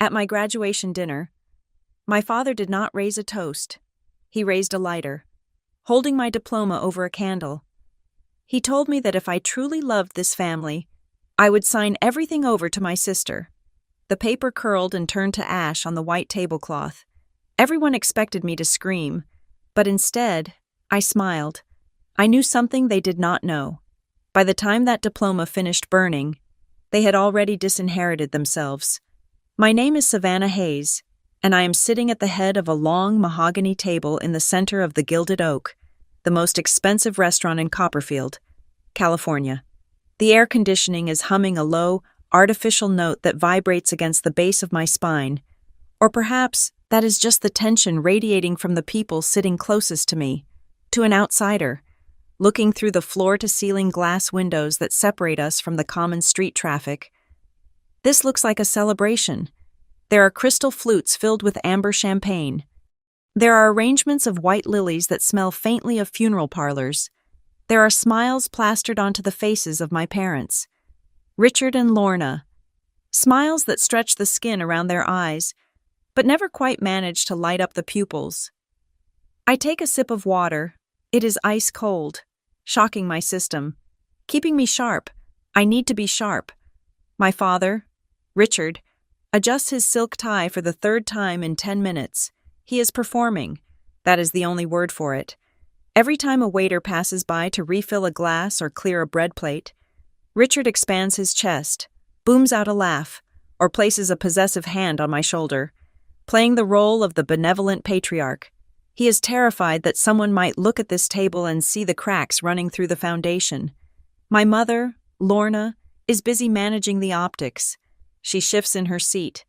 At my graduation dinner, my father did not raise a toast. He raised a lighter, holding my diploma over a candle. He told me that if I truly loved this family, I would sign everything over to my sister. The paper curled and turned to ash on the white tablecloth. Everyone expected me to scream, but instead, I smiled. I knew something they did not know. By the time that diploma finished burning, they had already disinherited themselves. My name is Savannah Hayes, and I am sitting at the head of a long mahogany table in the center of the Gilded Oak, the most expensive restaurant in Copperfield, California. The air conditioning is humming a low, artificial note that vibrates against the base of my spine, or perhaps that is just the tension radiating from the people sitting closest to me. To an outsider, looking through the floor-to-ceiling glass windows that separate us from the common street traffic, this looks like a celebration. There are crystal flutes filled with amber champagne. There are arrangements of white lilies that smell faintly of funeral parlors. There are smiles plastered onto the faces of my parents, Richard and Lorna, smiles that stretch the skin around their eyes, but never quite manage to light up the pupils. I take a sip of water. It is ice cold, shocking my system, keeping me sharp. I need to be sharp. My father, Richard, adjusts his silk tie for the third time in 10 minutes. He is performing. That is the only word for it. Every time a waiter passes by to refill a glass or clear a bread plate, Richard expands his chest, booms out a laugh, or places a possessive hand on my shoulder, playing the role of the benevolent patriarch. He is terrified that someone might look at this table and see the cracks running through the foundation. My mother, Lorna, is busy managing the optics. She shifts in her seat,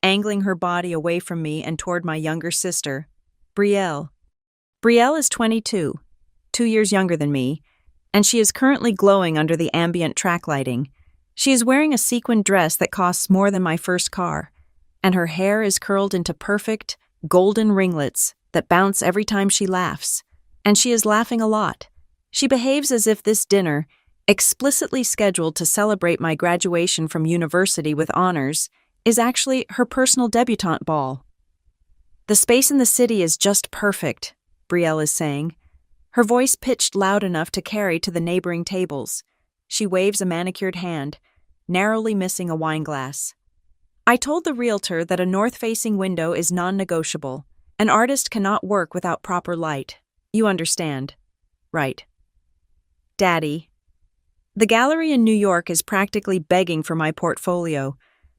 angling her body away from me and toward my younger sister, Brielle. Brielle is 22, 2 years younger than me, and she is currently glowing under the ambient track lighting. She is wearing a sequined dress that costs more than my first car, and her hair is curled into perfect, golden ringlets that bounce every time she laughs. And she is laughing a lot. She behaves as if this dinner, explicitly scheduled to celebrate my graduation from university with honors, is actually her personal debutante ball. The space in the city is just perfect, Brielle is saying, her voice pitched loud enough to carry to the neighboring tables. She waves a manicured hand, narrowly missing a wineglass. I told the realtor that a north-facing window is non-negotiable. An artist cannot work without proper light. You understand, right? Daddy. The gallery in New York is practically begging for my portfolio,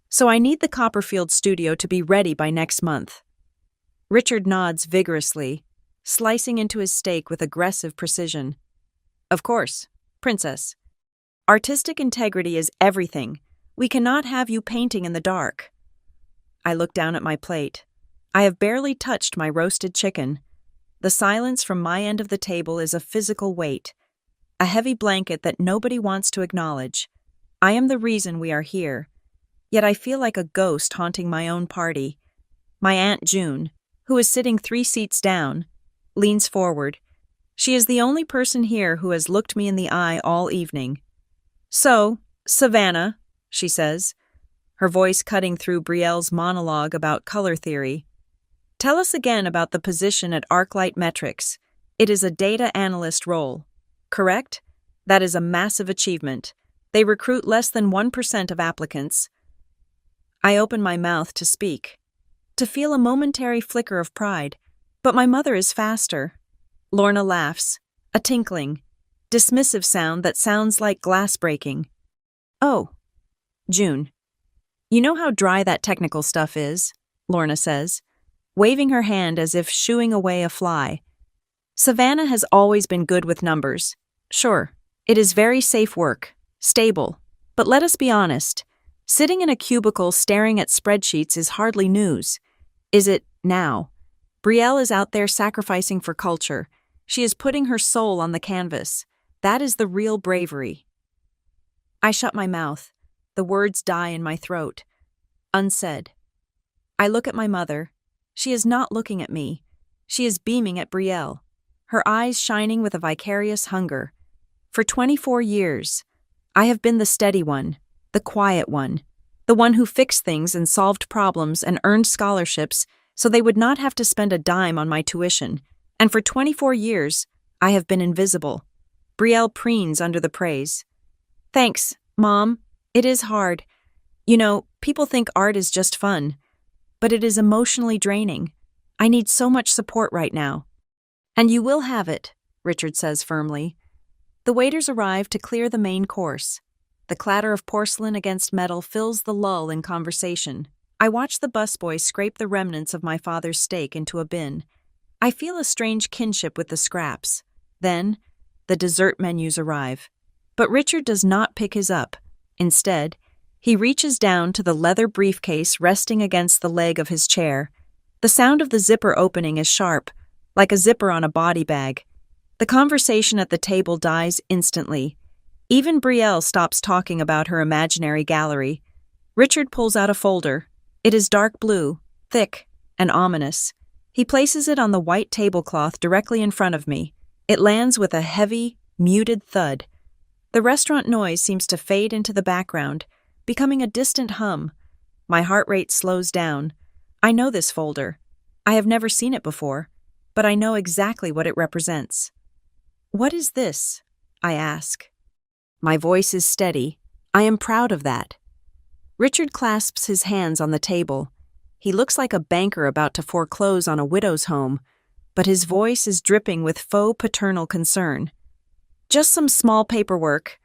so I need the Copperfield studio to be ready by next month. Richard nods vigorously, slicing into his steak with aggressive precision. Of course, Princess. Artistic integrity is everything. We cannot have you painting in the dark. I look down at my plate. I have barely touched my roasted chicken. The silence from my end of the table is a physical weight, a heavy blanket that nobody wants to acknowledge. I am the reason we are here, yet I feel like a ghost haunting my own party. My Aunt June, who is sitting 3 seats down, leans forward. She is the only person here who has looked me in the eye all evening. So, Savannah, she says, her voice cutting through Brielle's monologue about color theory. Tell us again about the position at ArcLight Metrics. It is a data analyst role, correct? That is a massive achievement. They recruit less than 1% of applicants. I open my mouth to speak, to feel a momentary flicker of pride, but my mother is faster. Lorna laughs, a tinkling, dismissive sound that sounds like glass breaking. Oh, June. You know how dry that technical stuff is, Lorna says, waving her hand as if shooing away a fly. Savannah has always been good with numbers. Sure, it is very safe work, stable, but let us be honest. Sitting in a cubicle staring at spreadsheets is hardly news. Is it now? Brielle is out there sacrificing for culture. She is putting her soul on the canvas. That is the real bravery. I shut my mouth. The words die in my throat, unsaid. I look at my mother. She is not looking at me. She is beaming at Brielle, her eyes shining with a vicarious hunger. For 24 years, I have been the steady one, the quiet one. the one who fixed things and solved problems and earned scholarships so they would not have to spend a dime on my tuition, and for 24 years, I have been invisible. Brielle preens under the praise. Thanks, Mom. It is hard. You know, people think art is just fun, but it is emotionally draining. I need so much support right now. And you will have it, Richard says firmly. The waiters arrive to clear the main course. The clatter of porcelain against metal fills the lull in conversation. I watch the busboy scrape the remnants of my father's steak into a bin. I feel a strange kinship with the scraps. Then, the dessert menus arrive. But Richard does not pick his up. Instead, he reaches down to the leather briefcase resting against the leg of his chair. The sound of the zipper opening is sharp, like a zipper on a body bag. The conversation at the table dies instantly. Even Brielle stops talking about her imaginary gallery. Richard pulls out a folder. It is dark blue, thick, and ominous. He places it on the white tablecloth directly in front of me. It lands with a heavy, muted thud. The restaurant noise seems to fade into the background, becoming a distant hum. My heart rate slows down. I know this folder. I have never seen it before, but I know exactly what it represents. What is this? I ask. My voice is steady. I am proud of that. Richard clasps his hands on the table. He looks like a banker about to foreclose on a widow's home, but his voice is dripping with faux paternal concern. Just some small paperwork.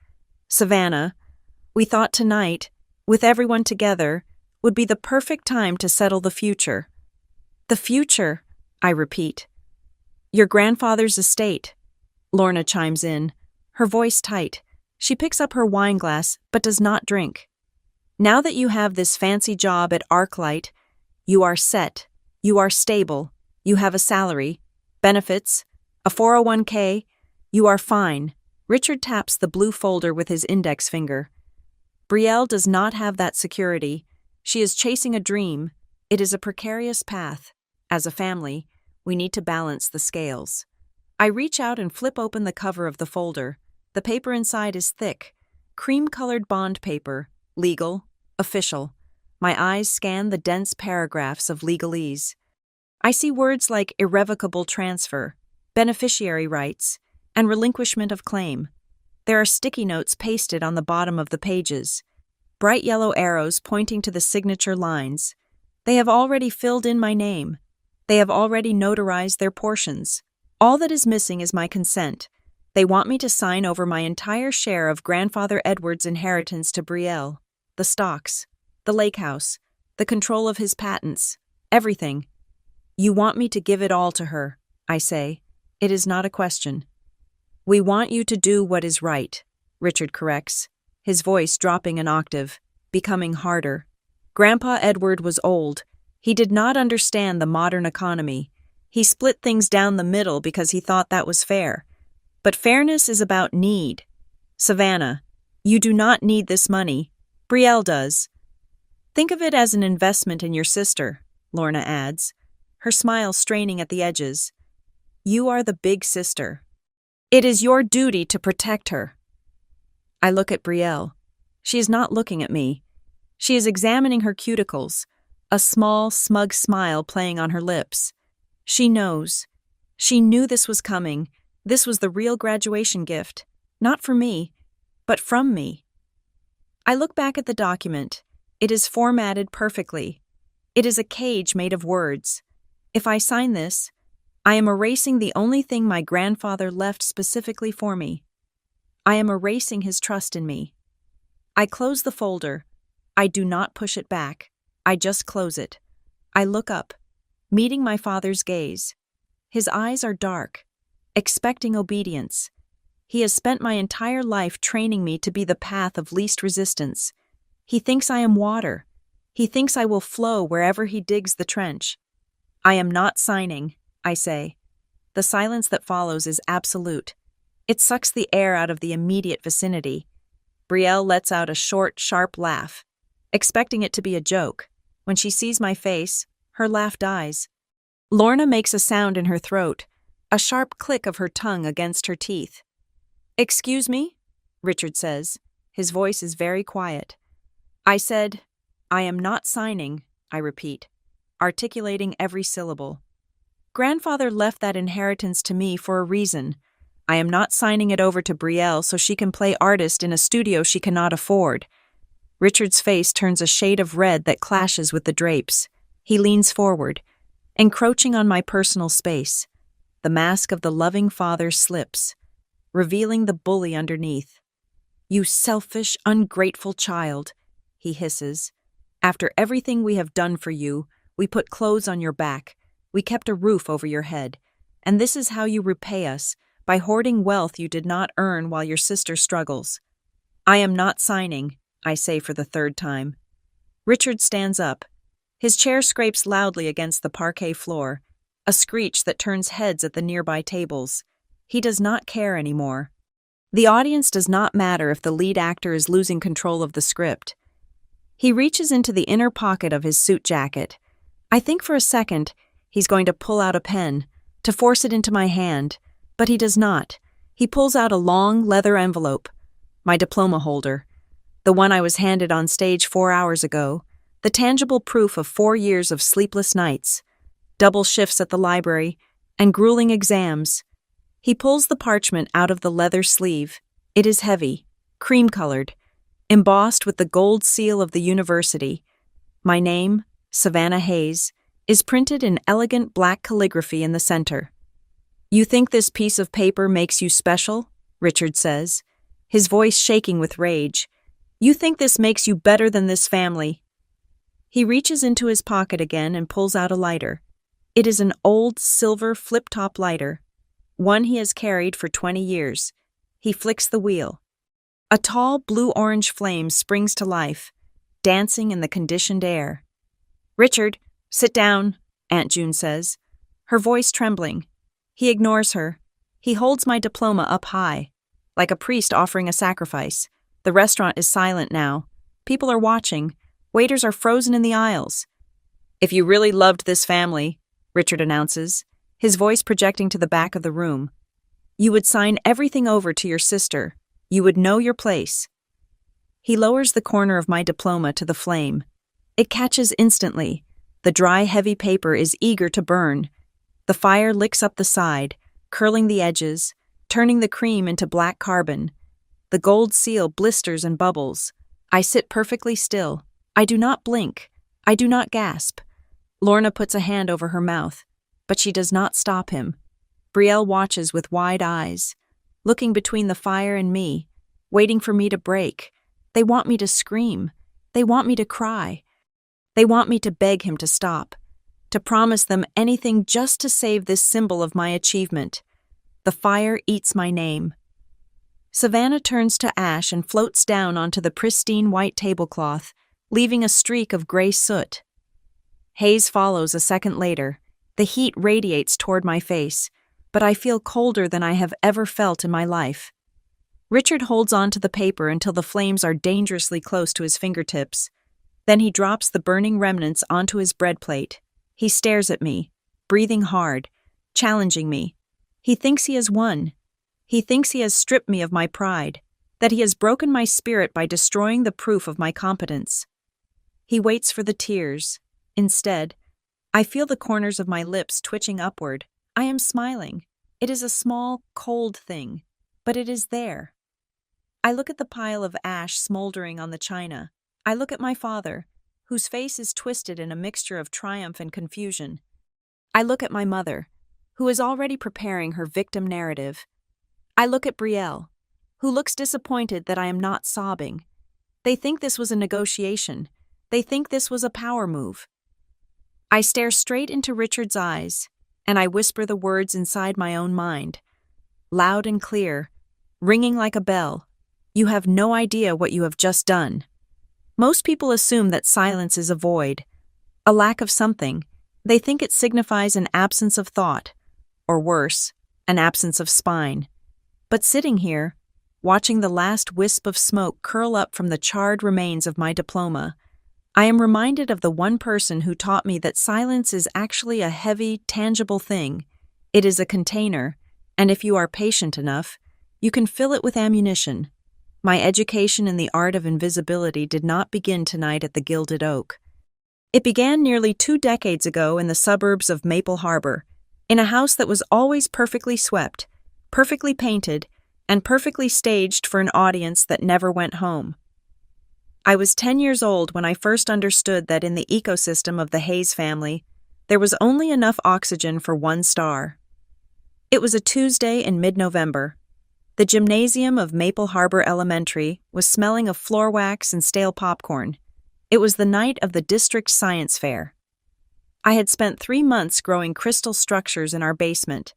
Savannah, we thought tonight, with everyone together, would be the perfect time to settle the future. The future, I repeat. Your grandfather's estate. Lorna chimes in, her voice tight. She picks up her wineglass, but does not drink. Now that you have this fancy job at ArcLight, you are set, you are stable, you have a salary, benefits, a 401k, you are fine. Richard taps the blue folder with his index finger. Brielle does not have that security. She is chasing a dream. It is a precarious path. As a family, we need to balance the scales. I reach out and flip open the cover of the folder. The paper inside is thick, cream-colored bond paper, legal, official. My eyes scan the dense paragraphs of legalese. I see words like irrevocable transfer, beneficiary rights, and relinquishment of claim. There are sticky notes pasted on the bottom of the pages, bright yellow arrows pointing to the signature lines. They have already filled in my name. They have already notarized their portions. All that is missing is my consent. They want me to sign over my entire share of Grandfather Edward's inheritance to Brielle, the stocks, the lake house, the control of his patents, everything. You want me to give it all to her, I say. It is not a question. We want you to do what is right, Richard corrects, his voice dropping an octave, becoming harder. Grandpa Edward was old. He did not understand the modern economy. He split things down the middle because he thought that was fair. But fairness is about need. Savannah, you do not need this money. Brielle does. Think of it as an investment in your sister, Lorna adds, her smile straining at the edges. You are the big sister. It is your duty to protect her. I look at Brielle. She is not looking at me. She is examining her cuticles, a small, smug smile playing on her lips. She knows. She knew this was coming. This was the real graduation gift, not for me, but from me. I look back at the document. It is formatted perfectly. It is a cage made of words. If I sign this, I am erasing the only thing my grandfather left specifically for me. I am erasing his trust in me. I close the folder. I do not push it back. I just close it. I look up, meeting my father's gaze. His eyes are dark, expecting obedience. He has spent my entire life training me to be the path of least resistance. He thinks I am water. He thinks I will flow wherever he digs the trench. I am not signing, I say. The silence that follows is absolute. It sucks the air out of the immediate vicinity. Brielle lets out a short, sharp laugh, expecting it to be a joke. When she sees my face, her laugh dies. Lorna makes a sound in her throat, a sharp click of her tongue against her teeth. Excuse me? Richard says. His voice is very quiet. I said, I am not signing, I repeat, articulating every syllable. Grandfather left that inheritance to me for a reason. I am not signing it over to Brielle so she can play artist in a studio she cannot afford. Richard's face turns a shade of red that clashes with the drapes. He leans forward, encroaching on my personal space. The mask of the loving father slips, revealing the bully underneath. "You selfish, ungrateful child," he hisses. "After everything we have done for you, we put clothes on your back, we kept a roof over your head, and this is how you repay us, by hoarding wealth you did not earn while your sister struggles." "I am not signing," I say for the third time. Richard stands up. His chair scrapes loudly against the parquet floor, a screech that turns heads at the nearby tables. He does not care anymore. The audience does not matter if the lead actor is losing control of the script. He reaches into the inner pocket of his suit jacket. I think for a second he's going to pull out a pen, to force it into my hand, but he does not. He pulls out a long leather envelope, my diploma holder, the one I was handed on stage 4 hours ago, the tangible proof of 4 years of sleepless nights, double shifts at the library, and grueling exams. He pulls the parchment out of the leather sleeve. It is heavy, cream-colored, embossed with the gold seal of the university. My name, Savannah Hayes, is printed in elegant black calligraphy in the center. "You think this piece of paper makes you special?" Richard says, his voice shaking with rage. "You think this makes you better than this family?" He reaches into his pocket again and pulls out a lighter. It is an old silver flip-top lighter, one he has carried for 20 years. He flicks the wheel. A tall blue-orange flame springs to life, dancing in the conditioned air. "Richard, sit down," Aunt June says, her voice trembling. He ignores her. He holds my diploma up high, like a priest offering a sacrifice. The restaurant is silent now. People are watching. Waiters are frozen in the aisles. "If you really loved this family," Richard announces, his voice projecting to the back of the room, "you would sign everything over to your sister. You would know your place." He lowers the corner of my diploma to the flame. It catches instantly. The dry, heavy paper is eager to burn. The fire licks up the side, curling the edges, turning the cream into black carbon. The gold seal blisters and bubbles. I sit perfectly still. I do not blink. I do not gasp. Lorna puts a hand over her mouth, but she does not stop him. Brielle watches with wide eyes, looking between the fire and me, waiting for me to break. They want me to scream. They want me to cry. They want me to beg him to stop, to promise them anything just to save this symbol of my achievement. The fire eats my name. Savannah turns to ash and floats down onto the pristine white tablecloth, leaving a streak of gray soot. Hayes follows a second later. The heat radiates toward my face, but I feel colder than I have ever felt in my life. Richard holds on to the paper until the flames are dangerously close to his fingertips. Then he drops the burning remnants onto his bread plate. He stares at me, breathing hard, challenging me. He thinks he has won. He thinks he has stripped me of my pride, that he has broken my spirit by destroying the proof of my competence. He waits for the tears. Instead, I feel the corners of my lips twitching upward. I am smiling. It is a small, cold thing, but it is there. I look at the pile of ash smoldering on the china. I look at my father, whose face is twisted in a mixture of triumph and confusion. I look at my mother, who is already preparing her victim narrative. I look at Brielle, who looks disappointed that I am not sobbing. They think this was a negotiation. They think this was a power move. I stare straight into Richard's eyes, and I whisper the words inside my own mind, loud and clear, ringing like a bell. "You have no idea what you have just done." Most people assume that silence is a void, a lack of something. They think it signifies an absence of thought, or worse, an absence of spine. But sitting here, watching the last wisp of smoke curl up from the charred remains of my diploma, I am reminded of the one person who taught me that silence is actually a heavy, tangible thing. It is a container, and if you are patient enough, you can fill it with ammunition. My education in the art of invisibility did not begin tonight at the Gilded Oak. It began nearly 2 decades ago in the suburbs of Maple Harbor, in a house that was always perfectly swept, perfectly painted, and perfectly staged for an audience that never went home. I was 10 years old when I first understood that in the ecosystem of the Hayes family, there was only enough oxygen for one star. It was a Tuesday in mid-November. The gymnasium of Maple Harbor Elementary was smelling of floor wax and stale popcorn. It was the night of the district science fair. I had spent 3 months growing crystal structures in our basement,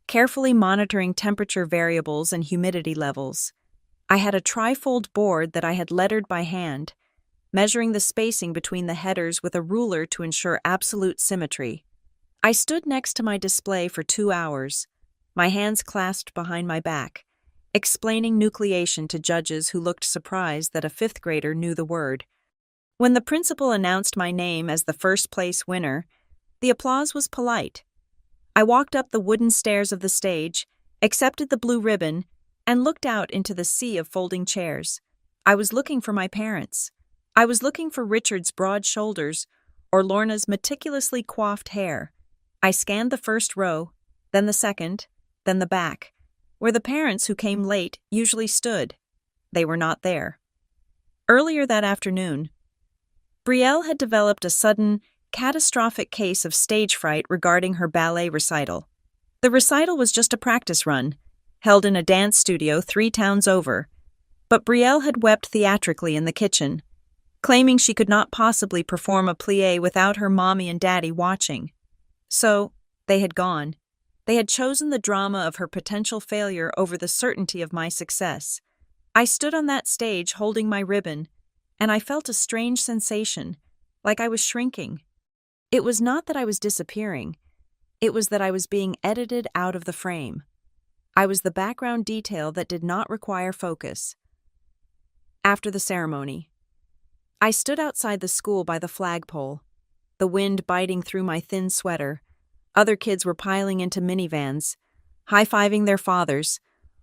carefully monitoring temperature variables and humidity levels. I had a trifold board that I had lettered by hand, measuring the spacing between the headers with a ruler to ensure absolute symmetry. I stood next to my display for 2 hours, my hands clasped behind my back, explaining nucleation to judges who looked surprised that a 5th grader knew the word. When the principal announced my name as the first-place winner, the applause was polite. I walked up the wooden stairs of the stage, accepted the blue ribbon, and looked out into the sea of folding chairs. I was looking for my parents. I was looking for Richard's broad shoulders or Lorna's meticulously coiffed hair. I scanned the first row, then the second, then the back, where the parents who came late usually stood. They were not there. Earlier that afternoon, Brielle had developed a sudden, catastrophic case of stage fright regarding her ballet recital. The recital was just a practice run, held in a dance studio 3 towns over, but Brielle had wept theatrically in the kitchen, claiming she could not possibly perform a plie without her mommy and daddy watching. So, they had gone. They had chosen the drama of her potential failure over the certainty of my success. I stood on that stage holding my ribbon, and I felt a strange sensation, like I was shrinking. It was not that I was disappearing. It was that I was being edited out of the frame. I was the background detail that did not require focus. After the ceremony, I stood outside the school by the flagpole, the wind biting through my thin sweater. Other kids were piling into minivans, high-fiving their fathers,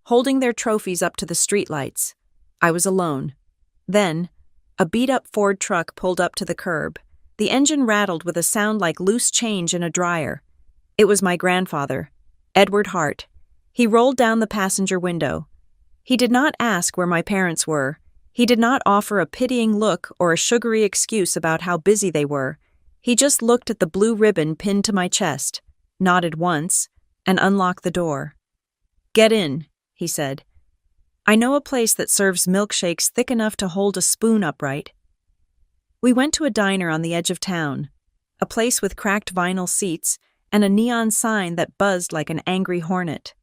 holding their trophies up to the streetlights. I was alone. Then, a beat-up Ford truck pulled up to the curb. The engine rattled with a sound like loose change in a dryer. It was my grandfather, Edward Hart. He rolled down the passenger window. He did not ask where my parents were. He did not offer a pitying look or a sugary excuse about how busy they were. He just looked at the blue ribbon pinned to my chest, nodded once, and unlocked the door. "Get in," he said. "I know a place that serves milkshakes thick enough to hold a spoon upright." We went to a diner on the edge of town, a place with cracked vinyl seats and a neon sign that buzzed like an angry hornet.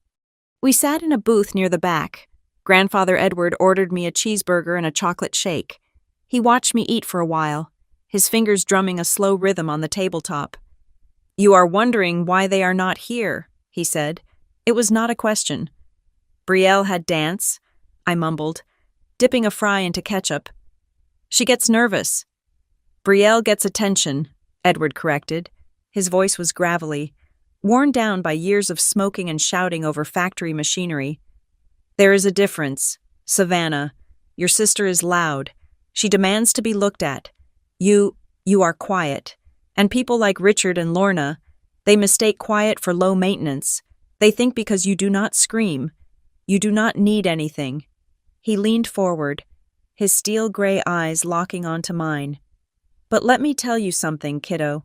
We sat in a booth near the back. Grandfather Edward ordered me a cheeseburger and a chocolate shake. He watched me eat for a while, his fingers drumming a slow rhythm on the tabletop. "You are wondering why they are not here," he said. It was not a question. "Brielle had dance," I mumbled, dipping a fry into ketchup. "She gets nervous." "Brielle gets attention," Edward corrected. His voice was gravelly, worn down by years of smoking and shouting over factory machinery. "There is a difference. Savannah, your sister is loud. She demands to be looked at. You are quiet. And people like Richard and Lorna, they mistake quiet for low maintenance. They think because you do not scream, you do not need anything." He leaned forward, his steel-gray eyes locking onto mine. "But let me tell you something, kiddo.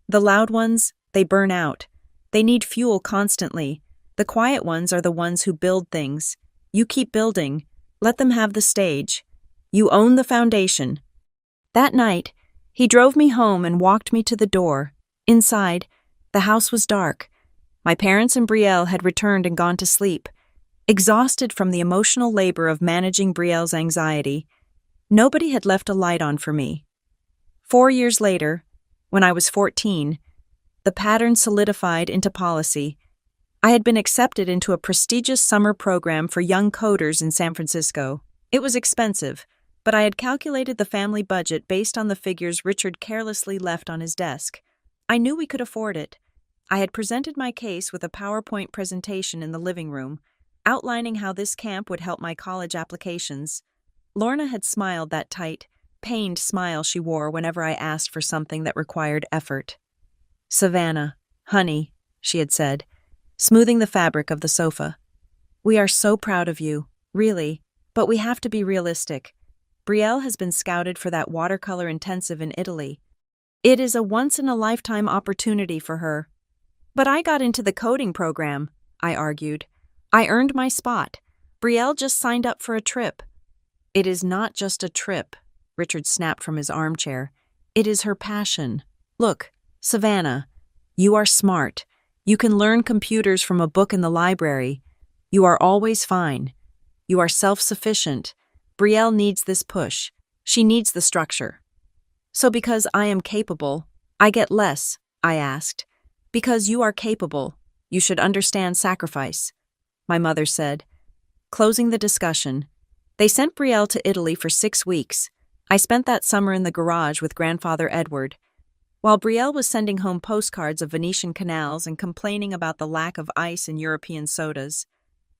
The loud ones, they burn out. They need fuel constantly. The quiet ones are the ones who build things. You keep building. Let them have the stage. You own the foundation." That night, he drove me home and walked me to the door. Inside, the house was dark. My parents and Brielle had returned and gone to sleep, exhausted from the emotional labor of managing Brielle's anxiety. Nobody had left a light on for me. 4 years later, when I was 14, the pattern solidified into policy. I had been accepted into a prestigious summer program for young coders in San Francisco. It was expensive, but I had calculated the family budget based on the figures Richard carelessly left on his desk. I knew we could afford it. I had presented my case with a PowerPoint presentation in the living room, outlining how this camp would help my college applications. Lorna had smiled that tight, pained smile she wore whenever I asked for something that required effort. "Savannah, honey," she had said, smoothing the fabric of the sofa. "We are so proud of you, really, but we have to be realistic. Brielle has been scouted for that watercolor intensive in Italy. It is a once-in-a-lifetime opportunity for her." "But I got into the coding program," I argued. "I earned my spot. Brielle just signed up for a trip." "It is not just a trip," Richard snapped from his armchair. "It is her passion. Look, Savannah, you are smart. You can learn computers from a book in the library. You are always fine. You are self-sufficient. Brielle needs this push. She needs the structure." "So because I am capable, I get less?" I asked. "Because you are capable, you should understand sacrifice," my mother said. Closing the discussion, they sent Brielle to Italy for 6 weeks. I spent that summer in the garage with grandfather Edward. While Brielle was sending home postcards of Venetian canals and complaining about the lack of ice in European sodas,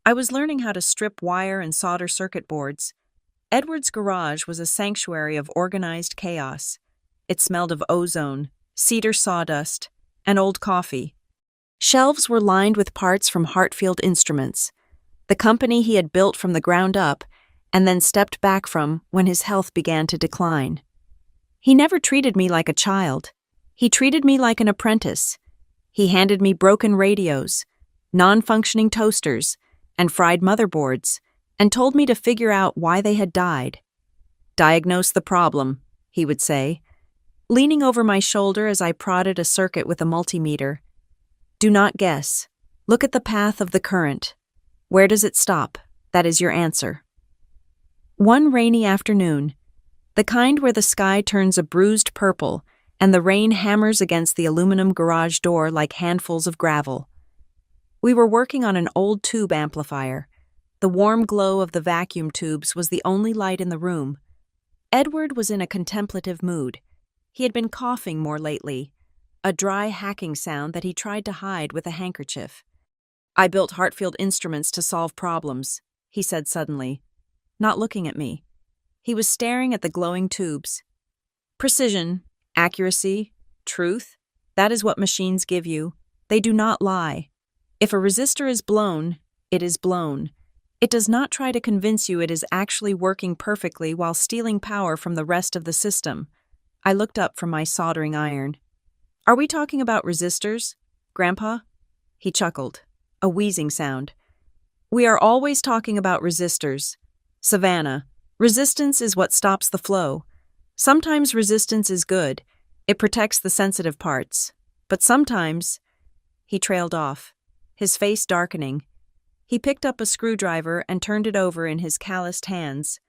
I was learning how to strip wire and solder circuit boards. Edward's garage was a sanctuary of organized chaos. It smelled of ozone, cedar sawdust, and old coffee. Shelves were lined with parts from Hartfield Instruments, the company he had built from the ground up and then stepped back from when his health began to decline. He never treated me like a child. He treated me like an apprentice. He handed me broken radios, non-functioning toasters, and fried motherboards, and told me to figure out why they had died. "Diagnose the problem," he would say, leaning over my shoulder as I prodded a circuit with a multimeter. "Do not guess. Look at the path of the current. Where does it stop? That is your answer." One rainy afternoon, the kind where the sky turns a bruised purple and the rain hammers against the aluminum garage door like handfuls of gravel. We were working on an old tube amplifier. The warm glow of the vacuum tubes was the only light in the room. Edward was in a contemplative mood. He had been coughing more lately, a dry hacking sound that he tried to hide with a handkerchief. "I built Hartfield Instruments to solve problems," he said suddenly, not looking at me. He was staring at the glowing tubes. "Precision, accuracy, truth, that is what machines give you. They do not lie. If a resistor is blown, it is blown. It does not try to convince you it is actually working perfectly while stealing power from the rest of the system." I looked up from my soldering iron. "Are we talking about resistors, Grandpa?" He chuckled, a wheezing sound. "We are always talking about resistors. Savannah, resistance is what stops the flow. Sometimes resistance is good. It protects the sensitive parts. But sometimes—" He trailed off, his face darkening. He picked up a screwdriver and turned it over in his calloused hands.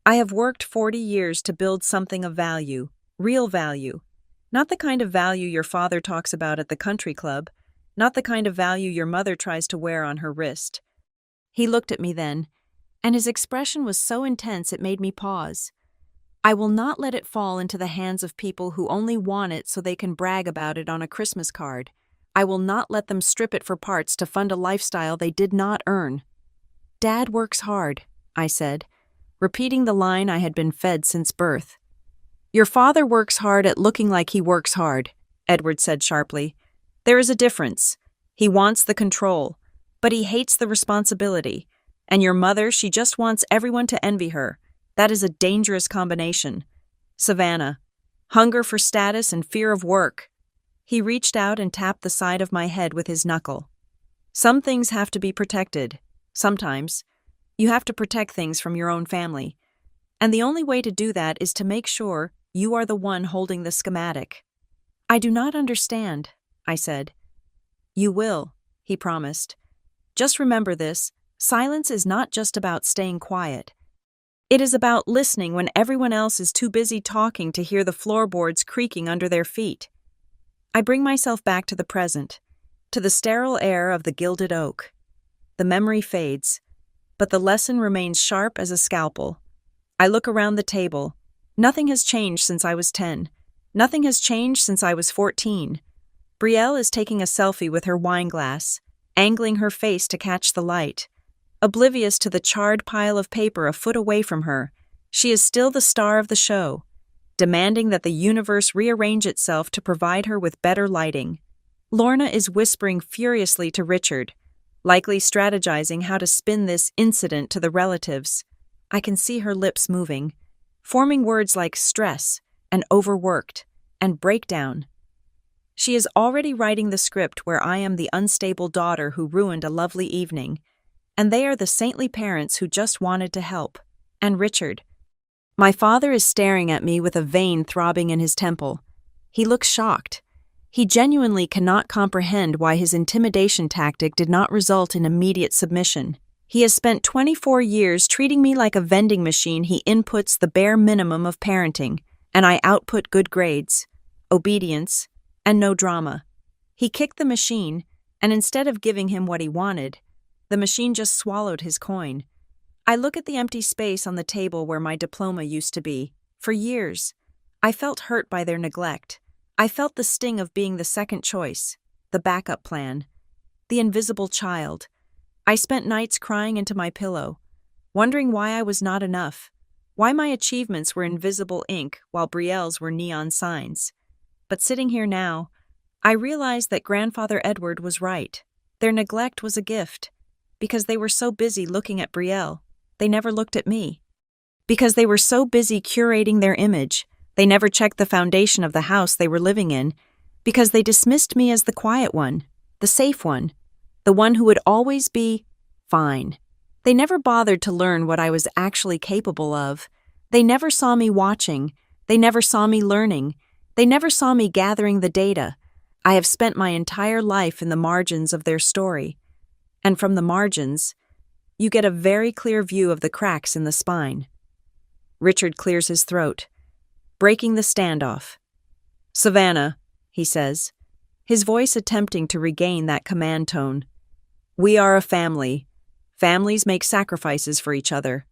"I have worked 40 years to build something of value, real value. Not the kind of value your father talks about at the country club, not the kind of value your mother tries to wear on her wrist." He looked at me then, and his expression was so intense it made me pause. "I will not let it fall into the hands of people who only want it so they can brag about it on a Christmas card. I will not let them strip it for parts to fund a lifestyle they did not earn." "Dad works hard," I said, repeating the line I had been fed since birth. "Your father works hard at looking like he works hard," Edward said sharply. "There is a difference. He wants the control, but he hates the responsibility. And your mother, she just wants everyone to envy her. That is a dangerous combination. Savannah, hunger for status and fear of work." He reached out and tapped the side of my head with his knuckle. "Some things have to be protected. Sometimes. You have to protect things from your own family. And the only way to do that is to make sure you are the one holding the schematic." "I do not understand," I said. "You will," he promised. "Just remember this, silence is not just about staying quiet. It is about listening when everyone else is too busy talking to hear the floorboards creaking under their feet." I bring myself back to the present, to the sterile air of the gilded oak. The memory fades, but the lesson remains sharp as a scalpel. I look around the table. Nothing has changed since I was 10. Nothing has changed since I was 14. Brielle is taking a selfie with her wine glass, angling her face to catch the light, oblivious to the charred pile of paper a foot away from her She is still the star of the show, demanding that the universe rearrange itself to provide her with better lighting. Lorna is whispering furiously to Richard, likely strategizing how to spin this incident to the relatives. I can see her lips moving, forming words like stress and overworked and breakdown. She is already writing the script where I am the unstable daughter who ruined a lovely evening, and they are the saintly parents who just wanted to help. And Richard. My father is staring at me with a vein throbbing in his temple. He looks shocked. He genuinely cannot comprehend why his intimidation tactic did not result in immediate submission. He has spent 24 years treating me like a vending machine. He inputs the bare minimum of parenting, and I output good grades, obedience, and no drama. He kicked the machine, and instead of giving him what he wanted, the machine just swallowed his coin. I look at the empty space on the table where my diploma used to be. For years, I felt hurt by their neglect. I felt the sting of being the second choice, the backup plan, the invisible child. I spent nights crying into my pillow, wondering why I was not enough, why my achievements were invisible ink while Brielle's were neon signs. But sitting here now, I realized that Grandfather Edward was right. Their neglect was a gift, because they were so busy looking at Brielle, they never looked at me. Because they were so busy curating their image, they never checked the foundation of the house they were living in, because they dismissed me as the quiet one, the safe one, the one who would always be fine. They never bothered to learn what I was actually capable of. They never saw me watching. They never saw me learning. They never saw me gathering the data. I have spent my entire life in the margins of their story. And from the margins, you get a very clear view of the cracks in the spine. Richard clears his throat, breaking the standoff. "Savannah," he says, his voice attempting to regain that command tone. "We are a family. Families make sacrifices for each other.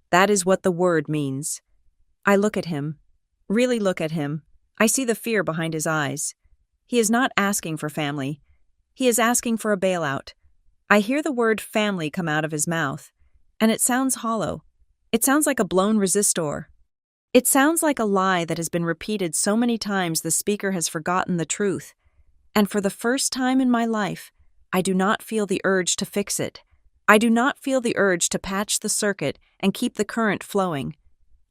That is what the word means." I look at him, really look at him. I see the fear behind his eyes. He is not asking for family. He is asking for a bailout. I hear the word family come out of his mouth, and it sounds hollow. It sounds like a blown resistor. It sounds like a lie that has been repeated so many times the speaker has forgotten the truth. And for the first time in my life, I do not feel the urge to fix it. I do not feel the urge to patch the circuit and keep the current flowing.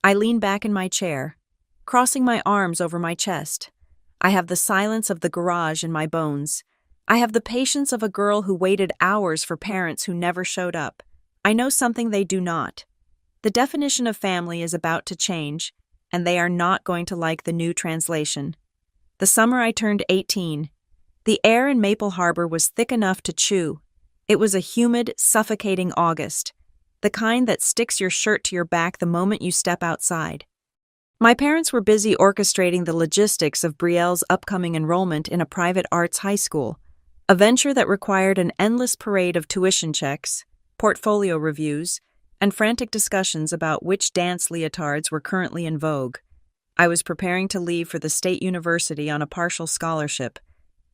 I lean back in my chair, crossing my arms over my chest. I have the silence of the garage in my bones. I have the patience of a girl who waited hours for parents who never showed up. I know something they do not. The definition of family is about to change, and they are not going to like the new translation. The summer I turned 18, the air in Maple Harbor was thick enough to chew. It was a humid, suffocating August, the kind that sticks your shirt to your back the moment you step outside. My parents were busy orchestrating the logistics of Brielle's upcoming enrollment in a private arts high school, a venture that required an endless parade of tuition checks, portfolio reviews, and frantic discussions about which dance leotards were currently in vogue. I was preparing to leave for the state university on a partial scholarship,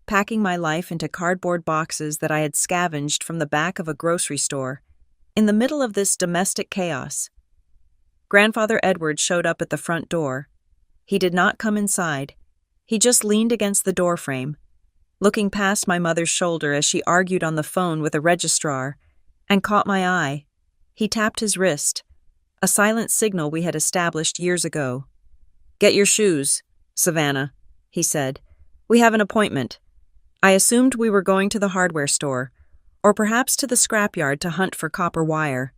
packing my life into cardboard boxes that I had scavenged from the back of a grocery store. In the middle of this domestic chaos, Grandfather Edward showed up at the front door. He did not come inside. He just leaned against the doorframe, looking past my mother's shoulder as she argued on the phone with a registrar, and caught my eye. He tapped his wrist, a silent signal we had established years ago. "Get your shoes, Savannah," he said. "We have an appointment." I assumed we were going to the hardware store, or perhaps to the scrapyard to hunt for copper wire.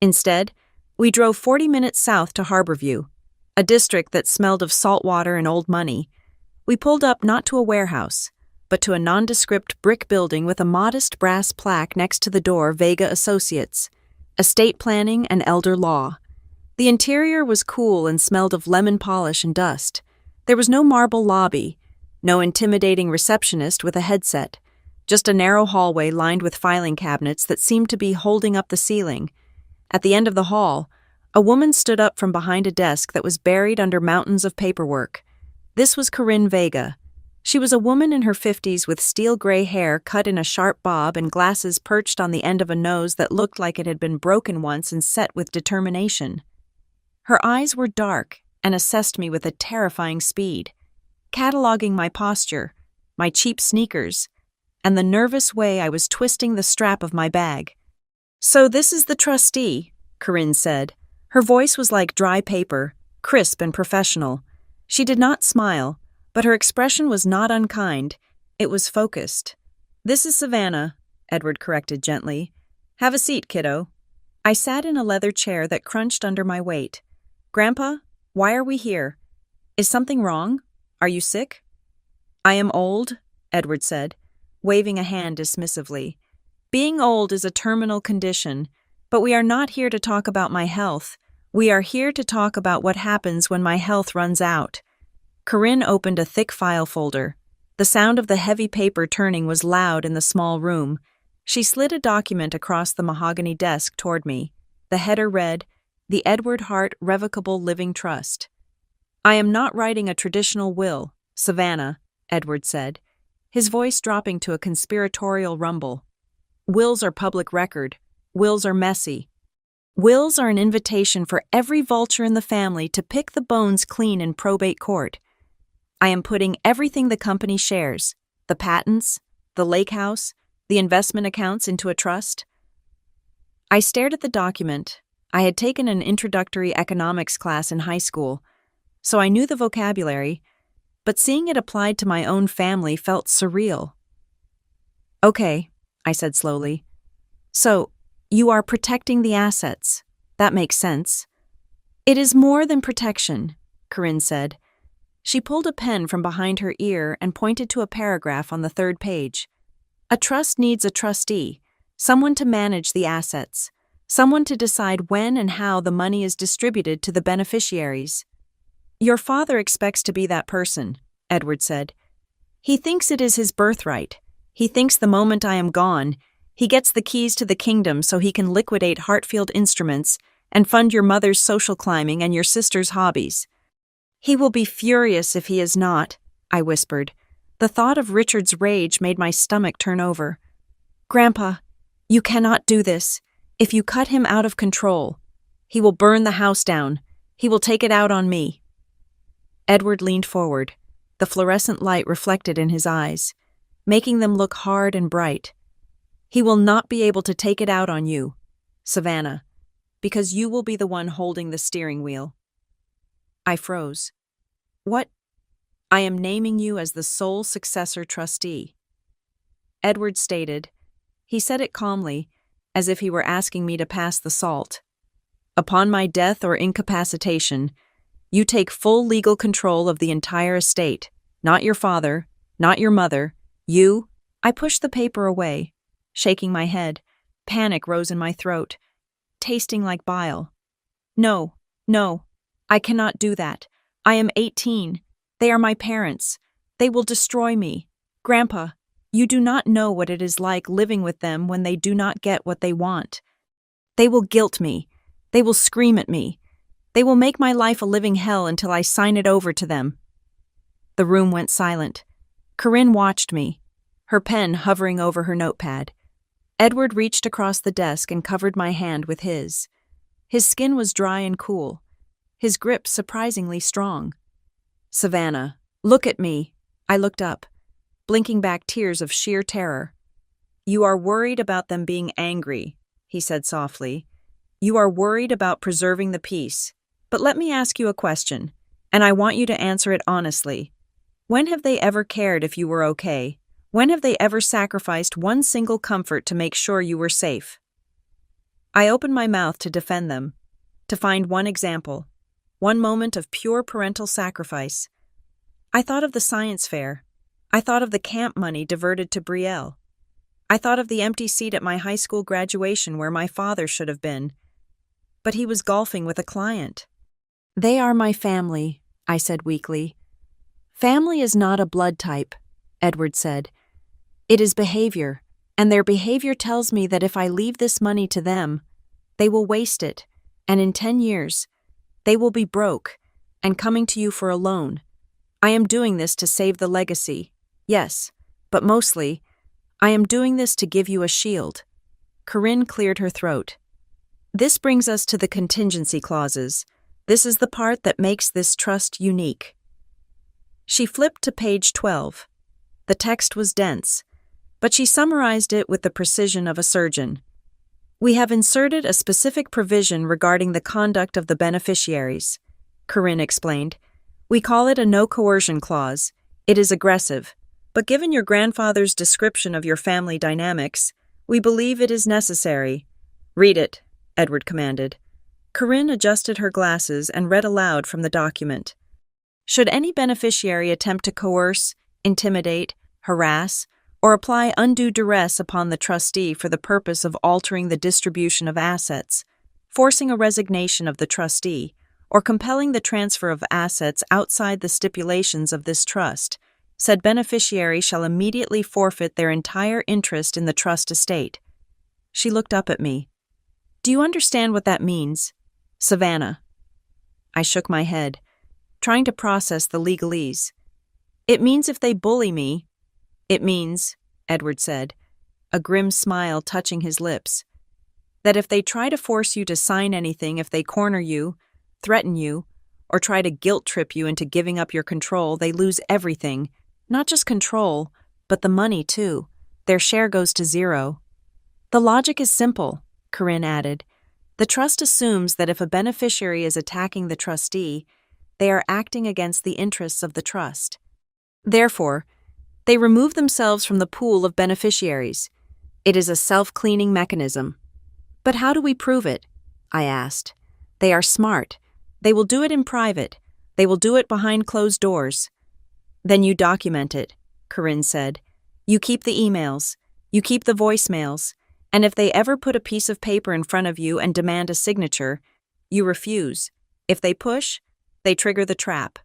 Instead, we drove 40 minutes south to Harborview, a district that smelled of salt water and old money. We pulled up not to a warehouse, but to a nondescript brick building with a modest brass plaque next to the door, Vega Associates, estate planning and elder law. The interior was cool and smelled of lemon polish and dust. There was no marble lobby, no intimidating receptionist with a headset, just a narrow hallway lined with filing cabinets that seemed to be holding up the ceiling. At the end of the hall, a woman stood up from behind a desk that was buried under mountains of paperwork. This was Corinne Vega. She was a woman in her 50s with steel gray hair cut in a sharp bob and glasses perched on the end of a nose that looked like it had been broken once and set with determination. Her eyes were dark and assessed me with a terrifying speed, cataloging my posture, my cheap sneakers, and the nervous way I was twisting the strap of my bag. "So this is the trustee," Corinne said. Her voice was like dry paper, crisp and professional. She did not smile, but her expression was not unkind. It was focused. "This is Savannah," Edward corrected gently. "Have a seat, kiddo." I sat in a leather chair that crunched under my weight. "Grandpa, why are we here? Is something wrong? Are you sick?" "I am old," Edward said, waving a hand dismissively. "Being old is a terminal condition, but we are not here to talk about my health. We are here to talk about what happens when my health runs out." Corinne opened a thick file folder. The sound of the heavy paper turning was loud in the small room. She slid a document across the mahogany desk toward me. The header read, "The Edward Hart Revocable Living Trust." "I am not writing a traditional will, Savannah," Edward said, his voice dropping to a conspiratorial rumble. "Wills are public record. Wills are messy. Wills are an invitation for every vulture in the family to pick the bones clean in probate court. I am putting everything the company shares, the patents, the lake house, the investment accounts into a trust." I stared at the document. I had taken an introductory economics class in high school, so I knew the vocabulary, but seeing it applied to my own family felt surreal. "Okay," I said slowly. "So, you are protecting the assets. That makes sense." "It is more than protection," Corinne said. She pulled a pen from behind her ear and pointed to a paragraph on the third page. "A trust needs a trustee, someone to manage the assets, someone to decide when and how the money is distributed to the beneficiaries." "Your father expects to be that person," Edward said. "He thinks it is his birthright. He thinks the moment I am gone, he gets the keys to the kingdom so he can liquidate Hartfield Instruments and fund your mother's social climbing and your sister's hobbies." "He will be furious if he is not," I whispered. The thought of Richard's rage made my stomach turn over. "Grandpa, you cannot do this. If you cut him out of control, he will burn the house down. He will take it out on me." Edward leaned forward, the fluorescent light reflected in his eyes, making them look hard and bright. "He will not be able to take it out on you, Savannah, because you will be the one holding the steering wheel." I froze. "What?" "I am naming you as the sole successor trustee," Edward stated. He said it calmly, as if he were asking me to pass the salt. "Upon my death or incapacitation, you take full legal control of the entire estate, not your father, not your mother, you—" I pushed the paper away, shaking my head. Panic rose in my throat, tasting like bile. "No, no, I cannot do that. I am 18. They are my parents. They will destroy me. Grandpa, you do not know what it is like living with them when they do not get what they want. They will guilt me. They will scream at me. They will make my life a living hell until I sign it over to them." The room went silent. Corinne watched me, her pen hovering over her notepad. Edward reached across the desk and covered my hand with his. His skin was dry and cool, his grip surprisingly strong. "Savannah, look at me." I looked up, blinking back tears of sheer terror. "You are worried about them being angry," he said softly. "You are worried about preserving the peace. But let me ask you a question, and I want you to answer it honestly. When have they ever cared if you were okay? When have they ever sacrificed one single comfort to make sure you were safe?" I opened my mouth to defend them, to find one example, one moment of pure parental sacrifice. I thought of the science fair. I thought of the camp money diverted to Brielle. I thought of the empty seat at my high school graduation where my father should have been. But he was golfing with a client. "They are my family," I said weakly. "Family is not a blood type," Edward said. "It is behavior, and their behavior tells me that if I leave this money to them, they will waste it, and in 10 years, they will be broke and coming to you for a loan. I am doing this to save the legacy, yes, but mostly, I am doing this to give you a shield." Corinne cleared her throat. "This brings us to the contingency clauses, This is the part that makes this trust unique." She flipped to page 12. The text was dense, but she summarized it with the precision of a surgeon. "We have inserted a specific provision regarding the conduct of the beneficiaries," Corinne explained. "We call it a no coercion clause. It is aggressive, but given your grandfather's description of your family dynamics, we believe it is necessary." "Read it," Edward commanded. Corinne adjusted her glasses and read aloud from the document. "Should any beneficiary attempt to coerce, intimidate, harass, or apply undue duress upon the trustee for the purpose of altering the distribution of assets, forcing a resignation of the trustee, or compelling the transfer of assets outside the stipulations of this trust, said beneficiary shall immediately forfeit their entire interest in the trust estate." She looked up at me. "Do you understand what that means, Savannah?" I shook my head, trying to process the legalese. "It means if they bully me—" "It means," Edward said, a grim smile touching his lips, "that if they try to force you to sign anything, if they corner you, threaten you, or try to guilt-trip you into giving up your control, they lose everything. Not just control, but the money, too. Their share goes to zero." "The logic is simple," Corinne added. "The trust assumes that if a beneficiary is attacking the trustee, they are acting against the interests of the trust. Therefore, they remove themselves from the pool of beneficiaries. It is a self-cleaning mechanism." "But how do we prove it?" I asked. "They are smart. They will do it in private. They will do it behind closed doors." "Then you document it," Corinne said. "You keep the emails. You keep the voicemails. And if they ever put a piece of paper in front of you and demand a signature, you refuse. If they push, they trigger the trap."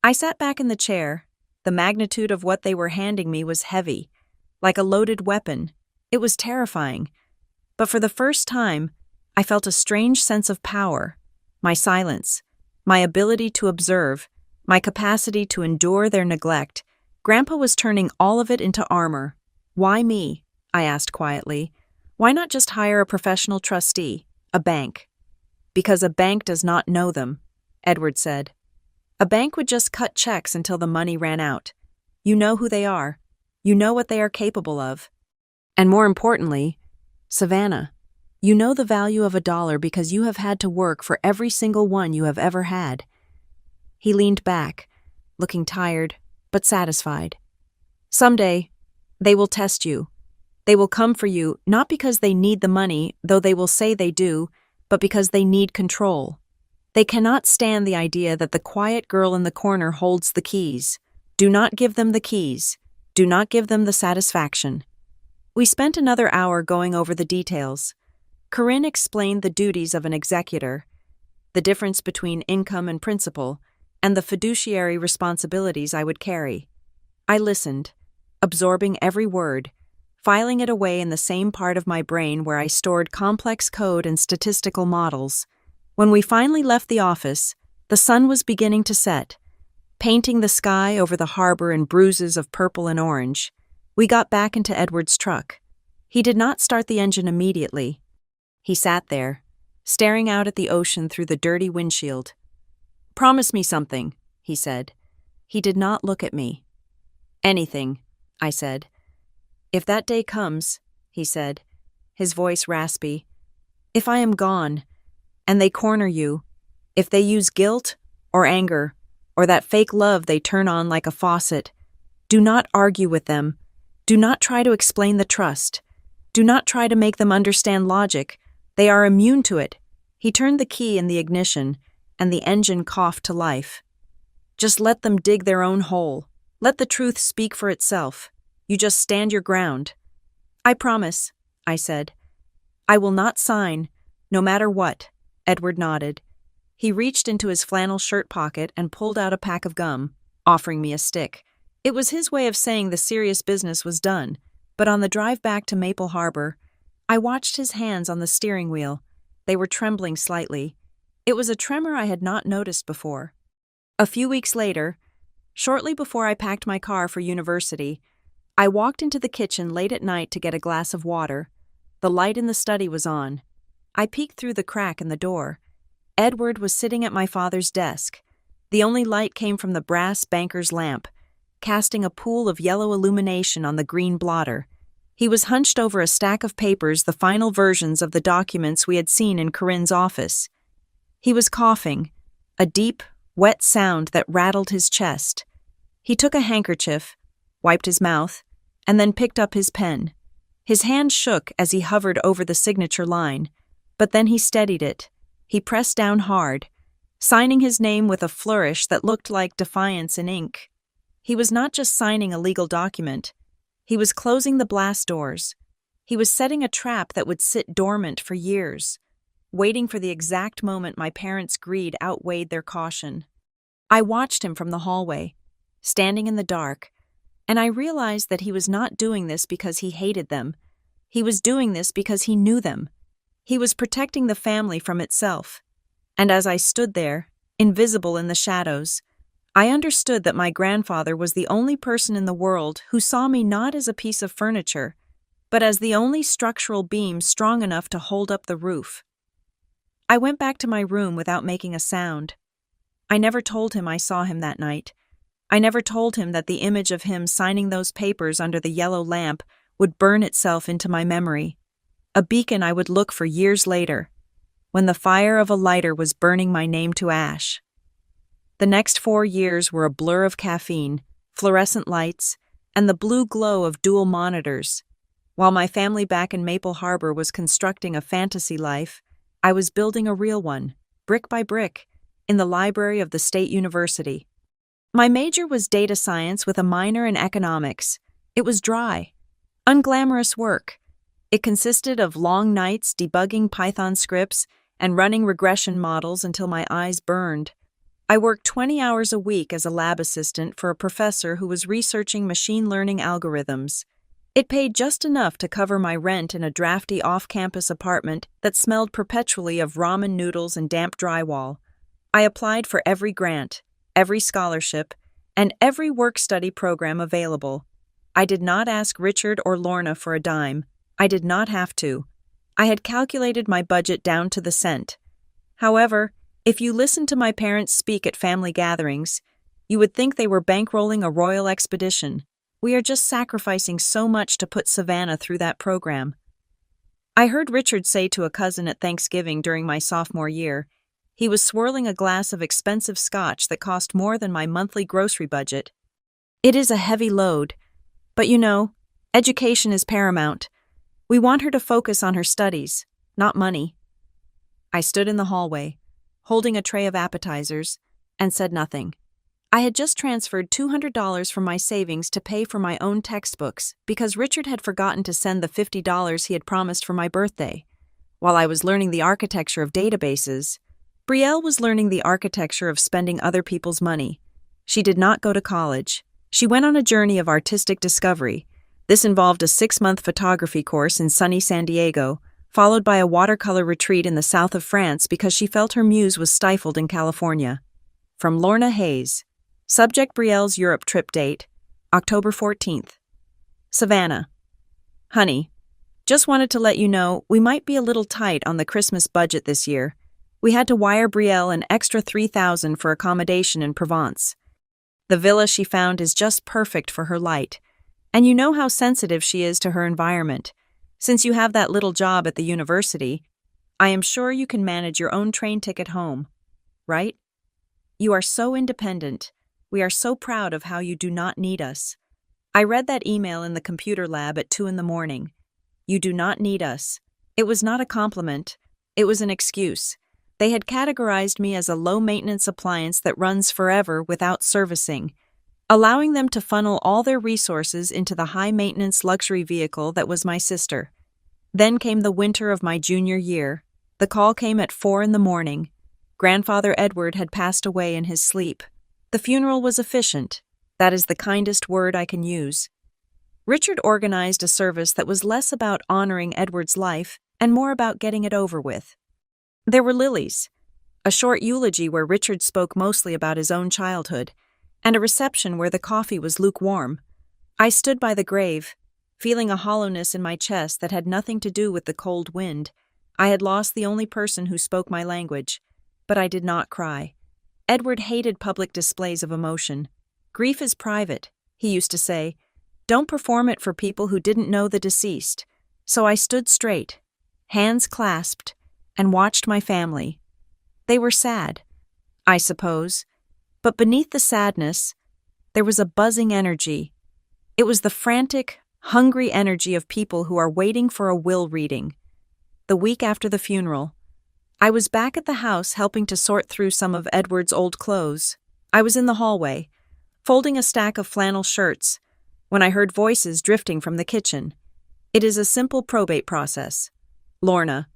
I sat back in the chair. The magnitude of what they were handing me was heavy, like a loaded weapon. It was terrifying. But for the first time, I felt a strange sense of power. My silence, my ability to observe, my capacity to endure their neglect. Grandpa was turning all of it into armor. "Why me?" I asked quietly. "Why not just hire a professional trustee, a bank?" "Because a bank does not know them," Edward said. "A bank would just cut checks until the money ran out. You know who they are. You know what they are capable of. And more importantly, Savannah, you know the value of $1 because you have had to work for every single one you have ever had." He leaned back, looking tired, but satisfied. "Someday, they will test you. They will come for you, not because they need the money, though they will say they do, but because they need control. They cannot stand the idea that the quiet girl in the corner holds the keys. Do not give them the keys. Do not give them the satisfaction." We spent another hour going over the details. Corinne explained the duties of an executor, the difference between income and principal, and the fiduciary responsibilities I would carry. I listened, absorbing every word, filing it away in the same part of my brain where I stored complex code and statistical models. When we finally left the office, the sun was beginning to set, painting the sky over the harbor in bruises of purple and orange. We got back into Edward's truck. He did not start the engine immediately. He sat there, staring out at the ocean through the dirty windshield. "Promise me something," he said. He did not look at me. "Anything," I said. "If that day comes," he said, his voice raspy, "if I am gone, and they corner you, if they use guilt or anger or that fake love they turn on like a faucet, do not argue with them. Do not try to explain the trust. Do not try to make them understand logic. They are immune to it." He turned the key in the ignition, and the engine coughed to life. "Just let them dig their own hole. Let the truth speak for itself. You just stand your ground." "I promise," I said. "I will not sign, no matter what." Edward nodded. He reached into his flannel shirt pocket and pulled out a pack of gum, offering me a stick. It was his way of saying the serious business was done, but on the drive back to Maple Harbor, I watched his hands on the steering wheel. They were trembling slightly. It was a tremor I had not noticed before. A few weeks later, shortly before I packed my car for university, I walked into the kitchen late at night to get a glass of water. The light in the study was on. I peeked through the crack in the door. Edward was sitting at my father's desk. The only light came from the brass banker's lamp, casting a pool of yellow illumination on the green blotter. He was hunched over a stack of papers, the final versions of the documents we had seen in Corinne's office. He was coughing, a deep, wet sound that rattled his chest. He took a handkerchief, wiped his mouth, and then picked up his pen. His hand shook as he hovered over the signature line, but then he steadied it. He pressed down hard, signing his name with a flourish that looked like defiance in ink. He was not just signing a legal document. He was closing the blast doors. He was setting a trap that would sit dormant for years, waiting for the exact moment my parents' greed outweighed their caution. I watched him from the hallway, standing in the dark, and I realized that he was not doing this because he hated them. He was doing this because he knew them. He was protecting the family from itself. And as I stood there, invisible in the shadows, I understood that my grandfather was the only person in the world who saw me not as a piece of furniture, but as the only structural beam strong enough to hold up the roof. I went back to my room without making a sound. I never told him I saw him that night. I never told him that the image of him signing those papers under the yellow lamp would burn itself into my memory, a beacon I would look for years later, when the fire of a lighter was burning my name to ash. The next 4 years were a blur of caffeine, fluorescent lights, and the blue glow of dual monitors. While my family back in Maple Harbor was constructing a fantasy life, I was building a real one, brick by brick, in the library of the State University. My major was data science with a minor in economics. It was dry, unglamorous work. It consisted of long nights debugging Python scripts and running regression models until my eyes burned. I worked 20 hours a week as a lab assistant for a professor who was researching machine learning algorithms. It paid just enough to cover my rent in a drafty off-campus apartment that smelled perpetually of ramen noodles and damp drywall. I applied for every grant, every scholarship, and every work-study program available. I did not ask Richard or Lorna for a dime. I did not have to. I had calculated my budget down to the cent. However, if you listened to my parents speak at family gatherings, you would think they were bankrolling a royal expedition. We are just sacrificing so much to put Savannah through that program. I heard Richard say to a cousin at Thanksgiving during my sophomore year, he was swirling a glass of expensive scotch that cost more than my monthly grocery budget. It is a heavy load, but education is paramount. We want her to focus on her studies, not money. I stood in the hallway, holding a tray of appetizers, and said nothing. I had just transferred $200 from my savings to pay for my own textbooks because Richard had forgotten to send the $50 he had promised for my birthday. While I was learning the architecture of databases, Brielle was learning the architecture of spending other people's money. She did not go to college. She went on a journey of artistic discovery. This involved a 6-month photography course in sunny San Diego, followed by a watercolor retreat in the south of France because she felt her muse was stifled in California. From Lorna Hayes. Subject: Brielle's Europe trip date, October 14th. Savannah. Honey, just wanted to let you know we might be a little tight on the Christmas budget this year. We had to wire Brielle an extra $3,000 for accommodation in Provence. The villa she found is just perfect for her light, and you know how sensitive she is to her environment. Since you have that little job at the university, I am sure you can manage your own train ticket home, right? You are so independent. We are so proud of how you do not need us. I read that email in the computer lab at 2 a.m. You do not need us. It was not a compliment. It was an excuse. They had categorized me as a low-maintenance appliance that runs forever without servicing, allowing them to funnel all their resources into the high-maintenance luxury vehicle that was my sister. Then came the winter of my junior year. The call came at 4 a.m. Grandfather Edward had passed away in his sleep. The funeral was efficient. That is the kindest word I can use. Richard organized a service that was less about honoring Edward's life and more about getting it over with. There were lilies, a short eulogy where Richard spoke mostly about his own childhood, and a reception where the coffee was lukewarm. I stood by the grave, feeling a hollowness in my chest that had nothing to do with the cold wind. I had lost the only person who spoke my language, But I did not cry. Edward hated public displays of emotion. Grief is private, he used to say. Don't perform it for people who didn't know the deceased. So I stood straight, hands clasped, and watched my family. They were sad, I suppose, but beneath the sadness, there was a buzzing energy. It was the frantic, hungry energy of people who are waiting for a will reading. The week after the funeral, I was back at the house helping to sort through some of Edward's old clothes. I was in the hallway, folding a stack of flannel shirts, when I heard voices drifting from the kitchen. It is a simple probate process. Lorna,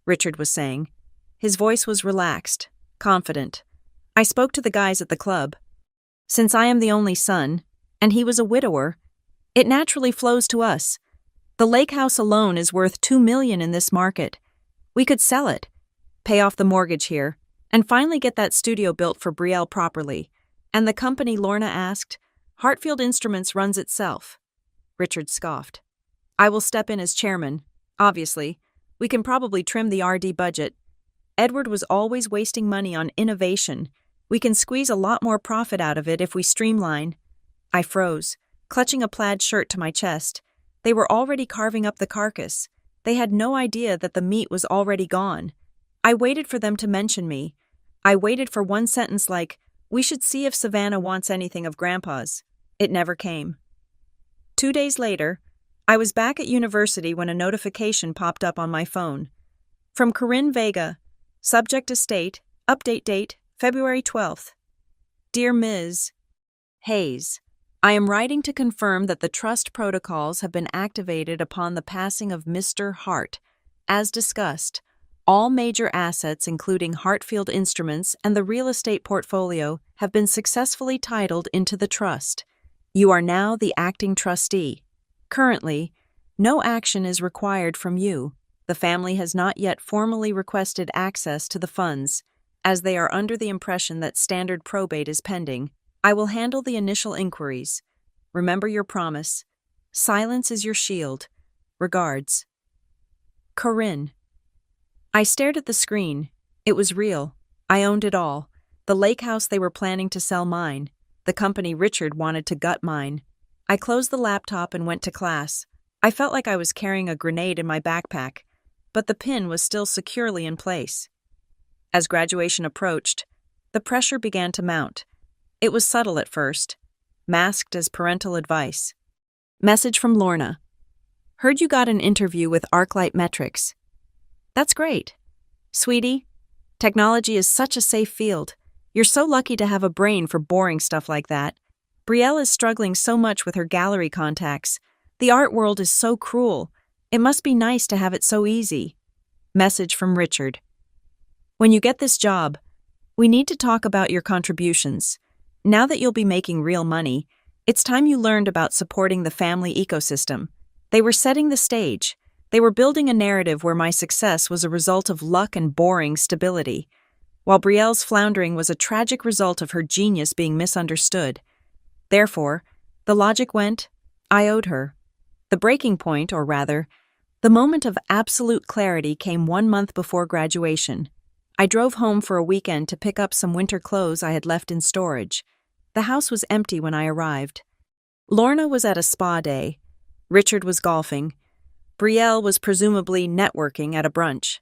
Richard was saying. His voice was relaxed, confident. I spoke to the guys at the club. Since I am the only son, and he was a widower, it naturally flows to us. The lake house alone is worth $2 million in this market. We could sell it, pay off the mortgage here, and finally get that studio built for Brielle properly. And the company, Lorna asked, Hartfield Instruments runs itself. Richard scoffed. I will step in as chairman, obviously. We can probably trim the RD budget. Edward was always wasting money on innovation. We can squeeze a lot more profit out of it if we streamline. I froze, clutching a plaid shirt to my chest. They were already carving up the carcass. They had no idea that the meat was already gone. I waited for them to mention me. I waited for one sentence like, we should see if Savannah wants anything of Grandpa's. It never came. 2 days later, I was back at university when a notification popped up on my phone. From Corinne Vega, subject estate, update date, February 12th. Dear Ms. Hayes, I am writing to confirm that the trust protocols have been activated upon the passing of Mr. Hart. As discussed, all major assets including Hartfield Instruments and the real estate portfolio have been successfully titled into the trust. You are now the acting trustee. Currently, no action is required from you. The family has not yet formally requested access to the funds, as they are under the impression that standard probate is pending. I will handle the initial inquiries. Remember your promise. Silence is your shield. Regards. Corinne. I stared at the screen. It was real. I owned it all. The lake house they were planning to sell mine. The company Richard wanted to gut mine. I closed the laptop and went to class. I felt like I was carrying a grenade in my backpack, but the pin was still securely in place. As graduation approached, the pressure began to mount. It was subtle at first, masked as parental advice. Message from Lorna. Heard you got an interview with ArcLight Metrics. That's great. Sweetie, technology is such a safe field. You're so lucky to have a brain for boring stuff like that. Brielle is struggling so much with her gallery contacts. The art world is so cruel. It must be nice to have it so easy. Message from Richard. When you get this job, we need to talk about your contributions. Now that you'll be making real money, it's time you learned about supporting the family ecosystem. They were setting the stage. They were building a narrative where my success was a result of luck and boring stability, while Brielle's floundering was a tragic result of her genius being misunderstood. Therefore, the logic went, I owed her. The breaking point, or rather, the moment of absolute clarity came 1 month before graduation. I drove home for a weekend to pick up some winter clothes I had left in storage. The house was empty when I arrived. Lorna was at a spa day. Richard was golfing. Brielle was presumably networking at a brunch.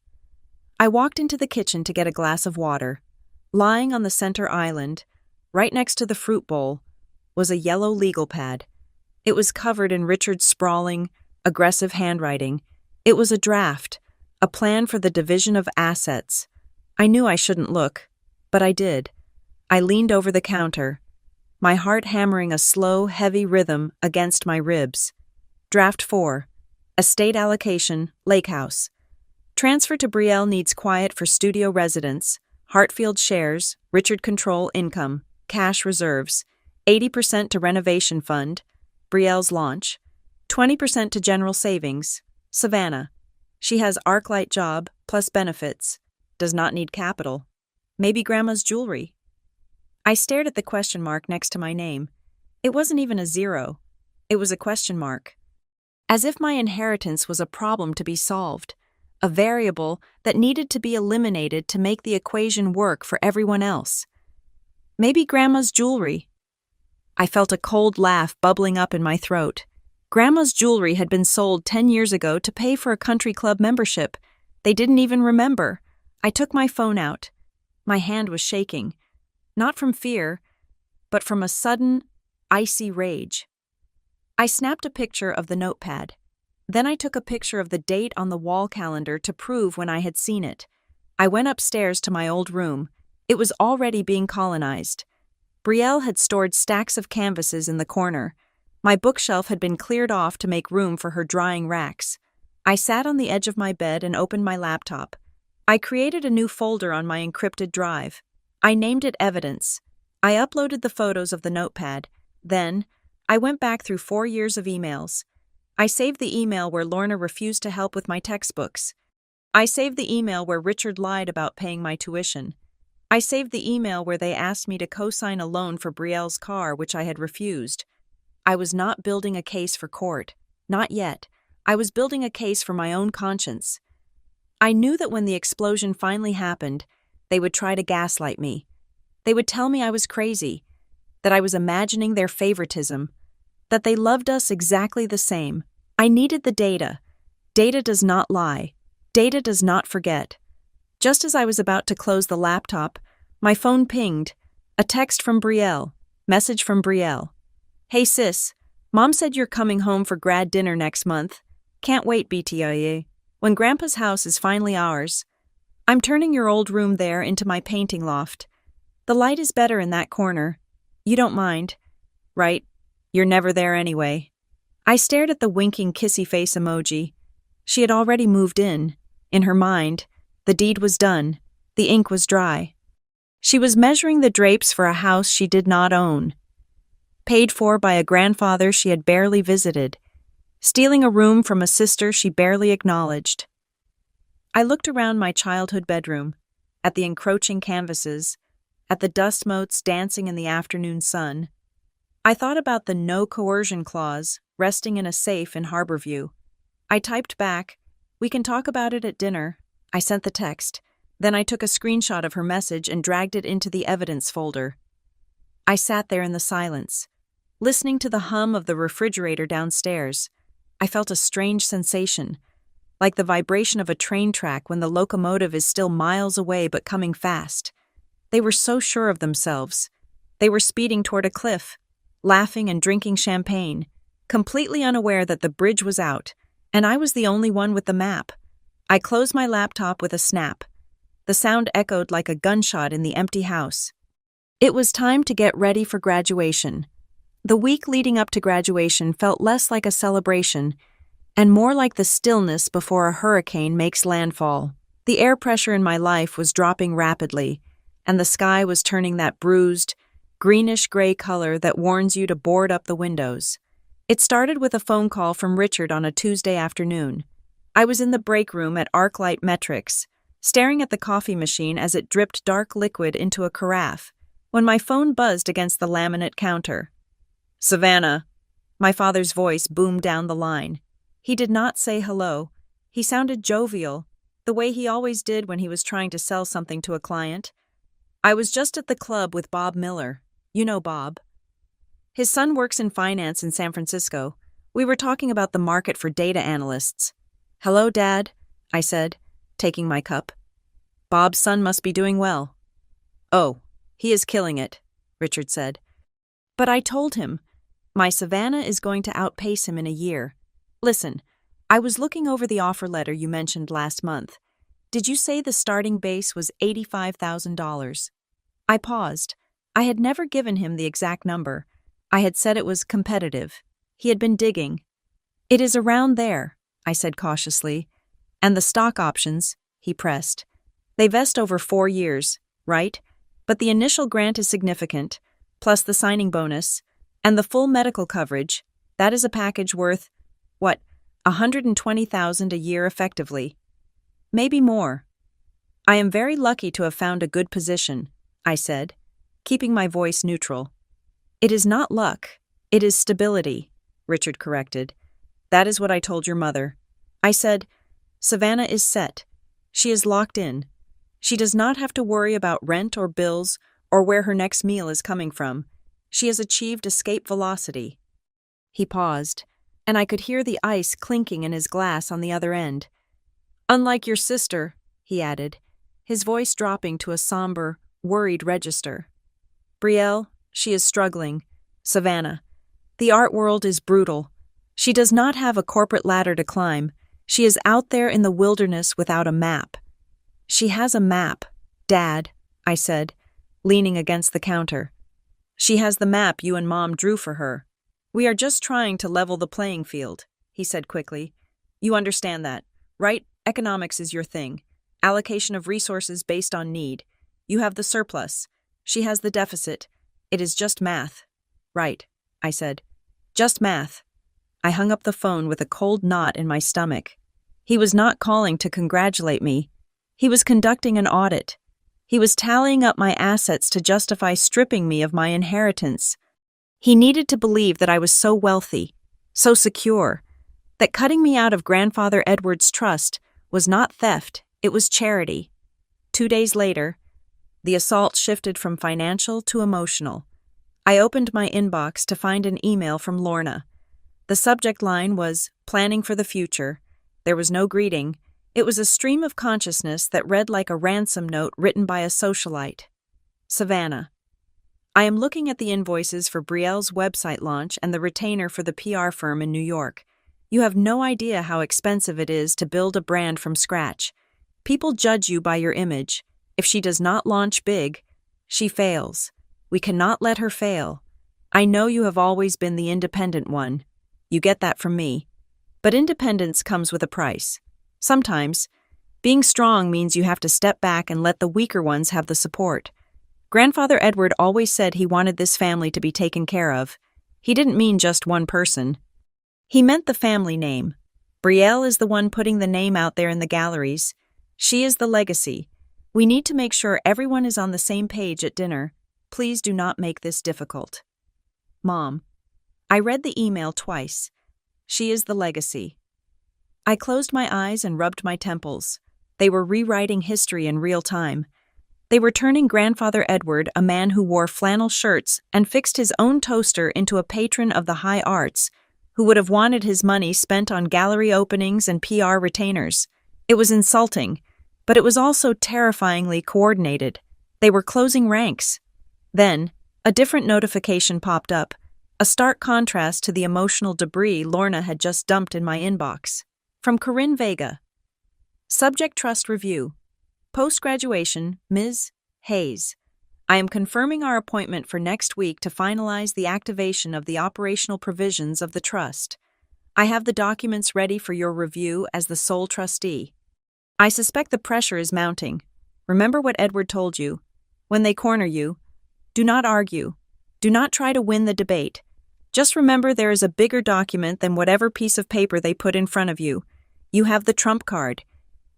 I walked into the kitchen to get a glass of water. Lying on the center island, right next to the fruit bowl, was a yellow legal pad. It was covered in Richard's sprawling, aggressive handwriting. It was a draft, a plan for the division of assets. I knew I shouldn't look, but I did. I leaned over the counter, my heart hammering a slow, heavy rhythm against my ribs. Draft 4. Estate allocation, Lake House. Transfer to Brielle needs quiet for studio residence, Hartfield shares, Richard control income, cash reserves, 80% to renovation fund, Brielle's launch, 20% to general savings, Savannah. She has ArcLight job plus benefits. Does not need capital. Maybe Grandma's jewelry. I stared at the question mark next to my name. It wasn't even a 0. It was a question mark. As if my inheritance was a problem to be solved. a variable that needed to be eliminated to make the equation work for everyone else. Maybe Grandma's jewelry. I felt a cold laugh bubbling up in my throat. Grandma's jewelry had been sold 10 years ago to pay for a country club membership. They didn't even remember. I took my phone out. My hand was shaking, not from fear, but from a sudden, icy rage. I snapped a picture of the notepad. Then I took a picture of the date on the wall calendar to prove when I had seen it. I went upstairs to my old room. It was already being colonized. Brielle had stored stacks of canvases in the corner. My bookshelf had been cleared off to make room for her drying racks. I sat on the edge of my bed and opened my laptop. I created a new folder on my encrypted drive. I named it Evidence. I uploaded the photos of the notepad. Then, I went back through 4 years of emails. I saved the email where Lorna refused to help with my textbooks. I saved the email where Richard lied about paying my tuition. I saved the email where they asked me to co-sign a loan for Brielle's car, which I had refused. I was not building a case for court. Not yet. I was building a case for my own conscience. I knew that when the explosion finally happened, they would try to gaslight me. They would tell me I was crazy, that I was imagining their favoritism, that they loved us exactly the same. I needed the data. Data does not lie. Data does not forget. Just as I was about to close the laptop, my phone pinged. A text from Brielle. Message from Brielle. Hey sis, Mom said you're coming home for grad dinner next month. Can't wait, BTIA. When Grandpa's house is finally ours. I'm turning your old room there into my painting loft. The light is better in that corner. You don't mind, right? You're never there anyway. I stared at the winking kissy face emoji. She had already moved in. In her mind, the deed was done. The ink was dry. She was measuring the drapes for a house she did not own. Paid for by a grandfather she had barely visited. Stealing a room from a sister she barely acknowledged. I looked around my childhood bedroom, at the encroaching canvases, at the dust motes dancing in the afternoon sun. I thought about the no coercion clause resting in a safe in Harborview. I typed back, "We can talk about it at dinner." I sent the text. Then I took a screenshot of her message and dragged it into the evidence folder. I sat there in the silence, listening to the hum of the refrigerator downstairs. I felt a strange sensation, like the vibration of a train track when the locomotive is still miles away but coming fast. They were so sure of themselves. They were speeding toward a cliff, laughing and drinking champagne, completely unaware that the bridge was out, and I was the only one with the map. I closed my laptop with a snap. The sound echoed like a gunshot in the empty house. It was time to get ready for graduation. The week leading up to graduation felt less like a celebration and more like the stillness before a hurricane makes landfall. The air pressure in my life was dropping rapidly, and the sky was turning that bruised, greenish-gray color that warns you to board up the windows. It started with a phone call from Richard on a Tuesday afternoon. I was in the break room at ArcLight Metrics, staring at the coffee machine as it dripped dark liquid into a carafe, when my phone buzzed against the laminate counter. "Savannah," my father's voice boomed down the line. He did not say hello. He sounded jovial, the way he always did when he was trying to sell something to a client. "I was just at the club with Bob Miller. You know Bob. His son works in finance in San Francisco. We were talking about the market for data analysts." "Hello, Dad," I said, taking my cup. "Bob's son must be doing well." "Oh, he is killing it," Richard said. "But I told him, my Savannah is going to outpace him in a year. Listen, I was looking over the offer letter you mentioned last month. Did you say the starting base was $85,000? I paused. I had never given him the exact number. I had said it was competitive. He had been digging. "It is around there," I said cautiously. "And the stock options," he pressed. "They vest over 4 years, right? But the initial grant is significant, plus the signing bonus, and the full medical coverage. That is a package worth, what, $120,000 a year effectively. Maybe more." "I am very lucky to have found a good position," I said, keeping my voice neutral. "It is not luck, it is stability," Richard corrected. "That is what I told your mother." I said, Savannah is set. She is locked in. She does not have to worry about rent or bills or where her next meal is coming from. She has achieved escape velocity. He paused, and I could hear the ice clinking in his glass on the other end. Unlike your sister, he added, his voice dropping to a somber, worried register. Brielle, she is struggling. Savannah. The art world is brutal. She does not have a corporate ladder to climb. She is out there in the wilderness without a map. She has a map, Dad, I said, leaning against the counter. She has the map you and Mom drew for her. We are just trying to level the playing field, he said quickly. You understand that, right? Economics is your thing. Allocation of resources based on need. You have the surplus. She has the deficit. It is just math. Right, I said. Just math. I hung up the phone with a cold knot in my stomach. He was not calling to congratulate me. He was conducting an audit. He was tallying up my assets to justify stripping me of my inheritance. He needed to believe that I was so wealthy, so secure, that cutting me out of Grandfather Edward's trust was not theft, it was charity. 2 days later, the assault shifted from financial to emotional. I opened my inbox to find an email from Lorna. The subject line was, "Planning for the future." There was no greeting. It was a stream of consciousness that read like a ransom note written by a socialite. Savannah. I am looking at the invoices for Brielle's website launch and the retainer for the PR firm in New York. You have no idea how expensive it is to build a brand from scratch. People judge you by your image. If she does not launch big, she fails. We cannot let her fail. I know you have always been the independent one. You get that from me. But independence comes with a price. Sometimes, being strong means you have to step back and let the weaker ones have the support. Grandfather Edward always said he wanted this family to be taken care of. He didn't mean just one person. He meant the family name. Brielle is the one putting the name out there in the galleries. She is the legacy. We need to make sure everyone is on the same page at dinner. Please do not make this difficult. Mom. I read the email twice. She is the legacy. I closed my eyes and rubbed my temples. They were rewriting history in real time. They were turning Grandfather Edward, a man who wore flannel shirts and fixed his own toaster, into a patron of the high arts, who would have wanted his money spent on gallery openings and PR retainers. It was insulting, but it was also terrifyingly coordinated. They were closing ranks. Then, a different notification popped up, a stark contrast to the emotional debris Lorna had just dumped in my inbox. From Corinne Vega. Subject Trust Review. Post-graduation, Ms. Hayes. I am confirming our appointment for next week to finalize the activation of the operational provisions of the trust. I have the documents ready for your review as the sole trustee. I suspect the pressure is mounting. Remember what Edward told you. When they corner you, do not argue. Do not try to win the debate. Just remember there is a bigger document than whatever piece of paper they put in front of you. You have the trump card.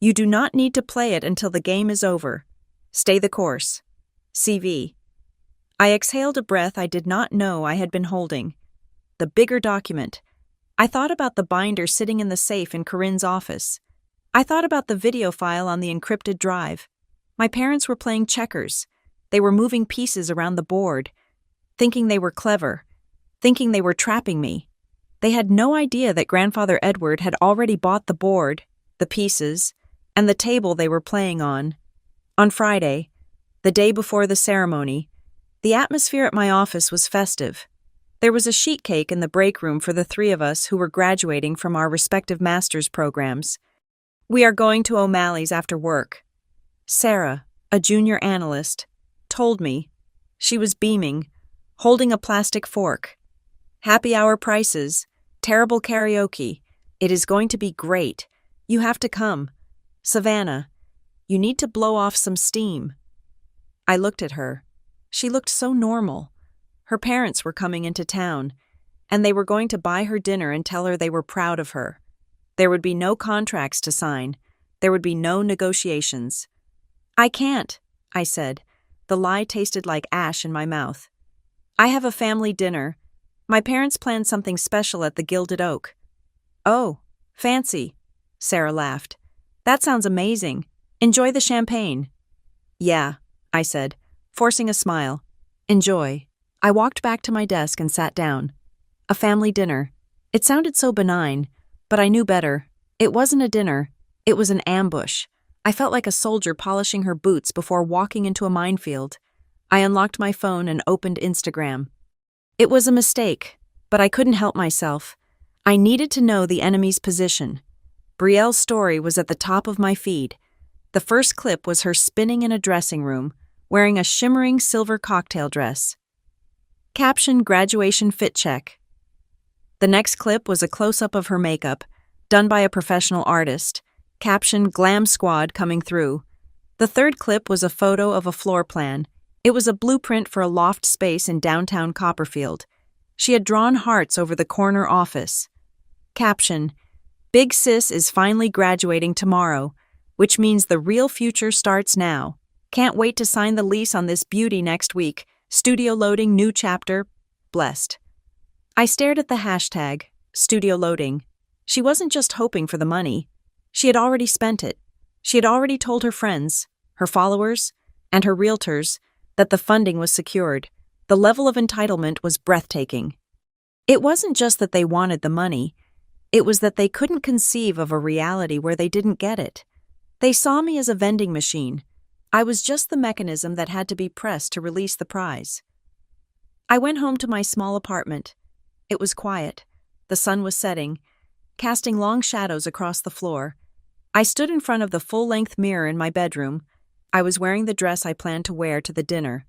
You do not need to play it until the game is over. Stay the course. CV. I exhaled a breath I did not know I had been holding. The bigger document. I thought about the binder sitting in the safe in Corinne's office. I thought about the video file on the encrypted drive. My parents were playing checkers. They were moving pieces around the board, thinking they were clever, thinking they were trapping me. They had no idea that Grandfather Edward had already bought the board, the pieces, and the table they were playing on. On Friday, the day before the ceremony, the atmosphere at my office was festive. There was a sheet cake in the break room for the three of us who were graduating from our respective master's programs. We are going to O'Malley's after work. Sarah, a junior analyst, told me. She was beaming, holding a plastic fork. Happy hour prices, terrible karaoke. It is going to be great. You have to come. Savannah, you need to blow off some steam. I looked at her. She looked so normal. Her parents were coming into town, and they were going to buy her dinner and tell her they were proud of her. There would be no contracts to sign. There would be no negotiations. I can't, I said. The lie tasted like ash in my mouth. I have a family dinner. My parents planned something special at the Gilded Oak. Oh, fancy, Sarah laughed. That sounds amazing. Enjoy the champagne. Yeah, I said, forcing a smile. Enjoy. I walked back to my desk and sat down. A family dinner. It sounded so benign, but I knew better. It wasn't a dinner. It was an ambush. I felt like a soldier polishing her boots before walking into a minefield. I unlocked my phone and opened Instagram. It was a mistake, but I couldn't help myself. I needed to know the enemy's position. Brielle's story was at the top of my feed. The first clip was her spinning in a dressing room, wearing a shimmering silver cocktail dress. Caption: graduation fit check. The next clip was a close-up of her makeup, done by a professional artist. Caption: glam squad coming through. The third clip was a photo of a floor plan. It was a blueprint for a loft space in downtown Copperfield. She had drawn hearts over the corner office. Caption: Big Sis is finally graduating tomorrow, which means the real future starts now. Can't wait to sign the lease on this beauty next week. Studio loading, new chapter. Blessed. I stared at the hashtag, studio loading. She wasn't just hoping for the money. She had already spent it. She had already told her friends, her followers, and her realtors that the funding was secured. The level of entitlement was breathtaking. It wasn't just that they wanted the money. It was that they couldn't conceive of a reality where they didn't get it. They saw me as a vending machine. I was just the mechanism that had to be pressed to release the prize. I went home to my small apartment. It was quiet. The sun was setting, casting long shadows across the floor. I stood in front of the full-length mirror in my bedroom. I was wearing the dress I planned to wear to the dinner.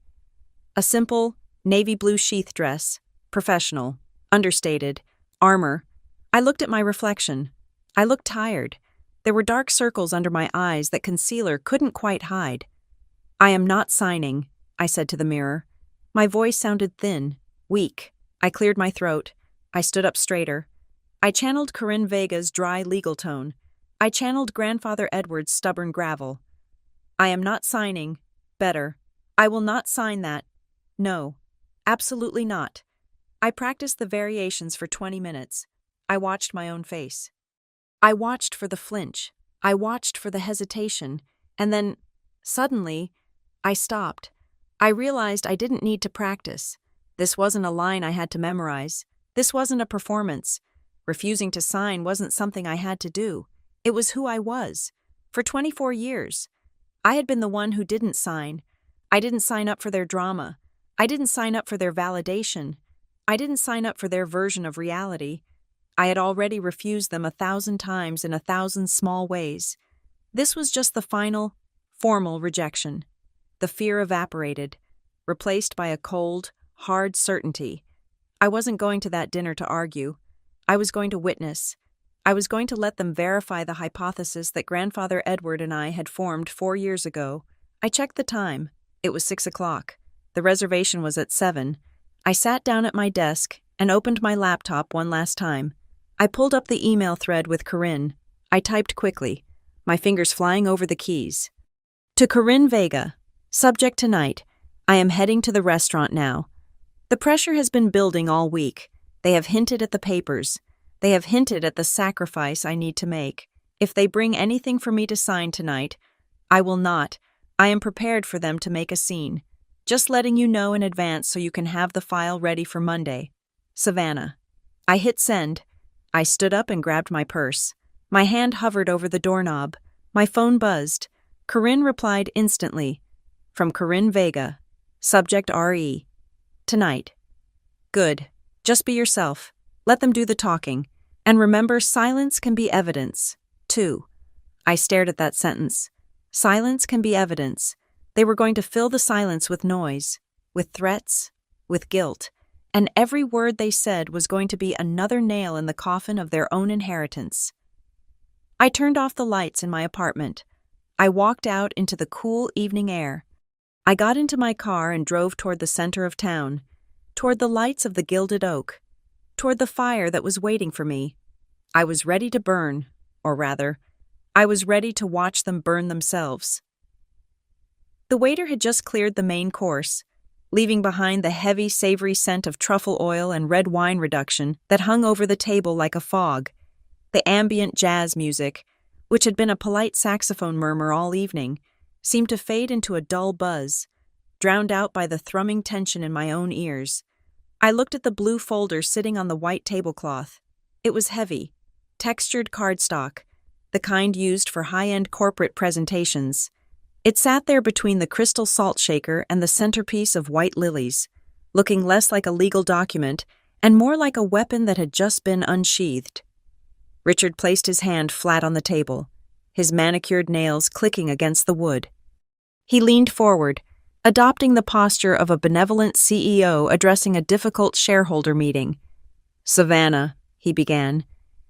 A simple, navy blue sheath dress, professional, understated, armor. I looked at my reflection. I looked tired. There were dark circles under my eyes that concealer couldn't quite hide. I am not signing, I said to the mirror. My voice sounded thin, weak. I cleared my throat. I stood up straighter. I channeled Corinne Vega's dry legal tone. I channeled Grandfather Edward's stubborn gravel. I am not signing. Better. I will not sign that. No. Absolutely not. I practiced the variations for 20 minutes. I watched my own face. I watched for the flinch. I watched for the hesitation. And then, suddenly, I stopped. I realized I didn't need to practice. This wasn't a line I had to memorize. This wasn't a performance. Refusing to sign wasn't something I had to do. It was who I was. For 24 years, I had been the one who didn't sign. I didn't sign up for their drama. I didn't sign up for their validation. I didn't sign up for their version of reality. I had already refused them 1,000 times in 1,000 small ways. This was just the final, formal rejection. The fear evaporated, replaced by a cold, hard certainty. I wasn't going to that dinner to argue. I was going to witness. I was going to let them verify the hypothesis that Grandfather Edward and I had formed 4 years ago. I checked the time. It was 6 o'clock. The reservation was at 7. I sat down at my desk and opened my laptop one last time. I pulled up the email thread with Corinne. I typed quickly, my fingers flying over the keys. To Corinne Vega, subject tonight, I am heading to the restaurant now. The pressure has been building all week. They have hinted at the papers. They have hinted at the sacrifice I need to make. If they bring anything for me to sign tonight, I will not. I am prepared for them to make a scene. Just letting you know in advance so you can have the file ready for Monday. Savannah. I hit send. I stood up and grabbed my purse. My hand hovered over the doorknob. My phone buzzed. Corinne replied instantly. From Corinne Vega. Subject RE. Tonight. Good. Just be yourself. Let them do the talking. And remember, silence can be evidence, too. I stared at that sentence. Silence can be evidence. They were going to fill the silence with noise, with threats, with guilt. And every word they said was going to be another nail in the coffin of their own inheritance. I turned off the lights in my apartment. I walked out into the cool evening air. I got into my car and drove toward the center of town, toward the lights of the Gilded Oak, toward the fire that was waiting for me. I was ready to burn, or rather, I was ready to watch them burn themselves. The waiter had just cleared the main course, leaving behind the heavy, savory scent of truffle oil and red wine reduction that hung over the table like a fog. The ambient jazz music, which had been a polite saxophone murmur all evening, seemed to fade into a dull buzz, drowned out by the thrumming tension in my own ears. I looked at the blue folder sitting on the white tablecloth. It was heavy, textured cardstock, the kind used for high-end corporate presentations. It sat there between the crystal salt shaker and the centerpiece of white lilies, looking less like a legal document and more like a weapon that had just been unsheathed. Richard placed his hand flat on the table, his manicured nails clicking against the wood. He leaned forward, adopting the posture of a benevolent CEO addressing a difficult shareholder meeting. "Savannah," he began,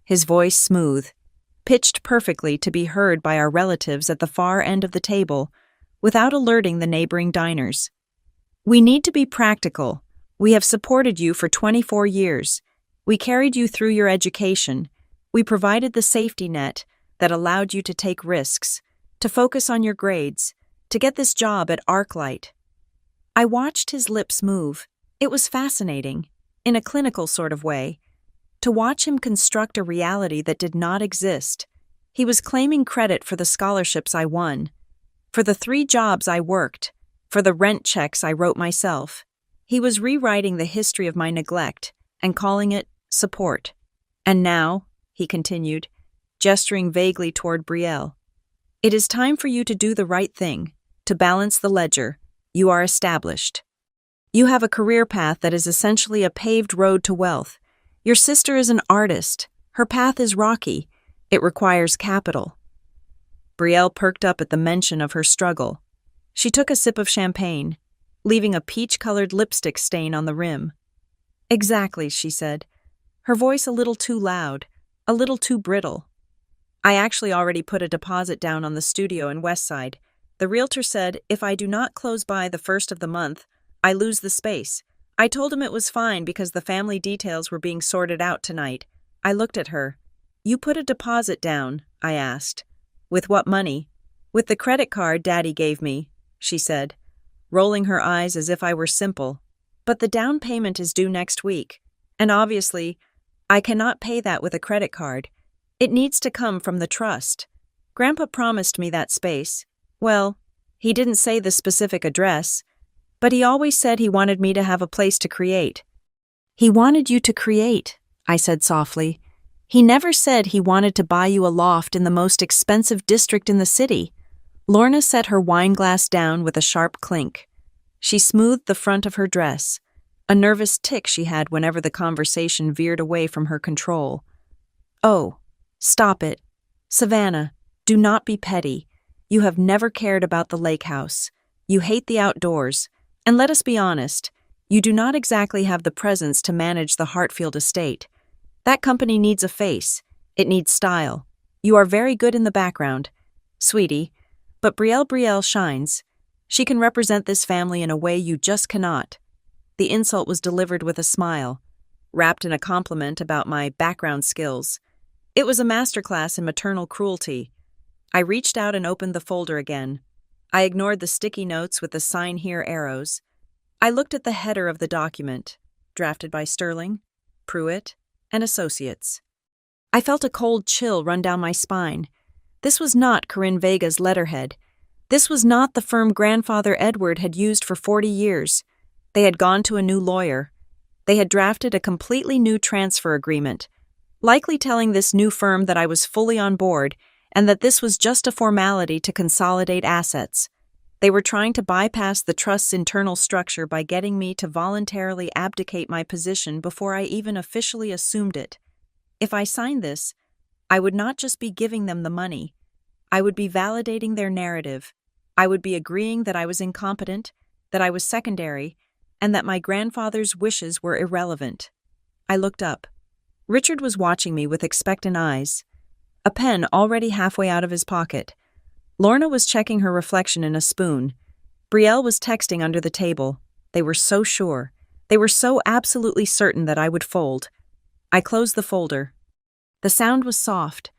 his voice smooth, pitched perfectly to be heard by our relatives at the far end of the table, without alerting the neighboring diners. "We need to be practical. We have supported you for 24 years. We carried you through your education. We provided the safety net that allowed you to take risks, to focus on your grades, to get this job at ArcLight." I watched his lips move. It was fascinating, in a clinical sort of way, to watch him construct a reality that did not exist. He was claiming credit for the scholarships I won, for the 3 jobs I worked, for the rent checks I wrote myself. He was rewriting the history of my neglect and calling it support. "And now," he continued, gesturing vaguely toward Brielle, "it is time for you to do the right thing, to balance the ledger. You are established. You have a career path that is essentially a paved road to wealth. Your sister is an artist. Her path is rocky. It requires capital." Brielle perked up at the mention of her struggle. She took a sip of champagne, leaving a peach-colored lipstick stain on the rim. "Exactly," she said, her voice a little too loud, a little too brittle. "I actually already put a deposit down on the studio in Westside. The realtor said if I do not close by the 1st of the month, I lose the space. I told him it was fine because the family details were being sorted out tonight." I looked at her. "You put a deposit down?" I asked. "With what money?" "With the credit card Daddy gave me," she said, rolling her eyes as if I were simple. "But the down payment is due next week, and obviously, I cannot pay that with a credit card. It needs to come from the trust. Grandpa promised me that space. Well, he didn't say the specific address, but he always said he wanted me to have a place to create." "He wanted you to create," I said softly. "He never said he wanted to buy you a loft in the most expensive district in the city." Lorna set her wine glass down with a sharp clink. She smoothed the front of her dress, a nervous tic she had whenever the conversation veered away from her control. "Oh, stop it. Savannah, do not be petty. You have never cared about the lake house. You hate the outdoors. And let us be honest, you do not exactly have the presence to manage the Hartfield estate. That company needs a face. It needs style. You are very good in the background, sweetie, but Brielle shines. She can represent this family in a way you just cannot." The insult was delivered with a smile, wrapped in a compliment about my background skills. It was a masterclass in maternal cruelty. I reached out and opened the folder again. I ignored the sticky notes with the sign here arrows. I looked at the header of the document, drafted by Sterling, Pruitt, and Associates. I felt a cold chill run down my spine. This was not Corinne Vega's letterhead. This was not the firm grandfather Edward had used for 40 years. They had gone to a new lawyer. They had drafted a completely new transfer agreement, likely telling this new firm that I was fully on board and that this was just a formality to consolidate assets. They were trying to bypass the trust's internal structure by getting me to voluntarily abdicate my position before I even officially assumed it. If I signed this, I would not just be giving them the money. I would be validating their narrative. I would be agreeing that I was incompetent, that I was secondary, and that my grandfather's wishes were irrelevant. I looked up. Richard was watching me with expectant eyes, a pen already halfway out of his pocket. Lorna was checking her reflection in a spoon. Brielle was texting under the table. They were so sure. They were so absolutely certain that I would fold. I closed the folder. The sound was soft,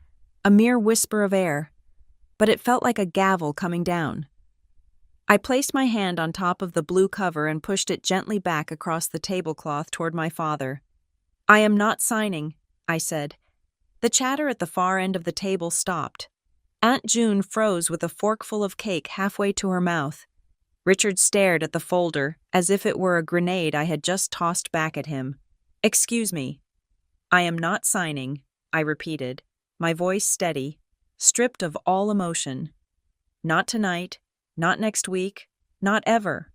a mere whisper of air, but it felt like a gavel coming down. I placed my hand on top of the blue cover and pushed it gently back across the tablecloth toward my father. "I am not signing," I said. The chatter at the far end of the table stopped. Aunt June froze with a forkful of cake halfway to her mouth. Richard stared at the folder as if it were a grenade I had just tossed back at him. "Excuse me. I am not signing," I repeated, my voice steady, stripped of all emotion. "Not tonight, not next week, not ever."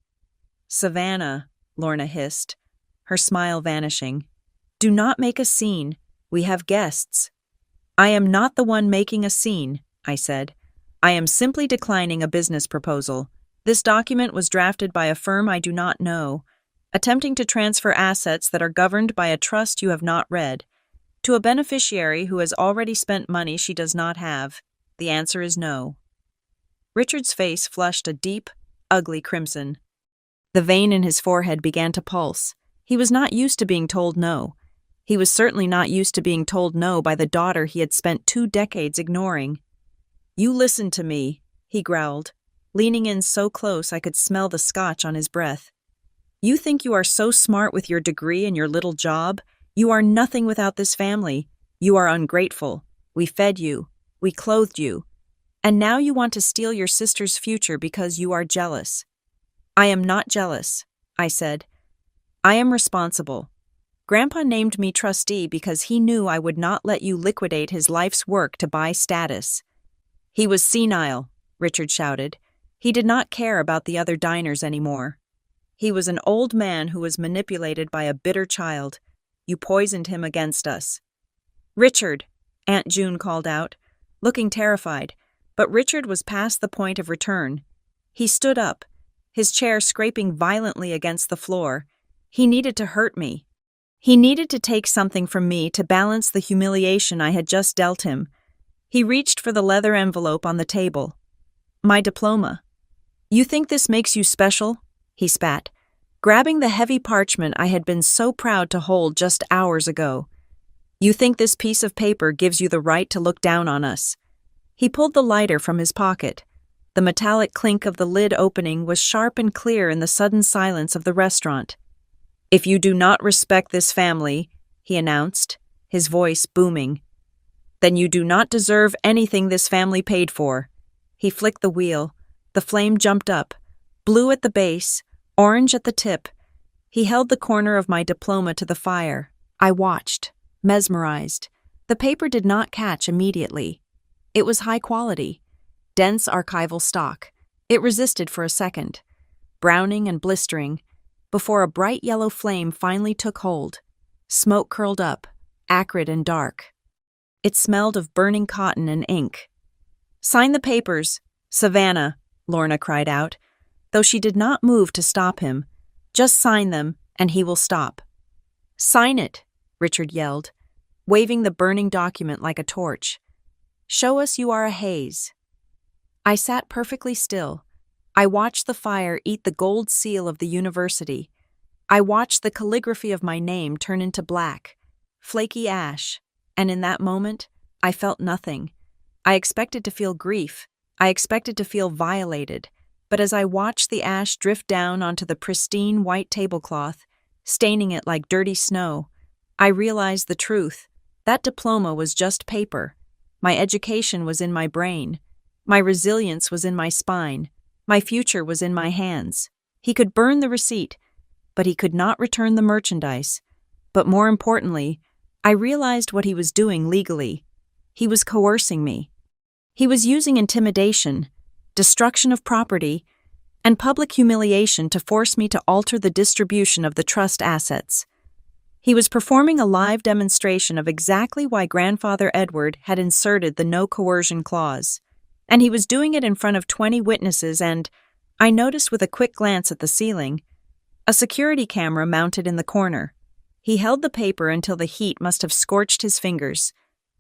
"Savannah," Lorna hissed, her smile vanishing. "Do not make a scene. We have guests." "I am not the one making a scene," I said. "I am simply declining a business proposal. This document was drafted by a firm I do not know, attempting to transfer assets that are governed by a trust you have not read, to a beneficiary who has already spent money she does not have. The answer is no." Richard's face flushed a deep, ugly crimson. The vein in his forehead began to pulse. He was not used to being told no. He was certainly not used to being told no by the daughter he had spent 2 decades ignoring. "You listen to me," he growled, leaning in so close I could smell the scotch on his breath. "You think you are so smart with your degree and your little job? You are nothing without this family. You are ungrateful. We fed you. We clothed you. And now you want to steal your sister's future because you are jealous." "I am not jealous," I said. "I am responsible. Grandpa named me trustee because he knew I would not let you liquidate his life's work to buy status." "He was senile," Richard shouted. He did not care about the other diners anymore. "He was an old man who was manipulated by a bitter child. You poisoned him against us." "Richard," Aunt June called out, looking terrified, but Richard was past the point of return. He stood up, his chair scraping violently against the floor. He needed to hurt me. He needed to take something from me to balance the humiliation I had just dealt him. He reached for the leather envelope on the table. "My diploma." "You think this makes you special?" he spat, grabbing the heavy parchment I had been so proud to hold just hours ago. "You think this piece of paper gives you the right to look down on us?" He pulled the lighter from his pocket. The metallic clink of the lid opening was sharp and clear in the sudden silence of the restaurant. "If you do not respect this family," he announced, his voice booming, "then you do not deserve anything this family paid for." He flicked the wheel. The flame jumped up, blue at the base, orange at the tip. He held the corner of my diploma to the fire. I watched, mesmerized. The paper did not catch immediately. It was high quality, dense archival stock. It resisted for a second, browning and blistering, before a bright yellow flame finally took hold. Smoke curled up, acrid and dark. It smelled of burning cotton and ink. "Sign the papers, Savannah," Lorna cried out, though she did not move to stop him. "Just sign them, and he will stop." "Sign it," Richard yelled, waving the burning document like a torch. "Show us you are a haze." I sat perfectly still. I watched the fire eat the gold seal of the university. I watched the calligraphy of my name turn into black, flaky ash, and in that moment, I felt nothing. I expected to feel grief. I expected to feel violated. But as I watched the ash drift down onto the pristine white tablecloth, staining it like dirty snow, I realized the truth. That diploma was just paper. My education was in my brain. My resilience was in my spine. My future was in my hands. He could burn the receipt, but he could not return the merchandise. But more importantly, I realized what he was doing legally. He was coercing me. He was using intimidation, destruction of property, and public humiliation to force me to alter the distribution of the trust assets. He was performing a live demonstration of exactly why Grandfather Edward had inserted the no coercion clause. And he was doing it in front of 20 witnesses and, I noticed with a quick glance at the ceiling, a security camera mounted in the corner. He held the paper until the heat must have scorched his fingers.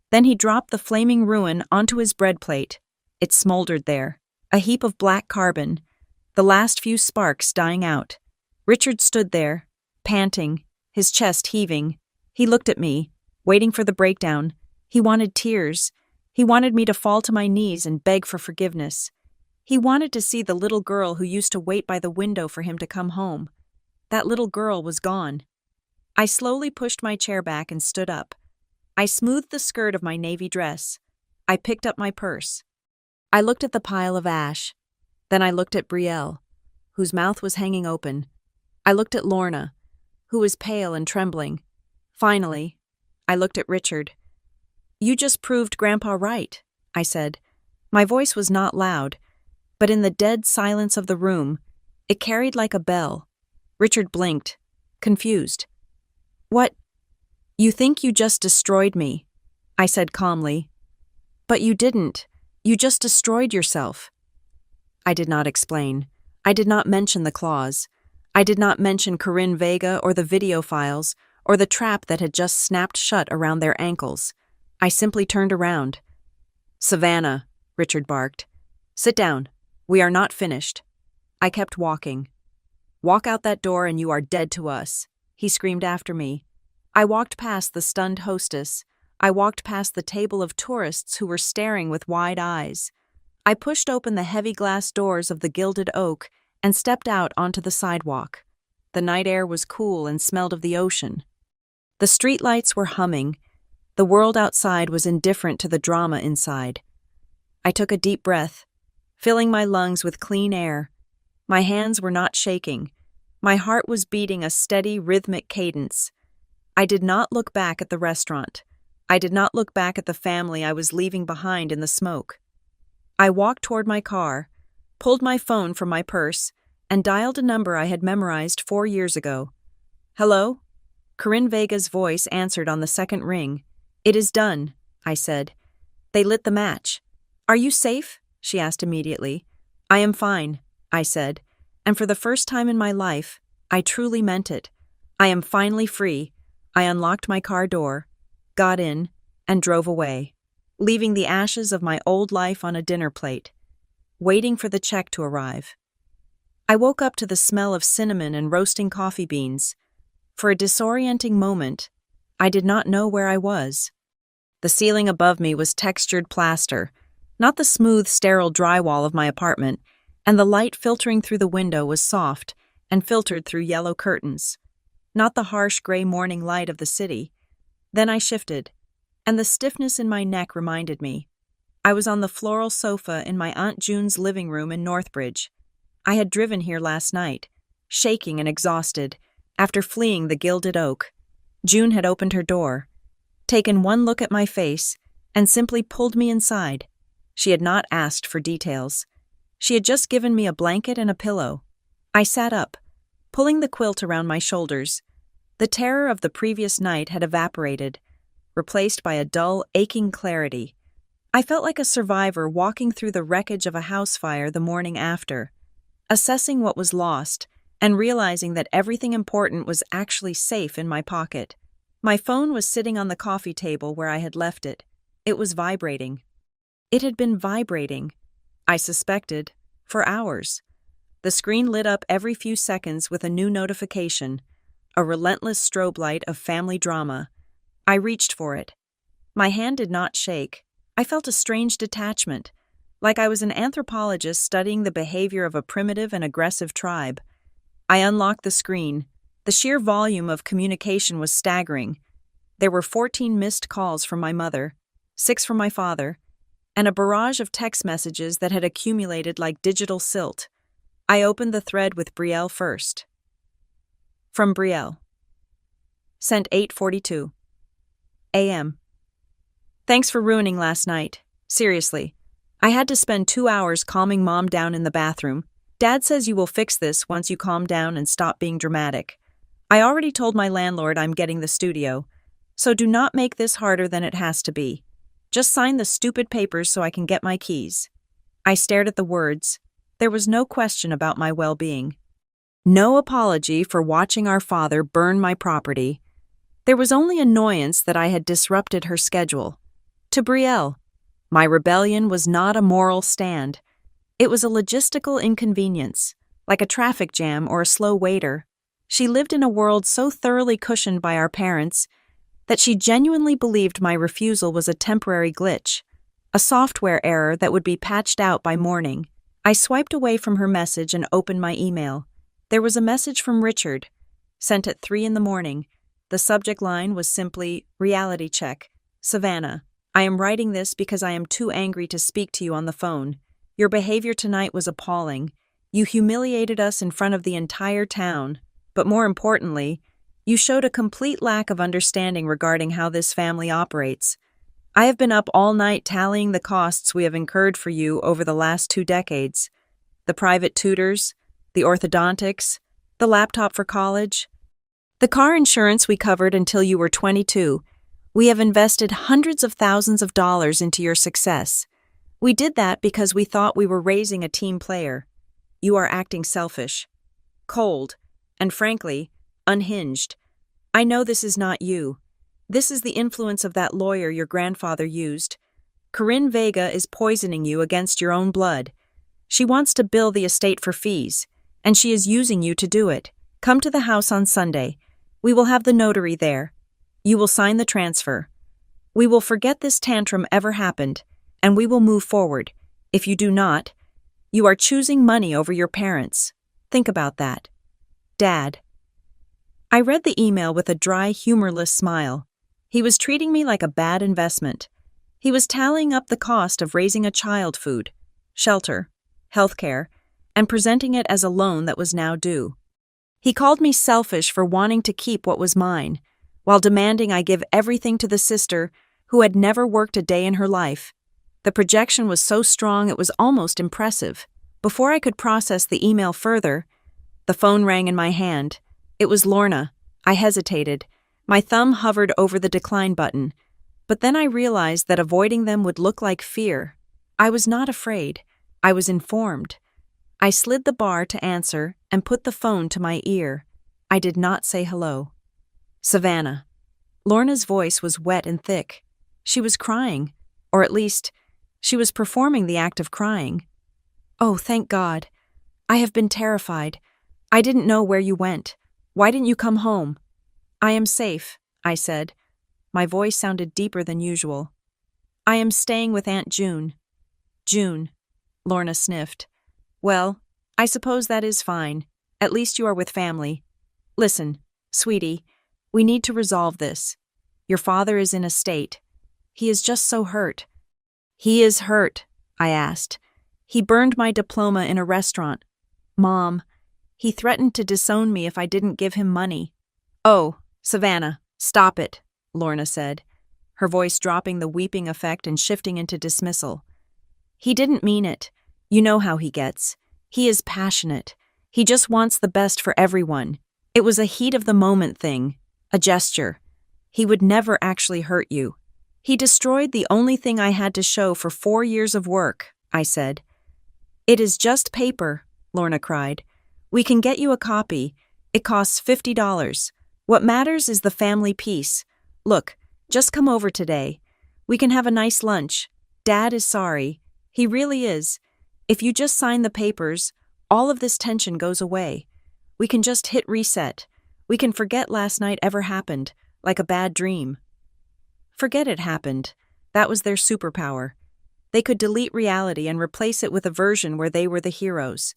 Then he dropped the flaming ruin onto his bread plate. It smoldered there, a heap of black carbon, the last few sparks dying out. Richard stood there, panting, his chest heaving. He looked at me, waiting for the breakdown. He wanted tears. He wanted me to fall to my knees and beg for forgiveness. He wanted to see the little girl who used to wait by the window for him to come home. That little girl was gone. I slowly pushed my chair back and stood up. I smoothed the skirt of my navy dress. I picked up my purse. I looked at the pile of ash. Then I looked at Brielle, whose mouth was hanging open. I looked at Lorna, who was pale and trembling. Finally, I looked at Richard. "You just proved Grandpa right," I said. My voice was not loud, but in the dead silence of the room, it carried like a bell. Richard blinked, confused. "What? You think you just destroyed me?" I said calmly. "But you didn't. You just destroyed yourself." I did not explain. I did not mention the claws. I did not mention Corinne Vega or the video files or the trap that had just snapped shut around their ankles. I simply turned around. "Savannah," Richard barked. "Sit down. We are not finished." I kept walking. "Walk out that door and you are dead to us," he screamed after me. I walked past the stunned hostess. I walked past the table of tourists who were staring with wide eyes. I pushed open the heavy glass doors of the Gilded Oak and stepped out onto the sidewalk. The night air was cool and smelled of the ocean. The streetlights were humming. The world outside was indifferent to the drama inside. I took a deep breath, filling my lungs with clean air. My hands were not shaking. My heart was beating a steady, rhythmic cadence. I did not look back at the restaurant. I did not look back at the family I was leaving behind in the smoke. I walked toward my car, pulled my phone from my purse, and dialed a number I had memorized 4 years ago. "Hello?" Corinne Vega's voice answered on the second ring. "It is done," I said. They lit the match. "Are you safe?" she asked immediately. "I am fine," I said, and for the first time in my life, I truly meant it. I am finally free. I unlocked my car door, got in, and drove away, leaving the ashes of my old life on a dinner plate, waiting for the check to arrive. I woke up to the smell of cinnamon and roasting coffee beans. For a disorienting moment, I did not know where I was. The ceiling above me was textured plaster, not the smooth, sterile drywall of my apartment, and the light filtering through the window was soft and filtered through yellow curtains, not the harsh gray morning light of the city. Then I shifted, and the stiffness in my neck reminded me. I was on the floral sofa in my Aunt June's living room in Northbridge. I had driven here last night, shaking and exhausted, after fleeing the Gilded Oak. June had opened her door, taken one look at my face, and simply pulled me inside. She had not asked for details. She had just given me a blanket and a pillow. I sat up, pulling the quilt around my shoulders. The terror of the previous night had evaporated, replaced by a dull, aching clarity. I felt like a survivor walking through the wreckage of a house fire the morning after, assessing what was lost and realizing that everything important was actually safe in my pocket. My phone was sitting on the coffee table where I had left it. It was vibrating. It had been vibrating, I suspected, for hours. The screen lit up every few seconds with a new notification, a relentless strobe light of family drama. I reached for it. My hand did not shake. I felt a strange detachment, like I was an anthropologist studying the behavior of a primitive and aggressive tribe. I unlocked the screen. The sheer volume of communication was staggering. There were 14 missed calls from my mother, 6 from my father, and a barrage of text messages that had accumulated like digital silt. I opened the thread with Brielle first. From Brielle. Sent 8:42 a.m. Thanks for ruining last night. Seriously. I had to spend 2 hours calming Mom down in the bathroom. Dad says you will fix this once you calm down and stop being dramatic. I already told my landlord I'm getting the studio, so do not make this harder than it has to be. Just sign the stupid papers so I can get my keys. I stared at the words. There was no question about my well-being. No apology for watching our father burn my property. There was only annoyance that I had disrupted her schedule. To Brielle, my rebellion was not a moral stand. It was a logistical inconvenience, like a traffic jam or a slow waiter. She lived in a world so thoroughly cushioned by our parents that she genuinely believed my refusal was a temporary glitch, a software error that would be patched out by morning. I swiped away from her message and opened my email. There was a message from Richard, sent at 3 a.m. The subject line was simply, "Reality check. Savannah." I am writing this because I am too angry to speak to you on the phone. Your behavior tonight was appalling. You humiliated us in front of the entire town. But more importantly, you showed a complete lack of understanding regarding how this family operates. I have been up all night tallying the costs we have incurred for you over the last 2 decades. The private tutors, the orthodontics, the laptop for college, the car insurance we covered until you were 22. We have invested hundreds of thousands of dollars into your success. We did that because we thought we were raising a team player. You are acting selfish, cold, and frankly, unhinged. I know this is not you. This is the influence of that lawyer your grandfather used. Corinne Vega is poisoning you against your own blood. She wants to bill the estate for fees, and she is using you to do it. Come to the house on Sunday. We will have the notary there. You will sign the transfer. We will forget this tantrum ever happened, and we will move forward. If you do not, you are choosing money over your parents. Think about that. Dad. I read the email with a dry, humorless smile. He was treating me like a bad investment. He was tallying up the cost of raising a child, food, shelter, healthcare, and presenting it as a loan that was now due. He called me selfish for wanting to keep what was mine, while demanding I give everything to the sister who had never worked a day in her life. The projection was so strong it was almost impressive. Before I could process the email further, the phone rang in my hand. It was Lorna. I hesitated. My thumb hovered over the decline button. But then I realized that avoiding them would look like fear. I was not afraid. I was informed. I slid the bar to answer and put the phone to my ear. I did not say hello. Savannah. Lorna's voice was wet and thick. She was crying, or at least, she was performing the act of crying. Oh, thank God. I have been terrified. I didn't know where you went. Why didn't you come home? I am safe, I said. My voice sounded deeper than usual. I am staying with Aunt June. June, Lorna sniffed. Well, I suppose that is fine. At least you are with family. Listen, sweetie, we need to resolve this. Your father is in a state. He is just so hurt. He is hurt, I asked. He burned my diploma in a restaurant. Mom, he threatened to disown me if I didn't give him money. Oh, Savannah, stop it, Lorna said, her voice dropping the weeping effect and shifting into dismissal. He didn't mean it. You know how he gets. He is passionate. He just wants the best for everyone. It was a heat-of-the-moment thing, a gesture. He would never actually hurt you. He destroyed the only thing I had to show for 4 years of work, I said. It is just paper, Lorna cried. We can get you a copy. It costs $50. What matters is the family piece. Look, just come over today. We can have a nice lunch. Dad is sorry. He really is. If you just sign the papers, all of this tension goes away. We can just hit reset. We can forget last night ever happened, like a bad dream. Forget it happened. That was their superpower. They could delete reality and replace it with a version where they were the heroes.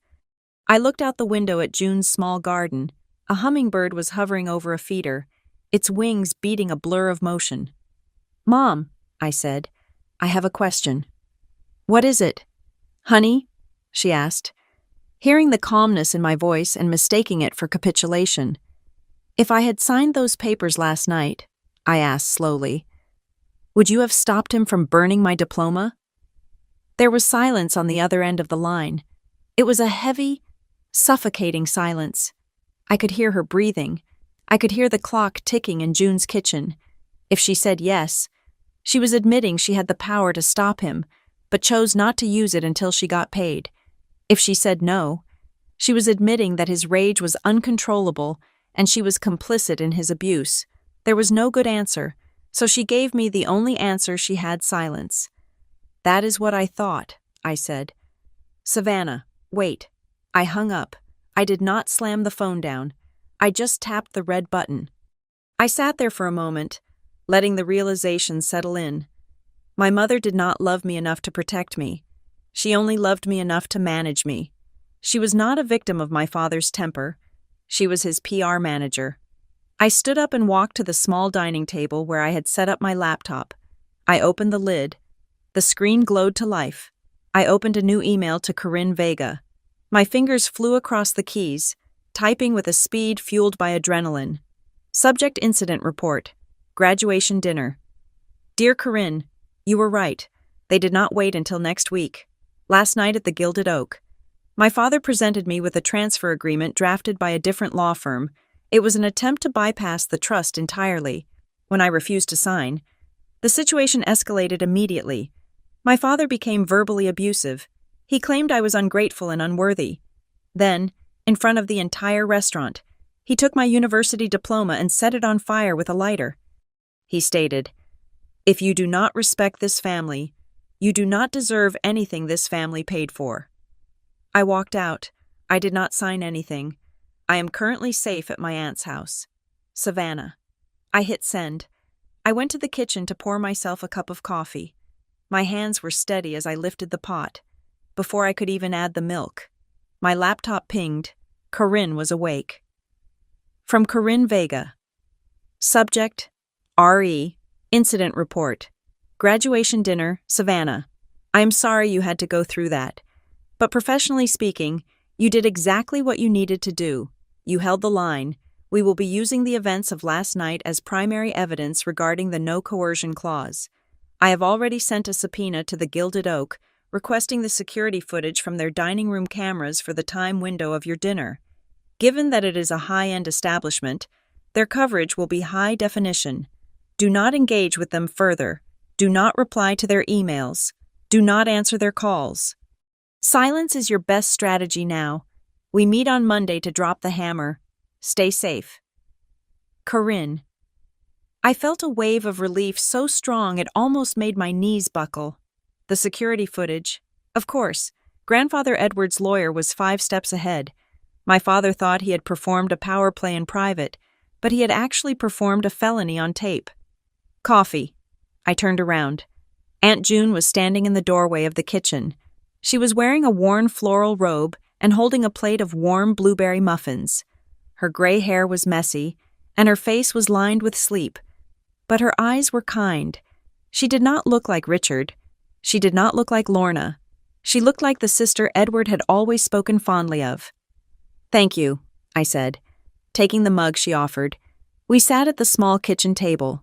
I looked out the window at June's small garden. A hummingbird was hovering over a feeder, its wings beating a blur of motion. Mom, I said, I have a question. What is it? Honey? She asked, hearing the calmness in my voice and mistaking it for capitulation. If I had signed those papers last night, I asked slowly, would you have stopped him from burning my diploma? There was silence on the other end of the line. It was a heavy, suffocating silence. I could hear her breathing. I could hear the clock ticking in June's kitchen. If she said yes, she was admitting she had the power to stop him, but chose not to use it until she got paid. If she said no, she was admitting that his rage was uncontrollable and she was complicit in his abuse. There was no good answer, so she gave me the only answer she had: silence. That is what I thought, I said. Savannah, wait. I hung up. I did not slam the phone down. I just tapped the red button. I sat there for a moment, letting the realization settle in. My mother did not love me enough to protect me. She only loved me enough to manage me. She was not a victim of my father's temper. She was his PR manager. I stood up and walked to the small dining table where I had set up my laptop. I opened the lid. The screen glowed to life. I opened a new email to Corinne Vega. My fingers flew across the keys, typing with a speed fueled by adrenaline. Subject: incident report. Graduation dinner. Dear Corinne, you were right. They did not wait until next week. Last night at the Gilded Oak. My father presented me with a transfer agreement drafted by a different law firm. It was an attempt to bypass the trust entirely. When I refused to sign, the situation escalated immediately. My father became verbally abusive. He claimed I was ungrateful and unworthy. Then, in front of the entire restaurant, he took my university diploma and set it on fire with a lighter. He stated, "If you do not respect this family, you do not deserve anything this family paid for." I walked out. I did not sign anything. I am currently safe at my aunt's house. Savannah. I hit send. I went to the kitchen to pour myself a cup of coffee. My hands were steady as I lifted the pot. Before I could even add the milk, my laptop pinged. Corinne was awake. From Corinne Vega. Subject: RE. Incident report. Graduation dinner, Savannah. I am sorry you had to go through that. But professionally speaking, you did exactly what you needed to do. You held the line. We will be using the events of last night as primary evidence regarding the no coercion clause. I have already sent a subpoena to the Gilded Oak, requesting the security footage from their dining room cameras for the time window of your dinner. Given that it is a high-end establishment, their coverage will be high definition. Do not engage with them further. Do not reply to their emails. Do not answer their calls. Silence is your best strategy now. We meet on Monday to drop the hammer. Stay safe. Corinne. I felt a wave of relief so strong it almost made my knees buckle. The security footage. Of course, Grandfather Edward's lawyer was 5 steps ahead. My father thought he had performed a power play in private, but he had actually performed a felony on tape. Coffee. I turned around. Aunt June was standing in the doorway of the kitchen. She was wearing a worn floral robe and holding a plate of warm blueberry muffins. Her gray hair was messy, and her face was lined with sleep. But her eyes were kind. She did not look like Richard. She did not look like Lorna. She looked like the sister Edward had always spoken fondly of. "Thank you," I said, taking the mug she offered. We sat at the small kitchen table.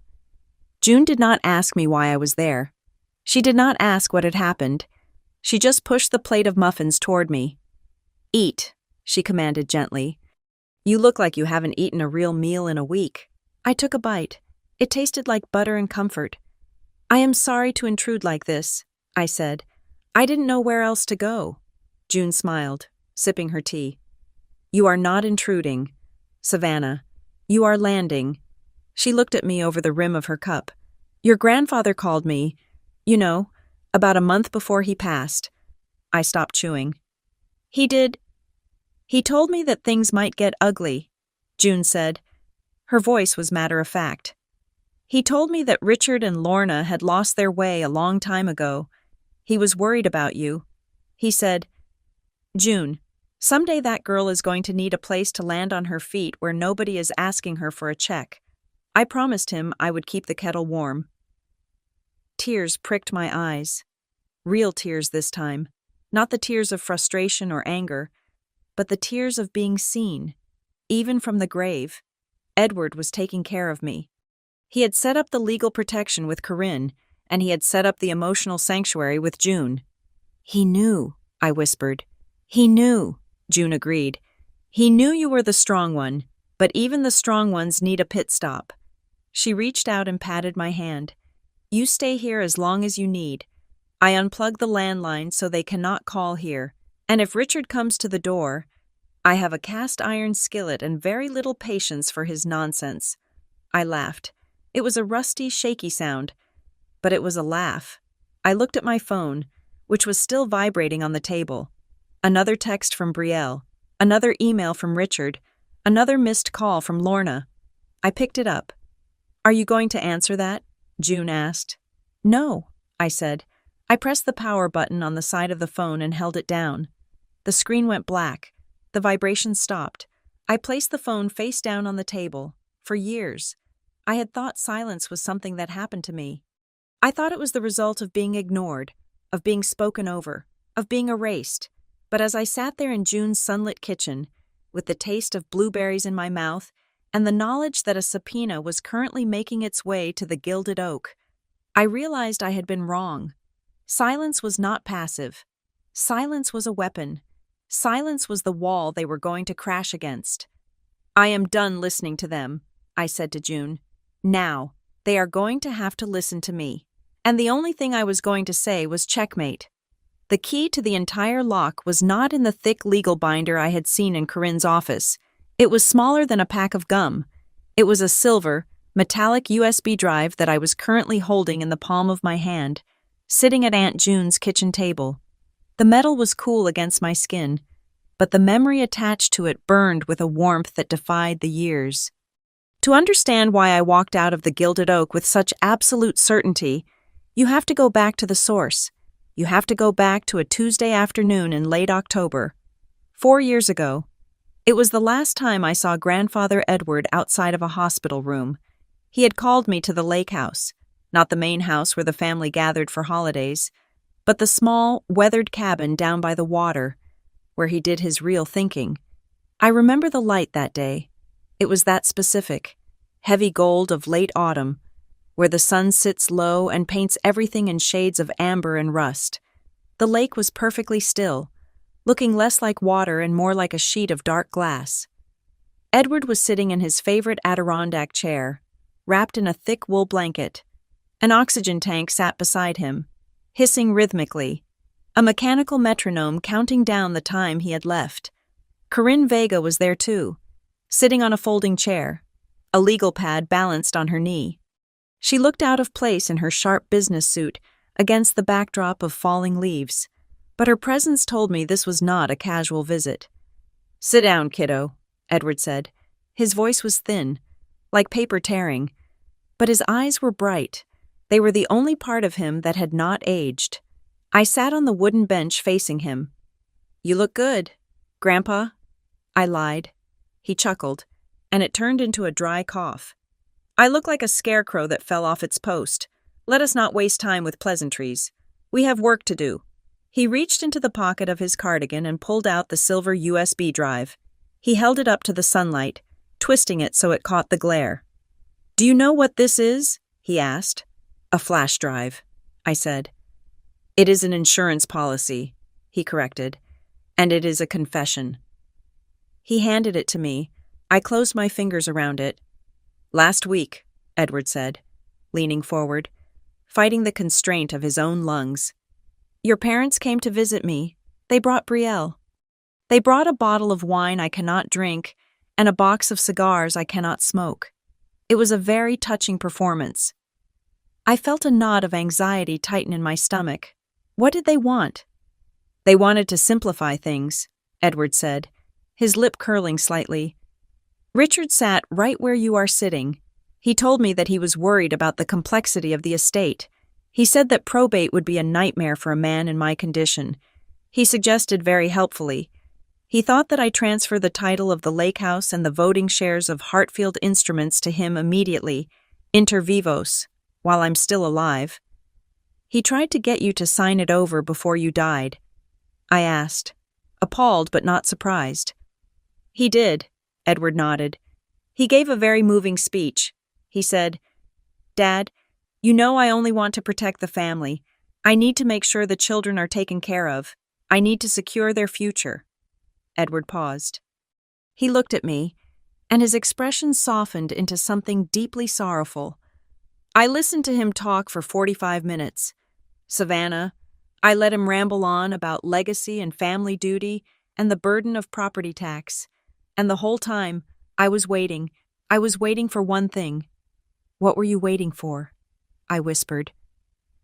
June did not ask me why I was there. She did not ask what had happened. She just pushed the plate of muffins toward me. "Eat," she commanded gently. "You look like you haven't eaten a real meal in a week." I took a bite. It tasted like butter and comfort. "I am sorry to intrude like this," I said. "I didn't know where else to go." June smiled, sipping her tea. "You are not intruding, Savannah. You are landing." She looked at me over the rim of her cup. "Your grandfather called me, about a month before he passed." I stopped chewing. "He did. He told me that things might get ugly," June said. Her voice was matter-of-fact. "He told me that Richard and Lorna had lost their way a long time ago. He was worried about you. He said, 'June, someday that girl is going to need a place to land on her feet where nobody is asking her for a check.' I promised him I would keep the kettle warm." Tears pricked my eyes. Real tears this time. Not the tears of frustration or anger, but the tears of being seen. Even from the grave, Edward was taking care of me. He had set up the legal protection with Corinne, and he had set up the emotional sanctuary with June. "He knew," I whispered. "He knew," June agreed. "He knew you were the strong one, but even the strong ones need a pit stop." She reached out and patted my hand. "You stay here as long as you need. I unplug the landline so they cannot call here, and if Richard comes to the door, I have a cast iron skillet and very little patience for his nonsense." I laughed. It was a rusty, shaky sound, but it was a laugh. I looked at my phone, which was still vibrating on the table. Another text from Brielle, another email from Richard, another missed call from Lorna. I picked it up. "Are you going to answer that?" June asked. "No," I said. I pressed the power button on the side of the phone and held it down. The screen went black. The vibration stopped. I placed the phone face down on the table. For years, I had thought silence was something that happened to me. I thought it was the result of being ignored, of being spoken over, of being erased. But as I sat there in June's sunlit kitchen, with the taste of blueberries in my mouth and the knowledge that a subpoena was currently making its way to the Gilded Oak, I realized I had been wrong. Silence was not passive. Silence was a weapon. Silence was the wall they were going to crash against. I am done listening to them, I said to June. Now, they are going to have to listen to me. And the only thing I was going to say was checkmate. The key to the entire lock was not in the thick legal binder I had seen in Corinne's office. It was smaller than a pack of gum. It was a silver, metallic USB drive that I was currently holding in the palm of my hand, sitting at Aunt June's kitchen table. The metal was cool against my skin, but the memory attached to it burned with a warmth that defied the years. To understand why I walked out of the Gilded Oak with such absolute certainty, you have to go back to the source. You have to go back to a Tuesday afternoon in late October. 4 years ago. It was the last time I saw Grandfather Edward outside of a hospital room. He had called me to the lake house, not the main house where the family gathered for holidays, but the small, weathered cabin down by the water, where he did his real thinking. I remember the light that day. It was that specific, heavy gold of late autumn, where the sun sits low and paints everything in shades of amber and rust. The lake was perfectly still, looking less like water and more like a sheet of dark glass. Edward was sitting in his favorite Adirondack chair, wrapped in a thick wool blanket. An oxygen tank sat beside him, hissing rhythmically, a mechanical metronome counting down the time he had left. Corinne Vega was there too, sitting on a folding chair, a legal pad balanced on her knee. She looked out of place in her sharp business suit against the backdrop of falling leaves, but her presence told me this was not a casual visit. "Sit down, kiddo," Edward said. His voice was thin, like paper tearing, but his eyes were bright. They were the only part of him that had not aged. I sat on the wooden bench facing him. "You look good, Grandpa." I lied. He chuckled, and it turned into a dry cough. "I look like a scarecrow that fell off its post. Let us not waste time with pleasantries. We have work to do." He reached into the pocket of his cardigan and pulled out the silver USB drive. He held it up to the sunlight, twisting it so it caught the glare. "Do you know what this is?" he asked. "A flash drive," I said. "It is an insurance policy," he corrected, "and it is a confession." He handed it to me. I closed my fingers around it. "Last week," Edward said, leaning forward, fighting the constraint of his own lungs. "Your parents came to visit me. They brought Brielle. They brought a bottle of wine I cannot drink and a box of cigars I cannot smoke. It was a very touching performance." I felt a knot of anxiety tighten in my stomach. What did they want? "They wanted to simplify things," Edward said, his lip curling slightly. "Richard sat right where you are sitting. He told me that he was worried about the complexity of the estate. He said that probate would be a nightmare for a man in my condition. He suggested very helpfully. He thought that I transfer the title of the lake house and the voting shares of Hartfield Instruments to him immediately, inter vivos, while I'm still alive. He tried to get you to sign it over before you died." I asked, appalled but not surprised. "He did," Edward nodded. "He gave a very moving speech. He said, 'Dad, you know I only want to protect the family. I need to make sure the children are taken care of. I need to secure their future.'" Edward paused. He looked at me, and his expression softened into something deeply sorrowful. I listened to him talk for 45 minutes. Savannah, I let him ramble on about legacy and family duty and the burden of property tax. And the whole time, I was waiting. I was waiting for one thing. "What were you waiting for?" I whispered.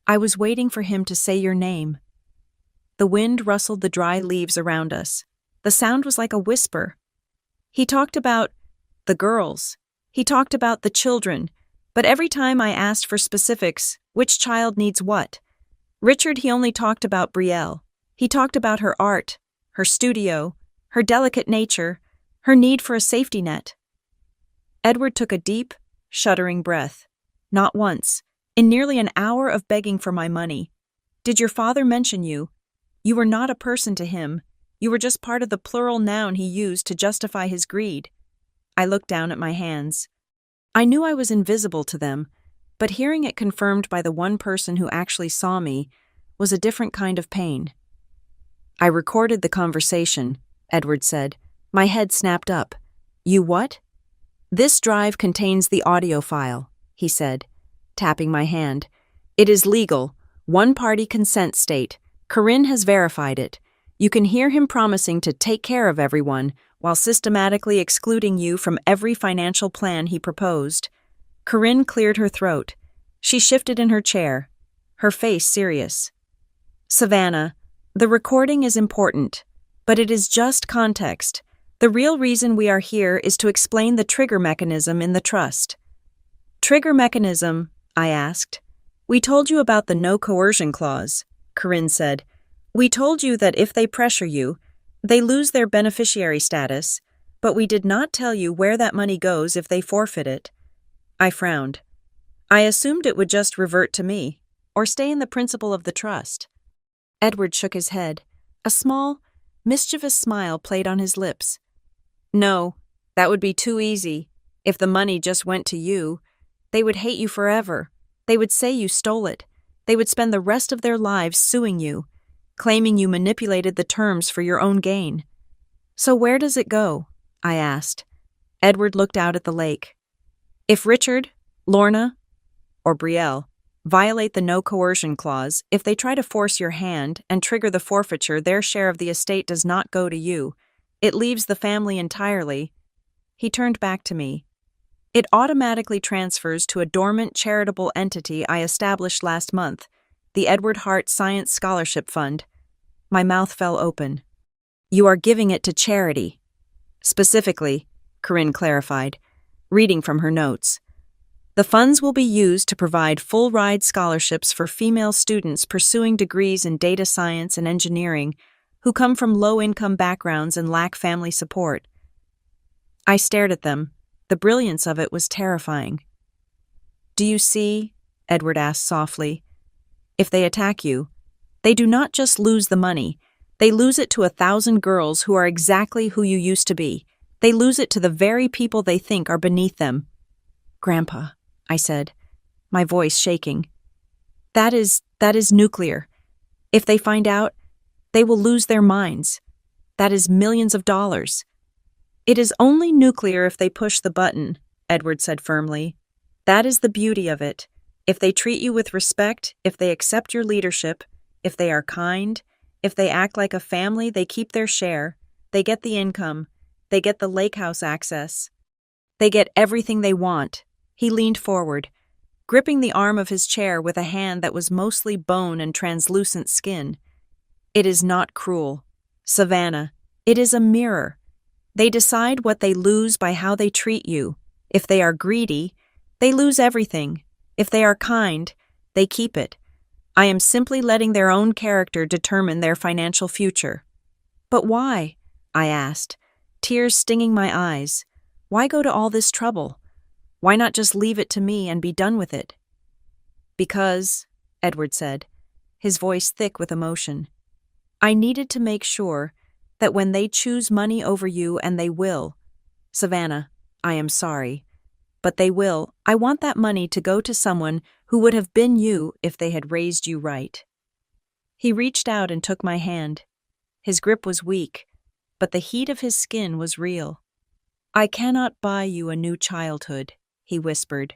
"I was waiting for him to say your name." The wind rustled the dry leaves around us. The sound was like a whisper. He talked about the girls. He talked about the children. But every time I asked for specifics, which child needs what? Richard, he only talked about Brielle. He talked about her art, her studio, her delicate nature, her need for a safety net. Edward took a deep, shuddering breath. Not once, In nearly an hour of begging for my money. Did your father mention you? You were not a person to him. You were just part of the plural noun he used to justify his greed. I looked down at my hands. I knew I was invisible to them, but hearing it confirmed by the one person who actually saw me was a different kind of pain. I recorded the conversation, Edward said. My head snapped up. You what? This drive contains the audio file, he said, tapping my hand. It is legal. One-party consent state. Corinne has verified it. You can hear him promising to take care of everyone while systematically excluding you from every financial plan he proposed. Corinne cleared her throat. She shifted in her chair, her face serious. Savannah, the recording is important, but it is just context. The real reason we are here is to explain the trigger mechanism in the trust. Trigger mechanism, I asked. We told you about the no coercion clause, Corinne said. We told you that if they pressure you, they lose their beneficiary status, but we did not tell you where that money goes if they forfeit it. I frowned. I assumed it would just revert to me, or stay in the principle of the trust. Edward shook his head. A small, mischievous smile played on his lips. No, that would be too easy. If the money just went to you, they would hate you forever. They would say you stole it. They would spend the rest of their lives suing you, claiming you manipulated the terms for your own gain. So where does it go? I asked. Edward looked out at the lake. If Richard, Lorna, or Brielle violate the no coercion clause, if they try to force your hand and trigger the forfeiture, their share of the estate does not go to you. It leaves the family entirely. He turned back to me. It automatically transfers to a dormant charitable entity I established last month, the Edward Hart Science Scholarship Fund. My mouth fell open. You are giving it to charity. Specifically, Corinne clarified, reading from her notes. The funds will be used to provide full-ride scholarships for female students pursuing degrees in data science and engineering who come from low-income backgrounds and lack family support. I stared at them. The brilliance of it was terrifying. Do you see? Edward asked softly. If they attack you, they do not just lose the money. They lose it to 1,000 girls who are exactly who you used to be. They lose it to the very people they think are beneath them. Grandpa, I said, my voice shaking. That is nuclear. If they find out, they will lose their minds. That is millions of dollars. It is only nuclear if they push the button, Edward said firmly. That is the beauty of it. If they treat you with respect, if they accept your leadership, if they are kind, if they act like a family, they keep their share, they get the income, they get the lake house access. They get everything they want. He leaned forward, gripping the arm of his chair with a hand that was mostly bone and translucent skin. It is not cruel. Savannah, it is a mirror. They decide what they lose by how they treat you. If they are greedy, they lose everything. If they are kind, they keep it. I am simply letting their own character determine their financial future. But why? I asked, tears stinging my eyes. Why go to all this trouble? Why not just leave it to me and be done with it? Because, Edward said, his voice thick with emotion, I needed to make sure that when they choose money over you, and they will, Savannah, I am sorry, but they will, I want that money to go to someone who would have been you if they had raised you right. He reached out and took my hand. His grip was weak, but the heat of his skin was real. I cannot buy you a new childhood, he whispered.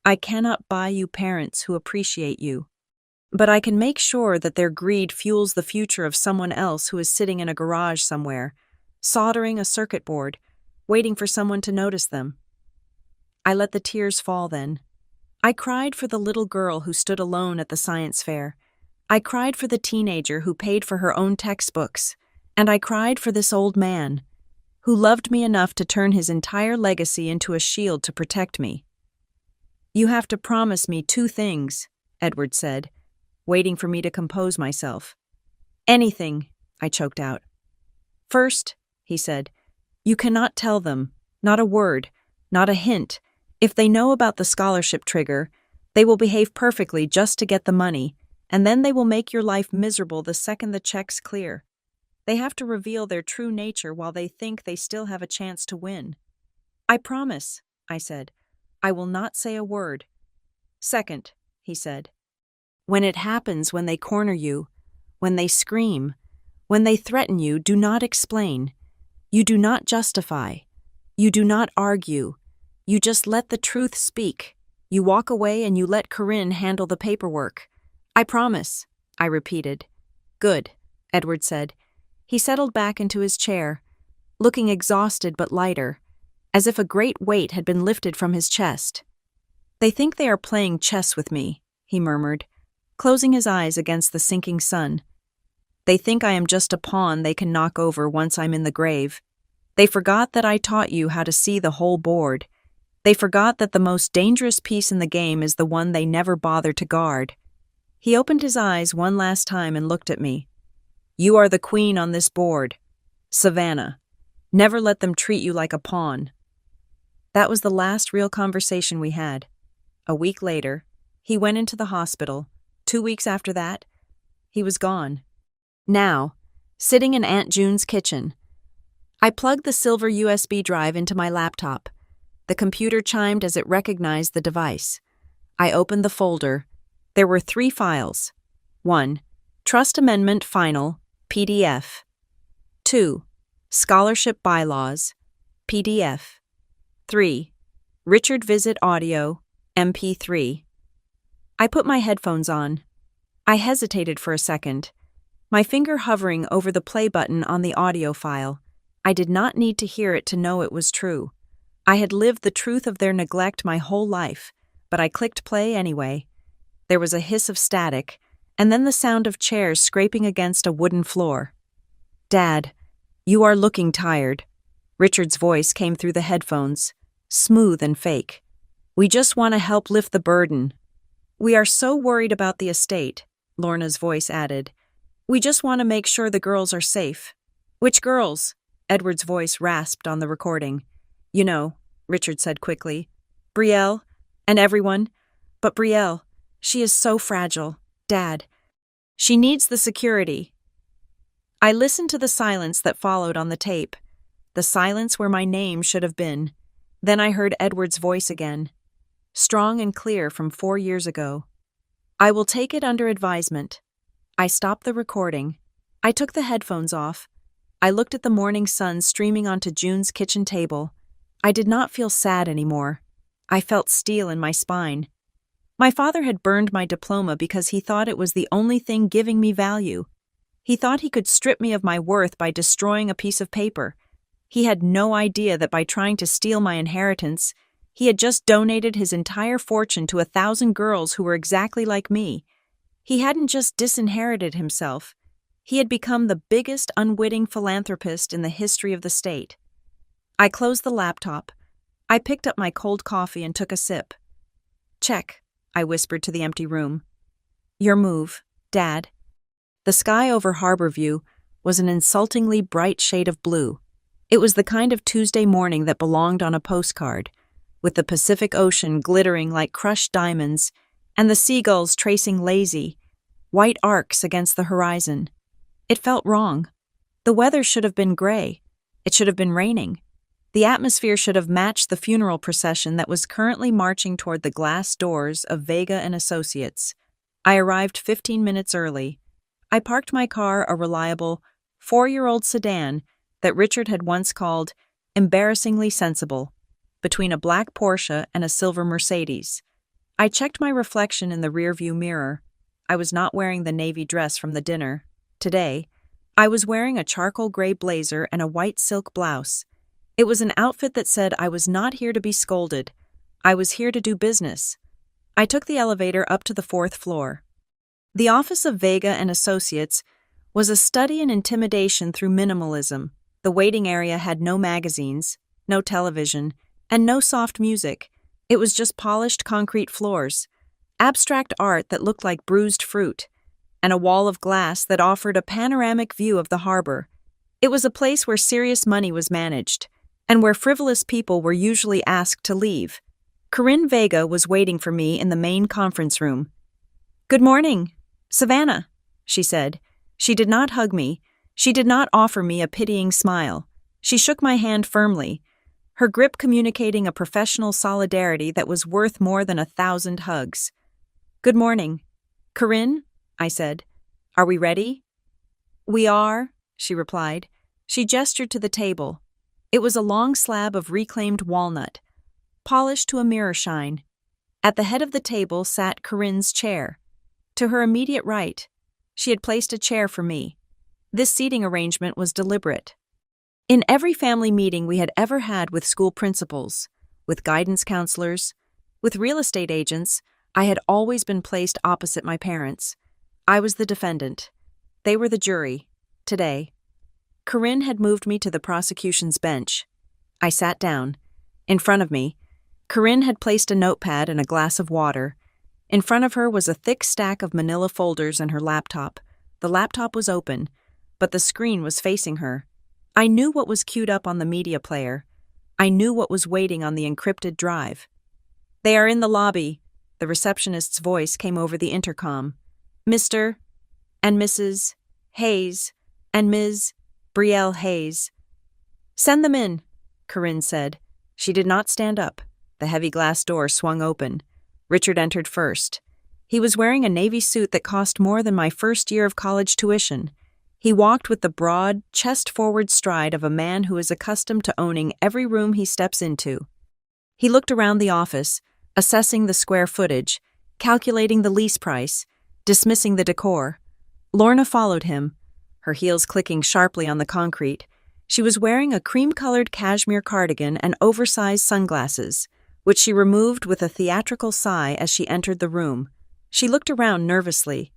I cannot buy you parents who appreciate you. But I can make sure that their greed fuels the future of someone else who is sitting in a garage somewhere, soldering a circuit board, waiting for someone to notice them. I let the tears fall then. I cried for the little girl who stood alone at the science fair. I cried for the teenager who paid for her own textbooks. And I cried for this old man, who loved me enough to turn his entire legacy into a shield to protect me. You have to promise me 2 things, Edward said, waiting for me to compose myself. Anything, I choked out. First, he said, you cannot tell them, not a word, not a hint. If they know about the scholarship trigger, They will behave perfectly just to get the money, and then they will make your life miserable the second the checks clear. They have to reveal their true nature while they think they still have a chance to win. I promise, I said. I will not say a word. Second, he said. When it happens, when they corner you, when they scream, when they threaten you, do not explain. You do not justify. You do not argue. You just let the truth speak. You walk away and you let Corinne handle the paperwork. I promise, I repeated. Good, Edward said. He settled back into his chair, looking exhausted but lighter, as if a great weight had been lifted from his chest. They think they are playing chess with me, he murmured, closing his eyes against the sinking sun. They think I am just a pawn they can knock over once I'm in the grave. They forgot that I taught you how to see the whole board. They forgot that the most dangerous piece in the game is the one they never bother to guard. He opened his eyes one last time and looked at me. You are the queen on this board. Savannah. Never let them treat you like a pawn. That was the last real conversation we had. A week later, he went into the hospital. 2 weeks after that, he was gone. Now, sitting in Aunt June's kitchen, I plugged the silver USB drive into my laptop. The computer chimed as it recognized the device. I opened the folder. There were 3 files. 1. Trust Amendment Final, PDF. 2. Scholarship Bylaws, PDF. 3. Richard Visit Audio, MP3. I put my headphones on. I hesitated for a second, my finger hovering over the play button on the audio file. I did not need to hear it to know it was true. I had lived the truth of their neglect my whole life, but I clicked play anyway. There was a hiss of static, and then the sound of chairs scraping against a wooden floor. Dad, you are looking tired. Richard's voice came through the headphones, smooth and fake. We just want to help lift the burden. We are so worried about the estate, Lorna's voice added. We just want to make sure the girls are safe. Which girls? Edward's voice rasped on the recording. You know, Richard said quickly. Brielle, and everyone. But Brielle, she is so fragile. Dad. She needs the security. I listened to the silence that followed on the tape. The silence where my name should have been. Then I heard Edward's voice again. Strong and clear from 4 years ago. I will take it under advisement. I stopped the recording. I took the headphones off. I looked at the morning sun streaming onto June's kitchen table. I did not feel sad anymore. I felt steel in my spine. My father had burned my diploma because he thought it was the only thing giving me value. He thought he could strip me of my worth by destroying a piece of paper. He had no idea that by trying to steal my inheritance, he had just donated his entire fortune to 1,000 girls who were exactly like me. He hadn't just disinherited himself. He had become the biggest unwitting philanthropist in the history of the state. I closed the laptop. I picked up my cold coffee and took a sip. Check, I whispered to the empty room. Your move, Dad. The sky over Harborview was an insultingly bright shade of blue. It was the kind of Tuesday morning that belonged on a postcard, with the Pacific Ocean glittering like crushed diamonds and the seagulls tracing lazy, white arcs against the horizon. It felt wrong. The weather should have been gray. It should have been raining. The atmosphere should have matched the funeral procession that was currently marching toward the glass doors of Vega and Associates. I arrived 15 minutes early. I parked my car, a reliable, 4-year-old sedan that Richard had once called embarrassingly sensible, between a black Porsche and a silver Mercedes. I checked my reflection in the rearview mirror. I was not wearing the navy dress from the dinner. Today, I was wearing a charcoal gray blazer and a white silk blouse. It was an outfit that said I was not here to be scolded. I was here to do business. I took the elevator up to the 4th floor. The office of Vega and Associates was a study in intimidation through minimalism. The waiting area had no magazines, no television, and no soft music. It was just polished concrete floors, abstract art that looked like bruised fruit, and a wall of glass that offered a panoramic view of the harbor. It was a place where serious money was managed, and where frivolous people were usually asked to leave. Corinne Vega was waiting for me in the main conference room. "Good morning, Savannah," she said. She did not hug me. She did not offer me a pitying smile. She shook my hand firmly, her grip communicating a professional solidarity that was worth more than 1,000 hugs. "Good morning. Corinne," I said. "Are we ready?" "We are," she replied. She gestured to the table. It was a long slab of reclaimed walnut, polished to a mirror shine. At the head of the table sat Corinne's chair. To her immediate right, she had placed a chair for me. This seating arrangement was deliberate. In every family meeting we had ever had with school principals, with guidance counselors, with real estate agents, I had always been placed opposite my parents. I was the defendant. They were the jury. Today, Corinne had moved me to the prosecution's bench. I sat down. In front of me, Corinne had placed a notepad and a glass of water. In front of her was a thick stack of manila folders and her laptop. The laptop was open, but the screen was facing her. I knew what was queued up on the media player. I knew what was waiting on the encrypted drive. "They are in the lobby," the receptionist's voice came over the intercom. "Mr. and Mrs. Hayes and Ms. Brielle Hayes." "Send them in," Corinne said. She did not stand up. The heavy glass door swung open. Richard entered first. He was wearing a navy suit that cost more than my first year of college tuition. He walked with the broad, chest-forward stride of a man who is accustomed to owning every room he steps into. He looked around the office, assessing the square footage, calculating the lease price, dismissing the decor. Lorna followed him, her heels clicking sharply on the concrete. She was wearing a cream-colored cashmere cardigan and oversized sunglasses, which she removed with a theatrical sigh as she entered the room. She looked around nervously,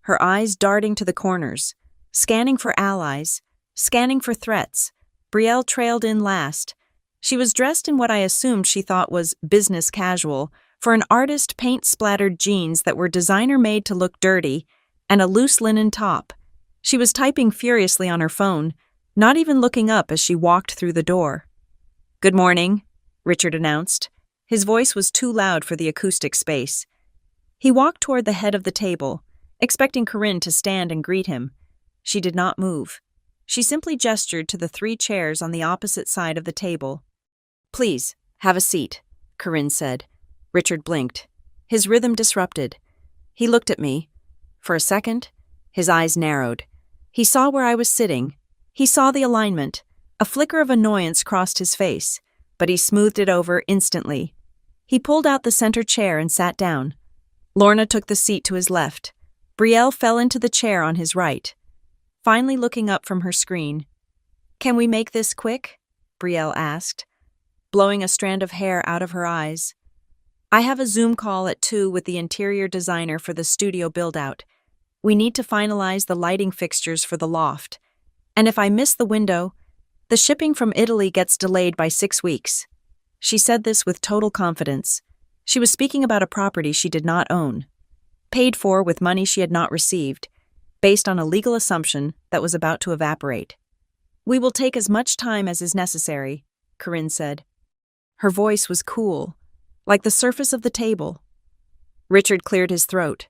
her eyes darting to the corners, scanning for allies, scanning for threats. Brielle trailed in last. She was dressed in what I assumed she thought was business casual, for an artist paint-splattered jeans that were designer-made to look dirty, and a loose linen top. She was typing furiously on her phone, not even looking up as she walked through the door. "Good morning," Richard announced. His voice was too loud for the acoustic space. He walked toward the head of the table, expecting Corinne to stand and greet him. She did not move. She simply gestured to the 3 chairs on the opposite side of the table. "Please, have a seat," Corinne said. Richard blinked. His rhythm disrupted. He looked at me. For a second, his eyes narrowed. He saw where I was sitting. He saw the alignment. A flicker of annoyance crossed his face, but he smoothed it over instantly. He pulled out the center chair and sat down. Lorna took the seat to his left. Brielle fell into the chair on his right. Finally looking up from her screen. "Can we make this quick?" Brielle asked, blowing a strand of hair out of her eyes. "I have a Zoom call at 2 with the interior designer for the studio build-out. We need to finalize the lighting fixtures for the loft. And if I miss the window, the shipping from Italy gets delayed by 6 weeks." She said this with total confidence. She was speaking about a property she did not own, paid for with money she had not received, based on a legal assumption that was about to evaporate. "We will take as much time as is necessary," Corinne said. Her voice was cool, like the surface of the table. Richard cleared his throat.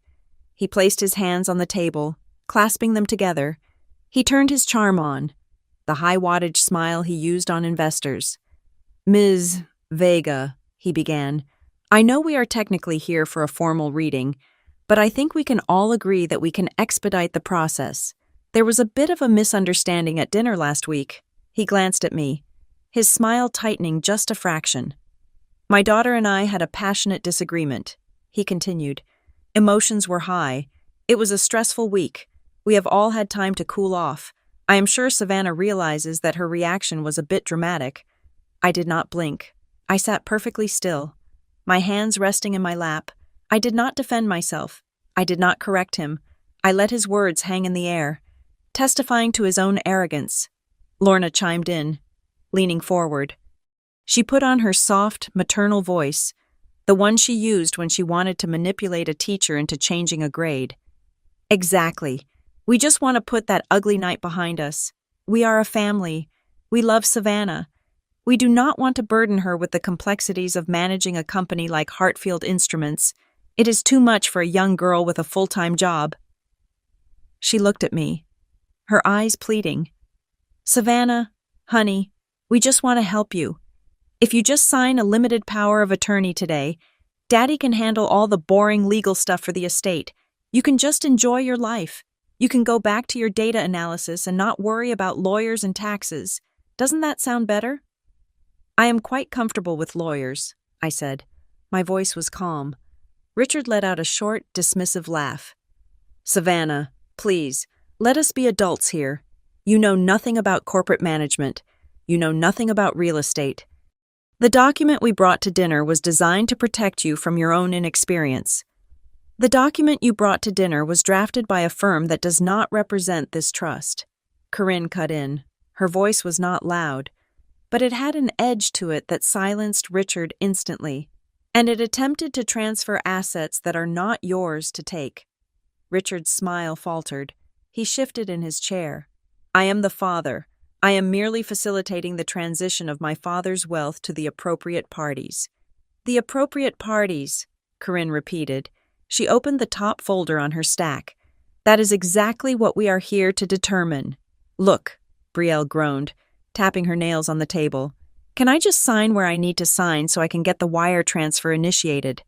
He placed his hands on the table, clasping them together. He turned his charm on, the high-wattage smile he used on investors. "Ms. Vega," he began, "I know we are technically here for a formal reading, but I think we can all agree that we can expedite the process. There was a bit of a misunderstanding at dinner last week." He glanced at me, his smile tightening just a fraction. "My daughter and I had a passionate disagreement," he continued. "Emotions were high. It was a stressful week. We have all had time to cool off. I am sure Savannah realizes that her reaction was a bit dramatic." I did not blink. I sat perfectly still, my hands resting in my lap. I did not defend myself. I did not correct him. I let his words hang in the air, testifying to his own arrogance. Lorna chimed in, leaning forward. She put on her soft, maternal voice, the one she used when she wanted to manipulate a teacher into changing a grade. "Exactly. We just want to put that ugly night behind us. We are a family. We love Savannah. We do not want to burden her with the complexities of managing a company like Hartfield Instruments. It is too much for a young girl with a full-time job." She looked at me, her eyes pleading. "Savannah, honey, we just want to help you. If you just sign a limited power of attorney today, Daddy can handle all the boring legal stuff for the estate. You can just enjoy your life. You can go back to your data analysis and not worry about lawyers and taxes. Doesn't that sound better?" "I am quite comfortable with lawyers," I said. My voice was calm. Richard let out a short, dismissive laugh. "Savannah, please, let us be adults here. You know nothing about corporate management. You know nothing about real estate. The document we brought to dinner was designed to protect you from your own inexperience. The document you brought to dinner was drafted by a firm that does not represent this trust." Corinne cut in. Her voice was not loud, but it had an edge to it that silenced Richard instantly, and it attempted to transfer assets that are not yours to take. Richard's smile faltered. He shifted in his chair. "I am the father. I am merely facilitating the transition of my father's wealth to the appropriate parties." "The appropriate parties," Corinne repeated. She opened the top folder on her stack. "That is exactly what we are here to determine." "Look," Brielle groaned, tapping her nails on the table. "Can I just sign where I need to sign so I can get the wire transfer initiated?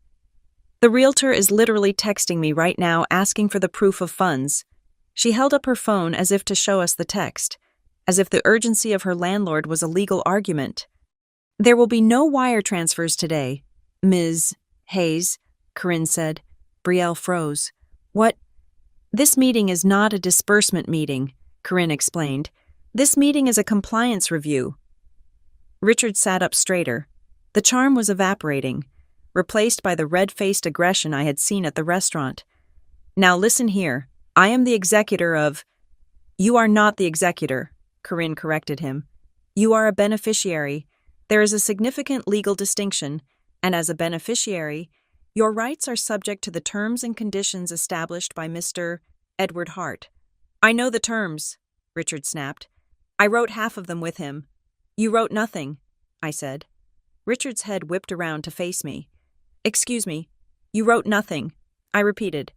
The realtor is literally texting me right now asking for the proof of funds." She held up her phone as if to show us the text, as if the urgency of her landlord was a legal argument. "There will be no wire transfers today, Ms. Hayes," Corinne said. Brielle froze. "What?" "This meeting is not a disbursement meeting," Corinne explained. "This meeting is a compliance review." Richard sat up straighter. The charm was evaporating, replaced by the red-faced aggression I had seen at the restaurant. "Now listen here. I am the executor of—" "You are not the executor," Corinne corrected him. "You are a beneficiary. There is a significant legal distinction, and as a beneficiary, your rights are subject to the terms and conditions established by Mr. Edward Hart." "I know the terms," Richard snapped. "I wrote half of them with him." "You wrote nothing," I said. Richard's head whipped around to face me. "Excuse me, you wrote nothing," I repeated.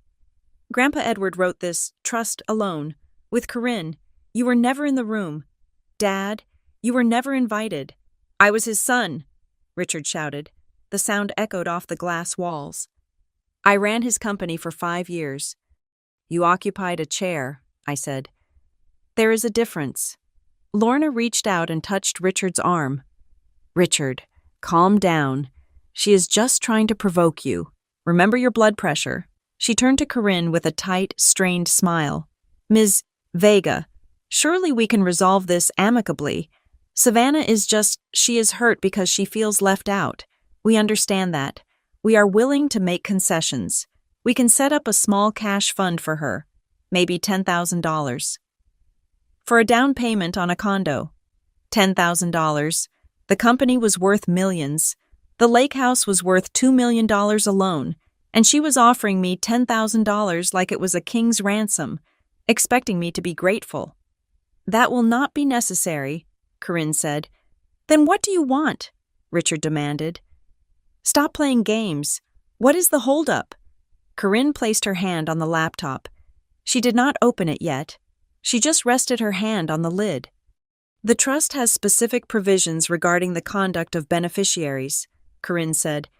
"Grandpa Edward wrote this trust alone, with Corinne. You were never in the room. Dad, you were never invited." "I was his son," Richard shouted. The sound echoed off the glass walls. "I ran his company for 5 years. You occupied a chair," I said. "There is a difference." Lorna reached out and touched Richard's arm. "Richard, calm down. She is just trying to provoke you. Remember your blood pressure." She turned to Corinne with a tight, strained smile. "Ms. Vega, surely we can resolve this amicably. Savannah she is hurt because she feels left out. We understand that. We are willing to make concessions. We can set up a small cash fund for her, maybe $10,000. For a down payment on a condo. $10,000. The company was worth millions. The lake house was worth $2 million alone, and she was offering me $10,000 like it was a king's ransom, expecting me to be grateful. "That will not be necessary," Corinne said. "Then what do you want?" Richard demanded. "Stop playing games. What is the holdup?" Corinne placed her hand on the laptop. She did not open it yet. She just rested her hand on the lid. "The trust has specific provisions regarding the conduct of beneficiaries," Corinne said.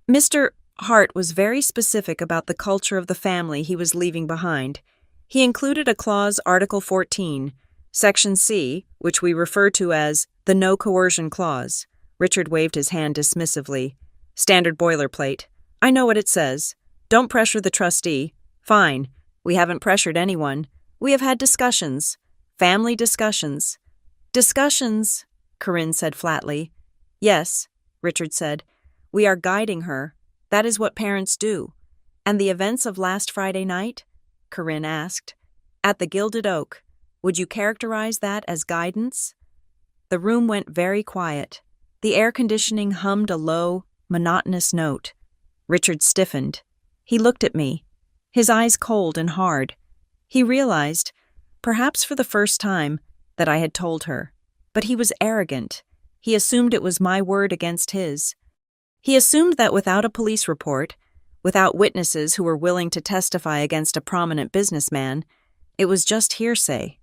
"Mr. Hart was very specific about the culture of the family he was leaving behind. He included a clause, Article 14, Section C, which we refer to as the no coercion clause." Richard waved his hand dismissively. "Standard boilerplate. I know what it says. Don't pressure the trustee. Fine. We haven't pressured anyone. We have had discussions. Family discussions." "Discussions," Corinne said flatly. "Yes," Richard said. "We are guiding her. That is what parents do." "And the events of last Friday night?" Corinne asked. "At the Gilded Oak. Would you characterize that as guidance?" The room went very quiet. The air conditioning hummed a low, monotonous note. Richard stiffened. He looked at me, his eyes cold and hard. He realized, perhaps for the first time, that I had told her. But he was arrogant. He assumed it was my word against his. He assumed that without a police report, without witnesses who were willing to testify against a prominent businessman, it was just hearsay.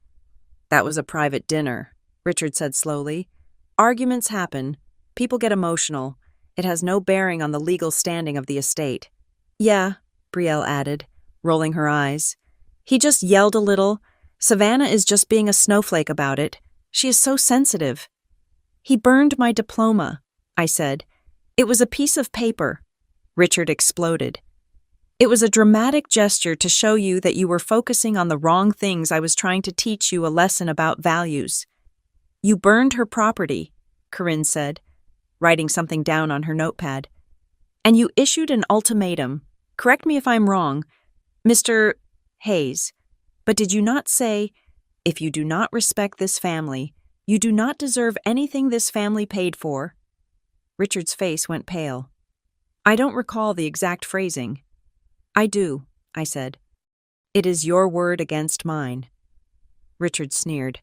That was a private dinner, Richard said slowly. Arguments happen. People get emotional. It has no bearing on the legal standing of the estate. Yeah, Brielle added, rolling her eyes. He just yelled a little. Savannah is just being a snowflake about it. She is so sensitive. He burned my diploma, I said. It was a piece of paper. Richard exploded. It was a dramatic gesture to show you that you were focusing on the wrong things. I was trying to teach you a lesson about values. You burned her property, Corinne said, writing something down on her notepad. And you issued an ultimatum. Correct me if I'm wrong, Mr. Hayes, but did you not say, if you do not respect this family, you do not deserve anything this family paid for? Richard's face went pale. I don't recall the exact phrasing. I do, I said. It is your word against mine. Richard sneered.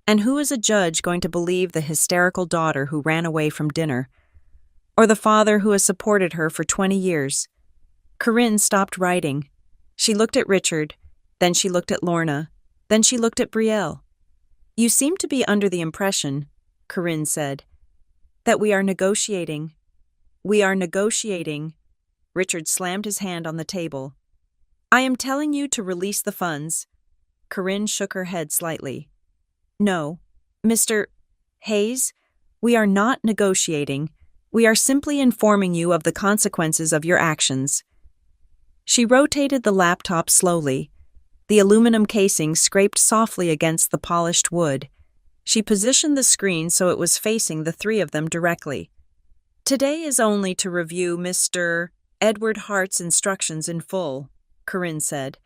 And who is a judge going to believe the hysterical daughter who ran away from dinner, or the father who has supported her for 20 years? Corinne stopped writing. She looked at Richard, then she looked at Lorna, then she looked at Brielle. You seem to be under the impression, Corinne said, that we are negotiating. We are negotiating. Richard slammed his hand on the table. I am telling you to release the funds. Corinne shook her head slightly. No, Mr. Hayes, we are not negotiating. We are simply informing you of the consequences of your actions. She rotated the laptop slowly. The aluminum casing scraped softly against the polished wood. She positioned the screen so it was facing the three of them directly. Today is only to review Mr. Edward Hart's instructions in full, Corinne said,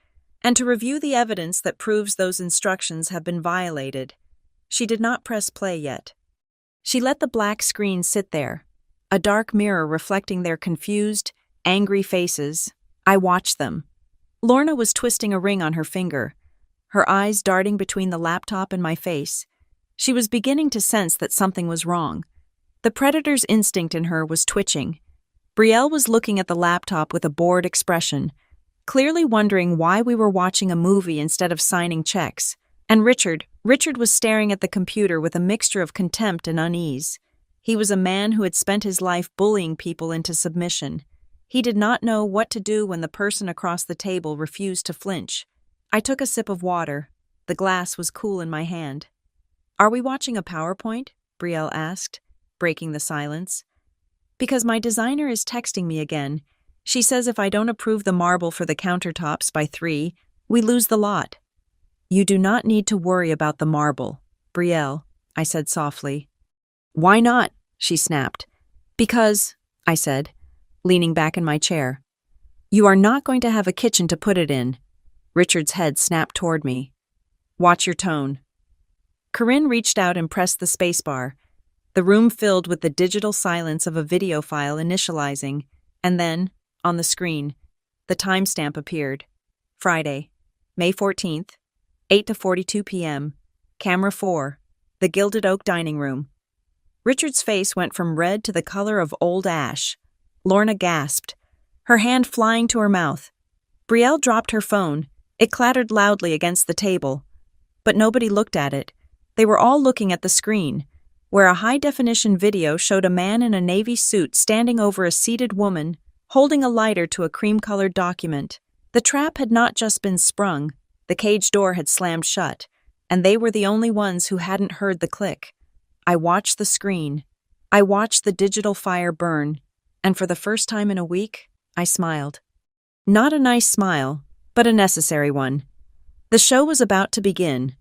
and to review the evidence that proves those instructions have been violated. She did not press play yet. She let the black screen sit there, a dark mirror reflecting their confused, angry faces. I watched them. Lorna was twisting a ring on her finger, her eyes darting between the laptop and my face. She was beginning to sense that something was wrong. The predator's instinct in her was twitching. Brielle was looking at the laptop with a bored expression, clearly wondering why we were watching a movie instead of signing checks. And Richard was staring at the computer with a mixture of contempt and unease. He was a man who had spent his life bullying people into submission. He did not know what to do when the person across the table refused to flinch. I took a sip of water. The glass was cool in my hand. Are we watching a PowerPoint? Brielle asked, breaking the silence. Because my designer is texting me again. She says if I don't approve the marble for the countertops by 3, we lose the lot. You do not need to worry about the marble, Brielle, I said softly. Why not? She snapped. Because, I said, leaning back in my chair. You are not going to have a kitchen to put it in. Richard's head snapped toward me. Watch your tone. Corinne reached out and pressed the spacebar. The room filled with the digital silence of a video file initializing, and then, on the screen, the timestamp appeared. Friday, May 14th, 8:42 p.m., Camera 4, the Gilded Oak Dining Room. Richard's face went from red to the color of old ash. Lorna gasped, her hand flying to her mouth. Brielle dropped her phone. It clattered loudly against the table. But nobody looked at it. They were all looking at the screen, where a high-definition video showed a man in a navy suit standing over a seated woman, holding a lighter to a cream-colored document. The trap had not just been sprung, the cage door had slammed shut, and they were the only ones who hadn't heard the click. I watched the screen. I watched the digital fire burn, and for the first time in a week, I smiled. Not a nice smile, but a necessary one. The show was about to begin.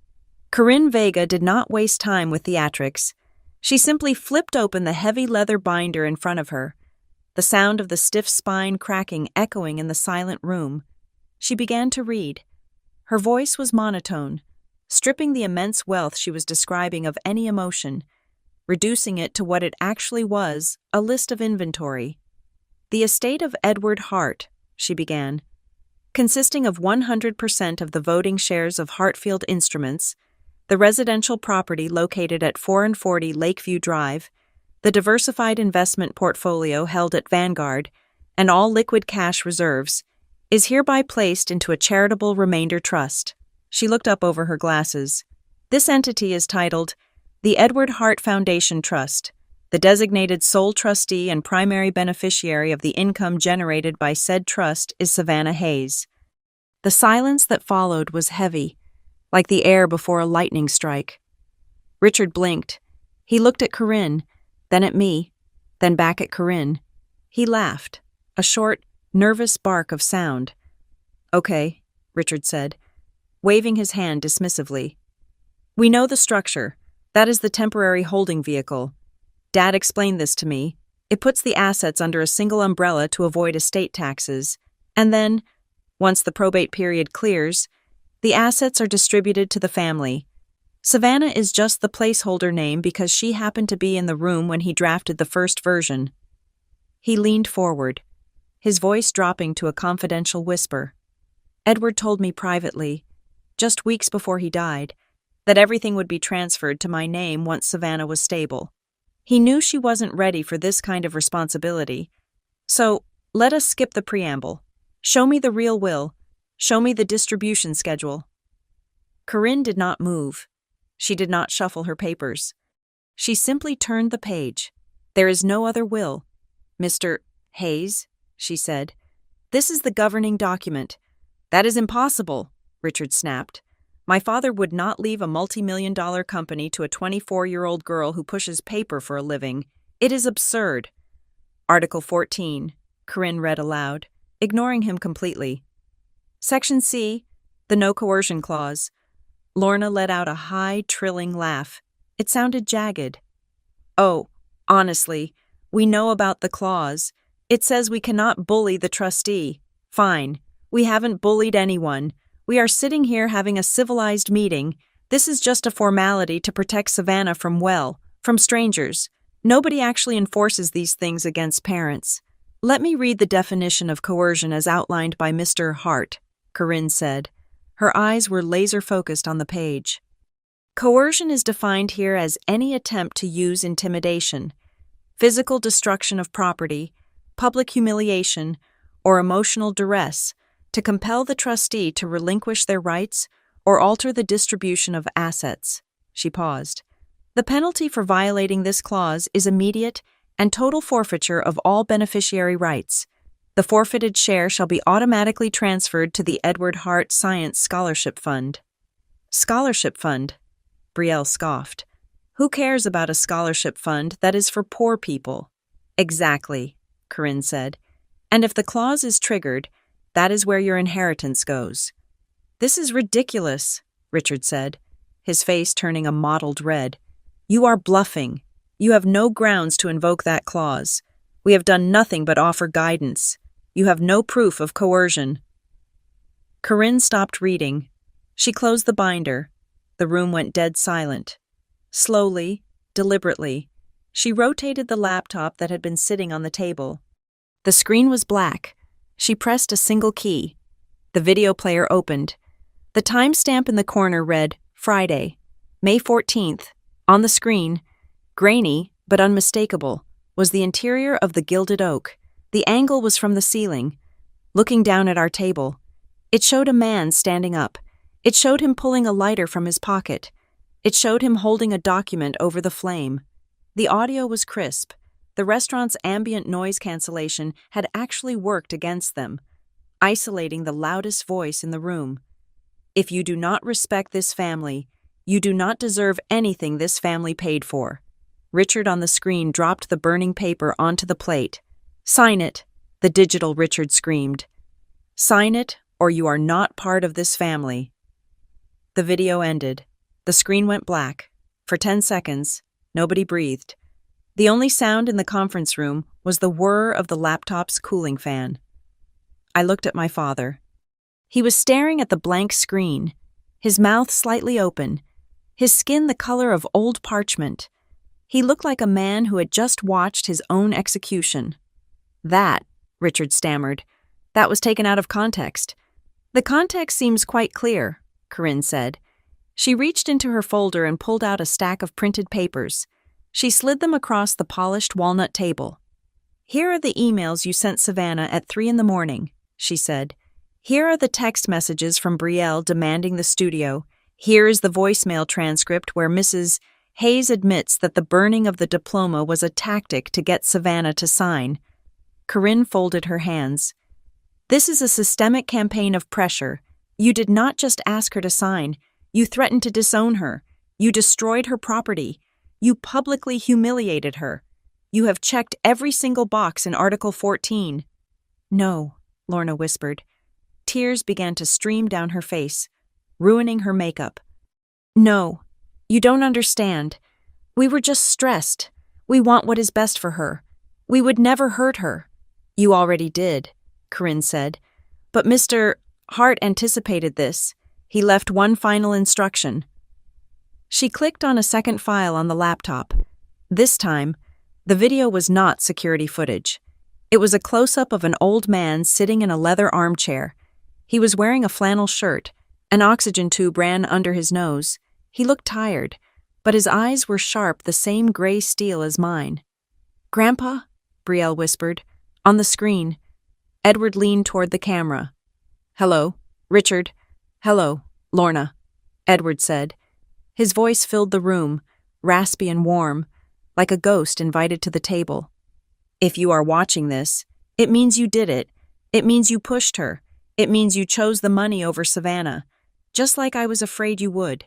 Corinne Vega did not waste time with theatrics. She simply flipped open the heavy leather binder in front of her, the sound of the stiff spine cracking echoing in the silent room. She began to read. Her voice was monotone, stripping the immense wealth she was describing of any emotion, reducing it to what it actually was, a list of inventory. The estate of Edward Hart, she began, consisting of 100% of the voting shares of Hartfield Instruments, the residential property located at 440 Lakeview Drive, the diversified investment portfolio held at Vanguard, and all liquid cash reserves, is hereby placed into a charitable remainder trust. She looked up over her glasses. This entity is titled the Edward Hart Foundation Trust. The designated sole trustee and primary beneficiary of the income generated by said trust is Savannah Hayes. The silence that followed was heavy, like the air before a lightning strike. Richard blinked. He looked at Corinne, then at me, then back at Corinne. He laughed, a short, nervous bark of sound. "Okay," Richard said, waving his hand dismissively. "We know the structure. That is the temporary holding vehicle. Dad explained this to me. It puts the assets under a single umbrella to avoid estate taxes. And then, once the probate period clears, the assets are distributed to the family. Savannah is just the placeholder name because she happened to be in the room when he drafted the first version." He leaned forward, his voice dropping to a confidential whisper. "Edward told me privately, just weeks before he died, that everything would be transferred to my name once Savannah was stable. He knew she wasn't ready for this kind of responsibility. So, let us skip the preamble. Show me the real will. Show me the distribution schedule." Corinne did not move. She did not shuffle her papers. She simply turned the page. "There is no other will. Mr. Hayes," she said. "This is the governing document." "That is impossible," Richard snapped. "My father would not leave a multi-million-dollar company to a 24-year-old girl who pushes paper for a living. It is absurd." "Article 14, Corinne read aloud, ignoring him completely. "Section C, the no coercion clause." Lorna let out a high, trilling laugh. It sounded jagged. "Oh, honestly, we know about the clause. It says we cannot bully the trustee. Fine. We haven't bullied anyone. We are sitting here having a civilized meeting. This is just a formality to protect Savannah from strangers. Nobody actually enforces these things against parents. Let me read the definition of coercion as outlined by Mr. Hart," Corinne said. Her eyes were laser-focused on the page. "Coercion is defined here as any attempt to use intimidation, physical destruction of property, public humiliation, or emotional duress to compel the trustee to relinquish their rights or alter the distribution of assets." She paused. "The penalty for violating this clause is immediate and total forfeiture of all beneficiary rights. The forfeited share shall be automatically transferred to the Edward Hart Science Scholarship Fund." "Scholarship fund?" Brielle scoffed. "Who cares about a scholarship fund that is for poor people?" "Exactly," Corinne said. "And if the clause is triggered, that is where your inheritance goes." "This is ridiculous," Richard said, his face turning a mottled red. "You are bluffing. You have no grounds to invoke that clause. We have done nothing but offer guidance. You have no proof of coercion." Corinne stopped reading. She closed the binder. The room went dead silent. Slowly, deliberately, she rotated the laptop that had been sitting on the table. The screen was black. She pressed a single key. The video player opened. The timestamp in the corner read, Friday, May 14th. On the screen, grainy but unmistakable, was the interior of the gilded oak. The angle was from the ceiling, looking down at our table. It showed a man standing up. It showed him pulling a lighter from his pocket. It showed him holding a document over the flame. The audio was crisp. The restaurant's ambient noise cancellation had actually worked against them, isolating the loudest voice in the room. "If you do not respect this family, you do not deserve anything this family paid for." Richard on the screen dropped the burning paper onto the plate. "Sign it," the digital Richard screamed. "Sign it, or you are not part of this family." The video ended. The screen went black. For 10 seconds, nobody breathed. The only sound in the conference room was the whir of the laptop's cooling fan. I looked at my father. He was staring at the blank screen, his mouth slightly open, his skin the color of old parchment. He looked like a man who had just watched his own execution. "That," Richard stammered, "that was taken out of context." "The context seems quite clear," Corinne said. She reached into her folder and pulled out a stack of printed papers. She slid them across the polished walnut table. "Here are the emails you sent Savannah at 3 in the morning," she said. "Here are the text messages from Brielle demanding the studio. Here is the voicemail transcript where Mrs. Hayes admits that the burning of the diploma was a tactic to get Savannah to sign." Corinne folded her hands. "This is a systemic campaign of pressure. You did not just ask her to sign. You threatened to disown her. You destroyed her property. You publicly humiliated her. You have checked every single box in Article 14. "No," Lorna whispered. Tears began to stream down her face, ruining her makeup. "No, you don't understand. We were just stressed. We want what is best for her. We would never hurt her." "You already did," Corinne said. "But Mr. Hart anticipated this. He left one final instruction." She clicked on a second file on the laptop. This time, the video was not security footage. It was a close-up of an old man sitting in a leather armchair. He was wearing a flannel shirt. An oxygen tube ran under his nose. He looked tired, but his eyes were sharp, the same gray steel as mine. "Grandpa?" Brielle whispered. On the screen, Edward leaned toward the camera. "Hello, Richard." "Hello, Lorna," Edward said. His voice filled the room, raspy and warm, like a ghost invited to the table. "If you are watching this, it means you did it. It means you pushed her. It means you chose the money over Savannah, just like I was afraid you would."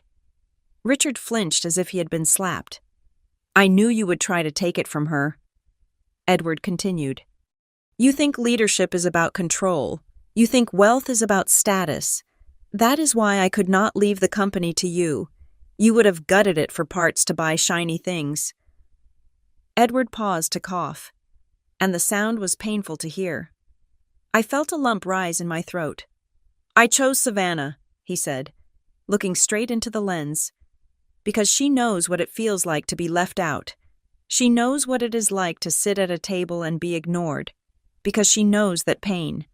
Richard flinched as if he had been slapped. "I knew you would try to take it from her." Edward continued. "You think leadership is about control. You think wealth is about status. That is why I could not leave the company to you. You would have gutted it for parts to buy shiny things." Edward paused to cough, and the sound was painful to hear. I felt a lump rise in my throat. "I chose Savannah," he said, looking straight into the lens, "because she knows what it feels like to be left out. She knows what it is like to sit at a table and be ignored, because she knows that pain.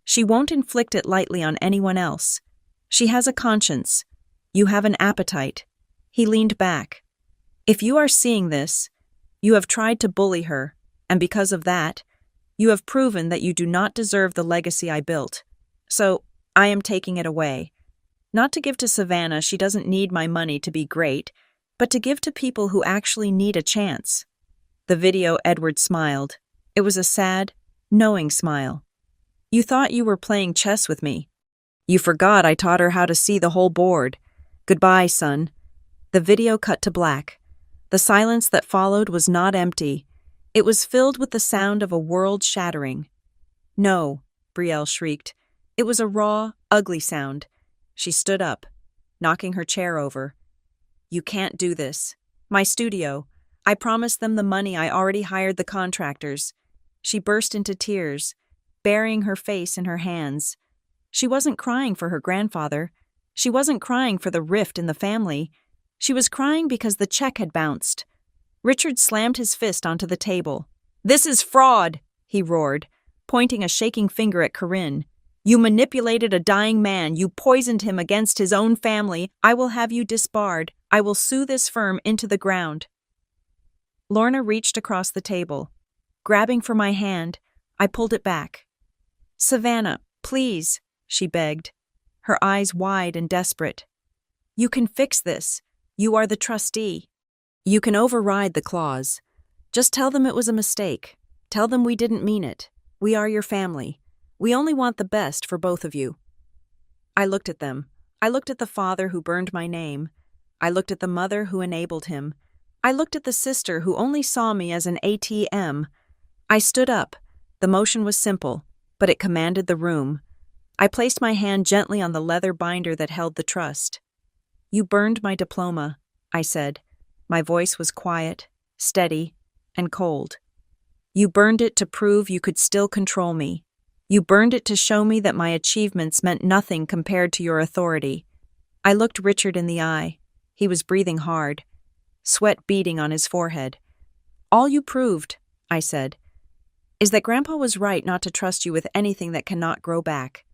She won't inflict it lightly on anyone else. She has a conscience. You have an appetite." He leaned back. "If you are seeing this, you have tried to bully her, and because of that, you have proven that you do not deserve the legacy I built. So, I am taking it away. Not to give to Savannah, she doesn't need my money to be great, but to give to people who actually need a chance." The video, Edward smiled. It was a sad, knowing smile. "You thought you were playing chess with me. You forgot I taught her how to see the whole board. Goodbye, son." The video cut to black. The silence that followed was not empty. It was filled with the sound of a world shattering. "No," Brielle shrieked. It was a raw, ugly sound. She stood up, knocking her chair over. "You can't do this. My studio. I promised them the money. I already hired the contractors." She burst into tears, burying her face in her hands. She wasn't crying for her grandfather. She wasn't crying for the rift in the family. She was crying because the check had bounced. Richard slammed his fist onto the table. "This is fraud," he roared, pointing a shaking finger at Corinne. "You manipulated a dying man. You poisoned him against his own family. I will have you disbarred. I will sue this firm into the ground." Lorna reached across the table. Grabbing for my hand, I pulled it back. "Savannah, please," she begged, her eyes wide and desperate. "You can fix this. You are the trustee. You can override the clause. Just tell them it was a mistake. Tell them we didn't mean it. We are your family. We only want the best for both of you." I looked at them. I looked at the father who burned my name. I looked at the mother who enabled him. I looked at the sister who only saw me as an ATM. I stood up. The motion was simple, but it commanded the room. I placed my hand gently on the leather binder that held the trust. "You burned my diploma," I said. My voice was quiet, steady, and cold. "You burned it to prove you could still control me. You burned it to show me that my achievements meant nothing compared to your authority." I looked Richard in the eye. He was breathing hard, sweat beading on his forehead. "All you proved," I said, "is that Grandpa was right not to trust you with anything that cannot grow back."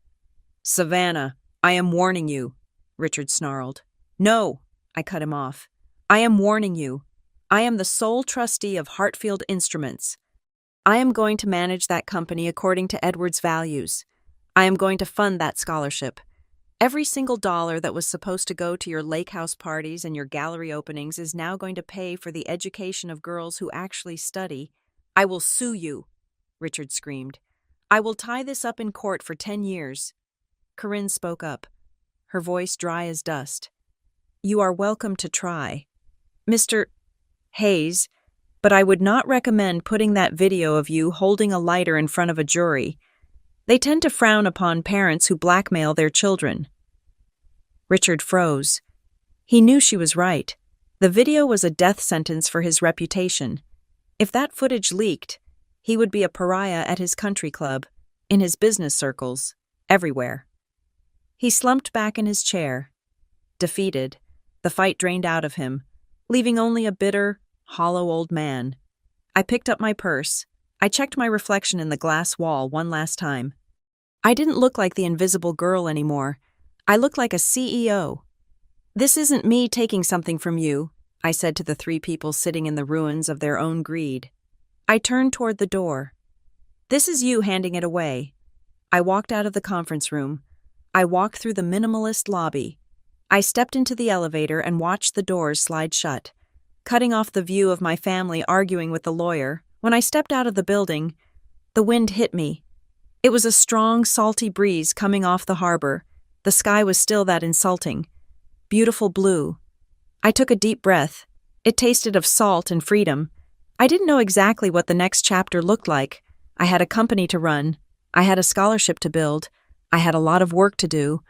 "Savannah, I am warning you," Richard snarled. No, I cut him off. I am warning you. I am the sole trustee of Hartfield Instruments. I am going to manage that company according to Edward's values. I am going to fund that scholarship. Every single dollar that was supposed to go to your lake house parties and your gallery openings is now going to pay for the education of girls who actually study. I will sue you, Richard screamed. I will tie this up in court for 10 years. Corinne spoke up, her voice dry as dust. You are welcome to try, Mr. Hayes, but I would not recommend putting that video of you holding a lighter in front of a jury. They tend to frown upon parents who blackmail their children. Richard froze. He knew she was right. The video was a death sentence for his reputation. If that footage leaked, he would be a pariah at his country club, in his business circles, everywhere. He slumped back in his chair. Defeated, the fight drained out of him, leaving only a bitter, hollow old man. I picked up my purse. I checked my reflection in the glass wall one last time. I didn't look like the invisible girl anymore. I looked like a CEO. This isn't me taking something from you, I said to the three people sitting in the ruins of their own greed. I turned toward the door. This is you handing it away. I walked out of the conference room. I walked through the minimalist lobby. I stepped into the elevator and watched the doors slide shut, cutting off the view of my family arguing with the lawyer. When I stepped out of the building, the wind hit me. It was a strong, salty breeze coming off the harbor. The sky was still that insulting, beautiful blue. I took a deep breath. It tasted of salt and freedom. I didn't know exactly what the next chapter looked like. I had a company to run. I had a scholarship to build. I had a lot of work to do.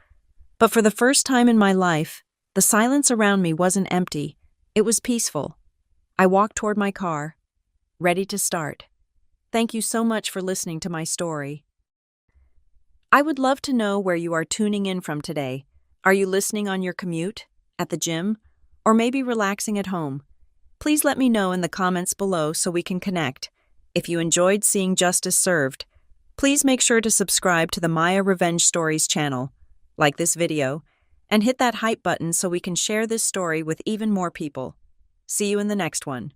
But for the first time in my life, the silence around me wasn't empty. It was peaceful. I walked toward my car, ready to start. Thank you so much for listening to my story. I would love to know where you are tuning in from today. Are you listening on your commute, at the gym, or maybe relaxing at home? Please let me know in the comments below so we can connect. If you enjoyed seeing justice served, please make sure to subscribe to the Maya Revenge Stories channel, like this video, and hit that hype button so we can share this story with even more people. See you in the next one.